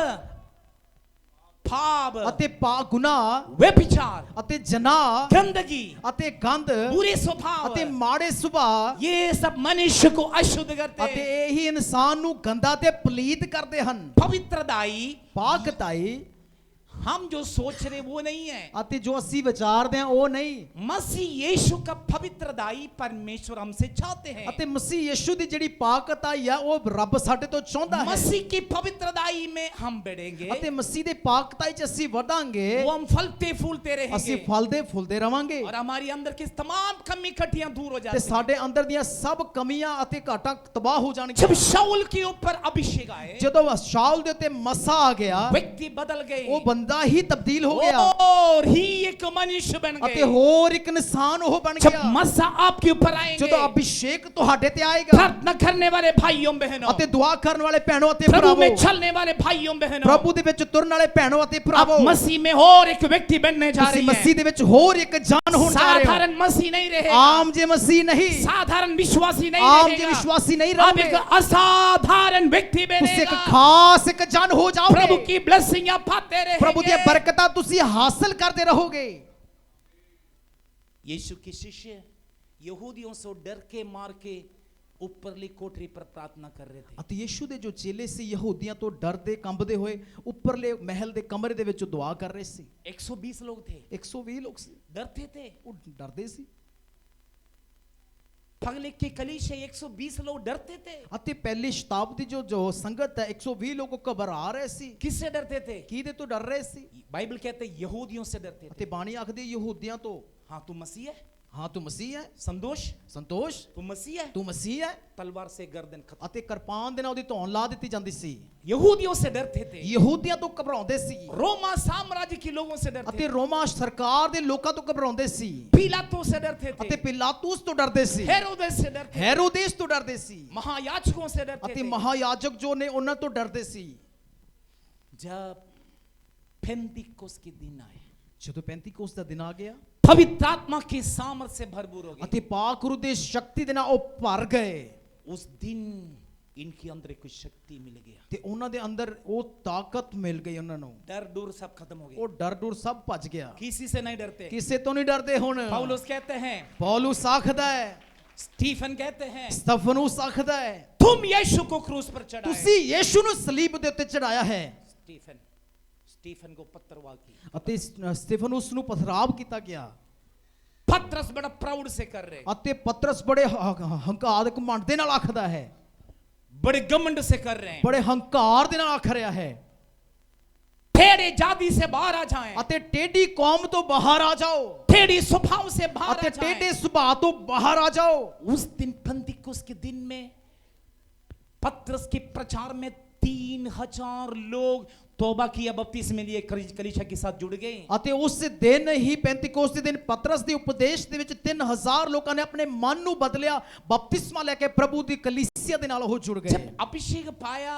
पाप, ਅਤੇ ਗੁਨਾਹ व्यभिचार, ਅਤੇ ਜਨਾਹ गंदगी, ਅਤੇ ਗੰਦ बुरे स्वभाव, ਅਤੇ ਮਾੜੇ ਸੁਭਾਅ ये सब मनुष्य को अशुद्ध करते ਅਤੇ हैं। ਇਹੀ ਇਨਸਾਨ ਨੂੰ ਗੰਦਾ ਤੇ ਪਲੀਤ ਕਰਦੇ ਹਨ पवित्रदाई, ਪਾਕਤਾਈ हम जो सोच रहे वो नहीं है। ਅਤੇ ਜੋ ਅਸੀਂ ਵਿਚਾਰਦੇ ਹਾਂ ਉਹ ਨਹੀਂ मसीह यीशु का पवित्रदाई परमेश्वर हमसे चाहते हैं। ਅਤੇ ਮਸੀਹ ਯਿਸੂ ਦੀ ਜਿਹੜੀ ਪਾਕਤਾਈ ਆ ਉਹ ਰੱਬ ਸਾਡੇ ਤੋਂ ਚਾਹੁੰਦਾ ਹੈ मसीह की पवित्रदाई में हम बढ़ेंगे, ਅਤੇ ਮਸੀਹ ਦੇ ਪਾਕਤਾਈ ਚ ਅਸੀਂ ਵਧਾਂਗੇ वो हम फलते फूलते ਅਸੀਂ रहेंगे ਫਲਦੇ ਫੁੱਲਦੇ ਰਵਾਂਗੇ और हमारी अंदर की तमाम कमी कटियां दूर हो ਤੇ जाती हैं। ਸਾਡੇ ਅੰਦਰ ਦੀਆਂ ਸਭ ਕਮੀਆਂ ਅਤੇ ਘਾਟਾਂ ਤਬਾਹ ਹੋ ਜਾਣਗੀਆਂ जब शाऊल के ऊपर अभिषेक आए, ਜਦੋਂ ਸ਼ਾਉਲ ਦੇ ਉੱਤੇ ਮਸਾ ਆ ਗਿਆ व्यक्ति बदल गए ਉਹ ਬੰਦਾ ਹੀ ਤਬਦੀਲ ਹੋ ਗਿਆ और ही एक मनुष्य बन ਅਤੇ गए। ਹੋਰ ਇੱਕ ਇਨਸਾਨ ਉਹ ਬਣ जब ਗਿਆ मसा आपके ऊपर आएंगे, ਜਦੋਂ ਅਭਿਸ਼ੇਕ ਤੁਹਾਡੇ ਤੇ ਆਏਗਾ प्रार्थना करने वाले भाइयों बहनों, ਅਤੇ ਦੁਆ ਕਰਨ ਵਾਲੇ ਭੈਣੋ ਅਤੇ प्रभु ਭਰਾਵੋ में चलने वाले भाइयों बहनों, ਪ੍ਰਭੂ ਦੇ ਵਿੱਚ ਤੁਰਨ ਵਾਲੇ ਭੈਣੋ ਅਤੇ आप ਭਰਾਵੋ मसीह में और एक व्यक्ति बनने जा ਤੁਸੀਂ रहे ਮਸੀਹ हैं। ਦੇ ਵਿੱਚ ਹੋਰ ਇੱਕ ਜਾਨ ਹੋਣ ਜਾ ਰਹੇ ਹੋ साधारण मसीह नहीं रहेगा, ਆਮ ਜੇ ਮਸੀਹ ਨਹੀਂ साधारण विश्वासी नहीं ਆਮ ਜੇ रहेगा, ਵਿਸ਼ਵਾਸੀ ਨਹੀਂ आप ਰਹੋਗੇ एक असाधारण व्यक्ति ਤੁਸੀਂ ਇੱਕ बनेगा। ਖਾਸ ਇੱਕ ਜਨ ਹੋ प्रभु ਜਾਓਗੇ की ब्लेसिंग पाते ਪ੍ਰਭੂ ਦੀਆਂ रहेंगे। ਬਰਕਤਾਂ ਤੁਸੀਂ ਹਾਸਲ ਕਰਦੇ ਰਹੋਗੇ यीशु के शिष्य यहूदियों से डर के मार के ऊपरली कोठरी पर प्रार्थना कर रहे थे। ਅਤੇ ਯਿਸੂ ਦੇ ਜੋ ਚੇਲੇ ਸੀ ਯਹੂਦੀਆਂ ਤੋਂ ਡਰਦੇ ਕੰਬਦੇ ਹੋਏ ਉੱਪਰਲੇ ਮਹਿਲ ਦੇ ਕਮਰੇ ਦੇ ਵਿੱਚ ਦੁਆ ਕਰ ਰਹੇ ਸੀ 120 लोग थे, 120 ਲੋਕ ਸੀ डरते थे। ਉਹ ਡਰਦੇ ਸੀ पगले के कलीसिया 120 लोग डरते थे। ਅਤੇ ਪਹਿਲੀ ਸ਼ਤਾਬਦੀ ਜੋ ਸੰਗਤ ਹੈ 120 ਲੋਕ ਘਬਰਾ ਰਹੇ ਸੀ किससे डरते थे? ਕਿਹਦੇ ਤੋਂ ਡਰ ਰਹੇ ਸੀ बाइबल कहते हैं यहूदियों से डरते थे। ਅਤੇ ਬਾਣੀ ਆਖਦੀ ਯਹੂਦੀਆਂ ਤੋਂ हाँ तू मसीह है, ਹਾਂ ਤੂੰ ਮਸੀਹ ਹੈ संतोष ਸੰਤੋਸ਼ तू मसीह है, ਤੂੰ ਮਸੀਹ ਹੈ तलवार से गर्दन खत्म। ਅਤੇ ਕਿਰਪਾਨ ਦੇ ਨਾਲ ਉਹਦੀ ਧੌਣ ਲਾ ਦਿੱਤੀ ਜਾਂਦੀ ਸੀ यहूदियों से डरते थे, ਯਹੂਦੀਆਂ ਤੋਂ ਘਬਰਾਉਂਦੇ ਸੀ रोमा साम्राज्य के लोगों से डरते ਅਤੇ थे, ਰੋਮਾ सरकार ਦੇ ਲੋਕਾਂ ਤੋਂ ਘਬਰਾਉਂਦੇ ਸੀ पिलातों से डरते ਅਤੇ थे, ਪਿਲਾਤੂਸ ਤੋਂ ਡਰਦੇ ਸੀ हेरोदेस से डरते थे, ਹੈਰੋਦੇਸ ਤੋਂ ਡਰਦੇ ਸੀ महायाजकों से डरते ਅਤੇ थे। ਮਹਾਯਾਜਕ ਜੋ ਨੇ ਉਹਨਾਂ ਤੋਂ ਡਰਦੇ ਸੀ जब पेंतिकोस्त के दिन आए, ਜਦੋਂ ਪੈਂਤੀਕੋਸ ਦਾ ਦਿਨ ਆ ਗਿਆ पवित्र आत्मा के सामर्थ से भरपूर हो गए, ਅਤੇ ਪਾਕ रूह ਦੇ ਸ਼ਕਤੀ ਦੇ ਨਾਲ ਉਹ ਭਰ ਗਏ उस दिन इनके अंदर एक शक्ति मिल गया, ਤੇ ਉਹਨਾਂ ਦੇ ਅੰਦਰ ਉਹ ਤਾਕਤ ਮਿਲ ਗਈ ਉਹਨਾਂ ਨੂੰ डर डूर सब खत्म हो गया, ਉਹ ਡਰ ਡਰ ਸਭ ਭੱਜ ਗਿਆ किसी से नहीं डरते। ਕਿਸੇ ਤੋਂ ਨਹੀਂ ਡਰਦੇ ਹੁਣ पौलुस कहते हैं, ਪੌਲੁਸ ਆਖਦਾ ਹੈ स्टीफन कहते हैं, ਸਤਫਨੂਸ ਆਖਦਾ ਹੈ तुम यीशु को क्रूस पर चढ़ाए। ਤੁਸੀਂ ਯੀਸ਼ੂ ਨੂੰ ਸਲੀਬ ਦੇ ਉੱਤੇ ਚੜਾਇਆ ਹੈ स्टीफन को पत्थरवाह की। ਅਤੇ ਸਤਫਨੂਸ ਨੂੰ ਪਥਰਾਵ ਕੀਤਾ ਗਿਆ पत्रस बड़ा प्राउड से कर रहे, ਅਤੇ ਪਤਰਸ ਬੜੇ ਹੰਕਾਰ ਘਮੰਡ ਦੇ ਨਾਲ ਆਖਦਾ ਹੈ बड़े घमंड से कर रहे हैं, ਬੜੇ ਹੰਕਾਰ ਦੇ ਨਾਲ ਆਖ ਰਿਹਾ ਹੈ टेढ़े जाति से बाहर आ जाएं, ਅਤੇ ਟੇਢੀ ਕੌਮ ਤੋਂ ਬਾਹਰ ਆ ਜਾਓ टेढ़ी स्वभाव से बाहर ਅਤੇ आ जाएं। ਟੇਢੇ ਸੁਭਾਅ ਤੋਂ ਬਾਹਰ ਆ ਜਾਓ उस दिन पेंतिकुस्त के दिन में पत्रस के प्रचार में 3000 लोग तौबा किया, बपतिस्मे लिए, कलीसिया के साथ जुड़ गए। ਅਤੇ ਉਸ ਦਿਨ ਹੀ ਪੈਂਤੀਕੋਸ ਦੇ ਦਿਨ ਪਤਰਸ ਦੇ ਉਪਦੇਸ਼ ਦੇ ਵਿੱਚ 3000 ਲੋਕਾਂ ਨੇ ਆਪਣੇ ਮਨ ਨੂੰ ਬਦਲਿਆ, ਬਪਤਿਸਮਾ ਲੈ ਕੇ ਪ੍ਰਭੂ ਦੀ ਕਲੀਸਿਆ ਦੇ ਨਾਲ ਉਹ ਜੁੜ ਗਏ जब अभिषेक पाया,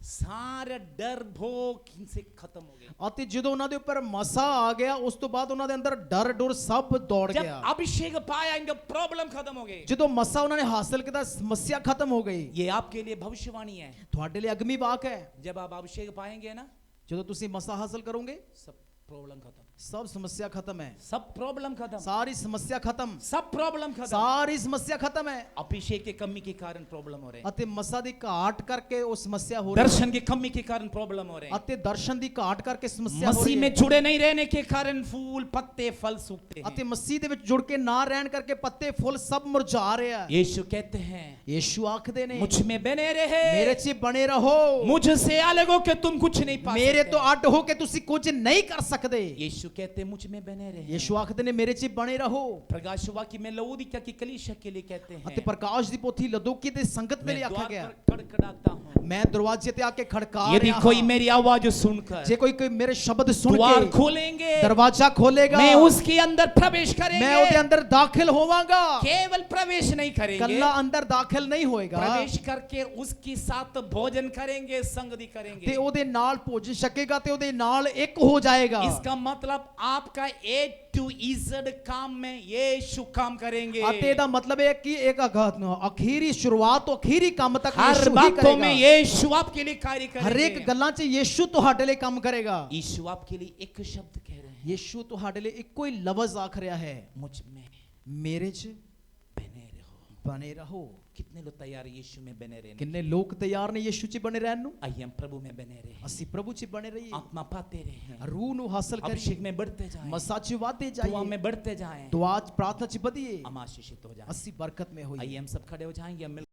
सारा डर भोग इनसे खत्म हो गया। ਅਤੇ ਜਦੋਂ ਉਹਨਾਂ ਦੇ ਉੱਪਰ ਮਸਾ ਆ ਗਿਆ ਉਸ ਤੋਂ ਬਾਅਦ ਉਹਨਾਂ ਦੇ ਅੰਦਰ ਡਰ ਡਰ ਸਭ ਦੌੜ जब ਗਿਆ अभिषेक पाया, इनका प्रॉब्लम खत्म हो गए। ਜਦੋਂ ਮਸਾ ਉਹਨਾਂ ਨੇ ਹਾਸਲ ਕੀਤਾ ਸਮੱਸਿਆ ਖਤਮ ਹੋ ਗਈ ये आपके लिए भविष्यवाणी है। ਤੁਹਾਡੇ ਲਈ ਅਗਮੀ ਵਾਕ ਹੈ जब आप अभिषेक पाएंगे ना, ਜਦੋਂ ਤੁਸੀਂ ਮਸਾ ਹਾਸਲ ਕਰੋਗੇ सब प्रॉब्लम खत्म, ਸਭ ਸਮੱਸਿਆ ਖਤਮ ਹੈ सब प्रॉब्लम खत्म, ਸਾਰੀ ਸਮੱਸਿਆ ਖਤਮ सब प्रॉब्लम खत्म। ਸਾਰੀ ਸਮੱਸਿਆ ਖਤਮ ਹੈ अभिषेक की कमी के कारण प्रॉब्लम हो रहे हैं, ਅਤੇ ਮਸਾ ਦੀ ਘਾਟ ਕਰਕੇ ਉਹ ਸਮੱਸਿਆ ਹੋ ਰਹੀ ਹੈ दर्शन की कमी के कारण प्रॉब्लम हो रहे हैं, ਅਤੇ ਦਰਸ਼ਨ ਦੀ ਘਾਟ ਕਰਕੇ ਸਮੱਸਿਆ ਹੋ मसीह ਰਹੀ में ਹੈ जुड़े नहीं रहने के कारण फूल पत्ते फल सूखते ਅਤੇ हैं। ਮਸੀਹ ਦੇ ਵਿੱਚ ਜੁੜ ਕੇ ਨਾ ਰਹਿਣ ਕਰਕੇ ਪੱਤੇ ਫੁੱਲ ਸਭ ਮੁਰਝਾ ਰਿਹਾ यीशु कहते हैं, ਯੀਸ਼ੂ ਆਖਦੇ ਨੇ मुझ में बने रहे, ਮੇਰੇ 'ਚ ਬਣੇ ਰਹੋ मुझसे अलग हो के तुम कुछ नहीं पा ਮੇਰੇ सकते। ਤੋਂ ਅੱਡ ਹੋ ਕੇ ਤੁਸੀਂ ਕੁਝ ਨਹੀਂ ਕਰ ਸਕਦੇ यीशु कहते हैं, मुझ में बने रहे। ਯੀਸ਼ੂ ਆਖਦੇ ਨੇ ਮੇਰੇ 'ਚ ਬਣੇ ਰਹੋ प्रकाश वाक्य में लवोदिकिया की कलीसिया के लिए कहते हैं, ਅਤੇ ਪ੍ਰਕਾਸ਼ ਦੀ ਪੋਥੀ ਲਦੋਕੀ ਦੇ ਸੰਗਤ ਦੇ मैं ਲਈ ਆਖਿਆ द्वार ਗਿਆ पर खड़खड़ाता हूं, ਮੈਂ ਦਰਵਾਜ਼ੇ ਤੇ ਆ ਕੇ ਖੜਕਾ यदि ਰਿਹਾ कोई ਹਾਂ मेरी आवाज सुनकर ਜੇ ਕੋਈ ਮੇਰੇ ਸ਼ਬਦ ਸੁਣ द्वार ਕੇ खोलेंगे, ਦਰਵਾਜ਼ਾ ਖੋਲੇਗਾ मैं उसके अंदर प्रवेश ਮੈਂ ਉਹਦੇ करेंगे। ਅੰਦਰ ਦਾਖਲ ਹੋਵਾਂਗਾ केवल प्रवेश नहीं करेंगे, ਕੱਲਾ ਅੰਦਰ ਦਾਖਲ ਨਹੀਂ ਹੋਏਗਾ प्रवेश करके उसके साथ भोजन करेंगे, संगति ਤੇ करेंगे। ਉਹਦੇ ਨਾਲ ਭੋਜਨ ਛਕੇਗਾ ਤੇ ਉਹਦੇ ਨਾਲ ਇੱਕ ਹੋ ਜਾਏਗਾ इसका मतलब आपका A to Z काम में यीशु काम करेंगे। ਅਤੇ ਇਹਦਾ ਮਤਲਬ ਇਹ ਹੈ ਕਿ ਇੱਕ ਅਖੀਰੀ ਸ਼ੁਰੂਆਤ ਤੋਂ ਅਖੀਰੀ ਕੰਮ ਤੱਕ हर ਯਿਸੂ ਹੀ बातों में ਕਰੇਗਾ। यीशु आपके लिए कार्य ਹਰੇਕ करेंगे। ਗੱਲਾਂ 'ਚ ਯਿਸੂ ਤੁਹਾਡੇ ਲਈ ਕੰਮ ਕਰੇਗਾ। यीशु आपके लिए एक शब्द कह रहे हैं, ਯਿਸੂ ਤੁਹਾਡੇ ਲਈ ਇੱਕੋ ਹੀ ਲਫ਼ਜ਼ ਆਖ ਰਿਹਾ ਹੈ, मुझ में ਮੇਰੇ 'ਚ बने रहो। ਬਣੇ ਰਹੋ। कितने लोग तैयार हैं यीशु में बने रहने? ਕਿੰਨੇ ਲੋਕ ਤਿਆਰ ਨੇ ਯਿਸੂ 'ਚ ਬਣੇ ਰਹਿਣ ਨੂੰ? आइए हम प्रभु में बने रहे, ਅਸੀਂ ਪ੍ਰਭੂ 'ਚ ਬਣੇ ਰਹੀਏ, आत्मा पाते रहे, ਰੂਹ ਨੂੰ ਹਾਸਲ अभिषेक ਕਰੀਏ, में बढ़ते जाएं, ਮਸਾਂ 'ਚ ਵਾਧੇ दुआ ਜਾਈਏ, में बढ़ते जाएं, ਦੁਆ 'ਚ ਪ੍ਰਾਰਥਨਾ 'ਚ ਵਧੀਏ, हम आशीषित हो जाएं। ਅਸੀਂ ਬਰਕਤ में ਹੋਈਏ। आइए हम सब खड़े हो जाएंगे, हम मिल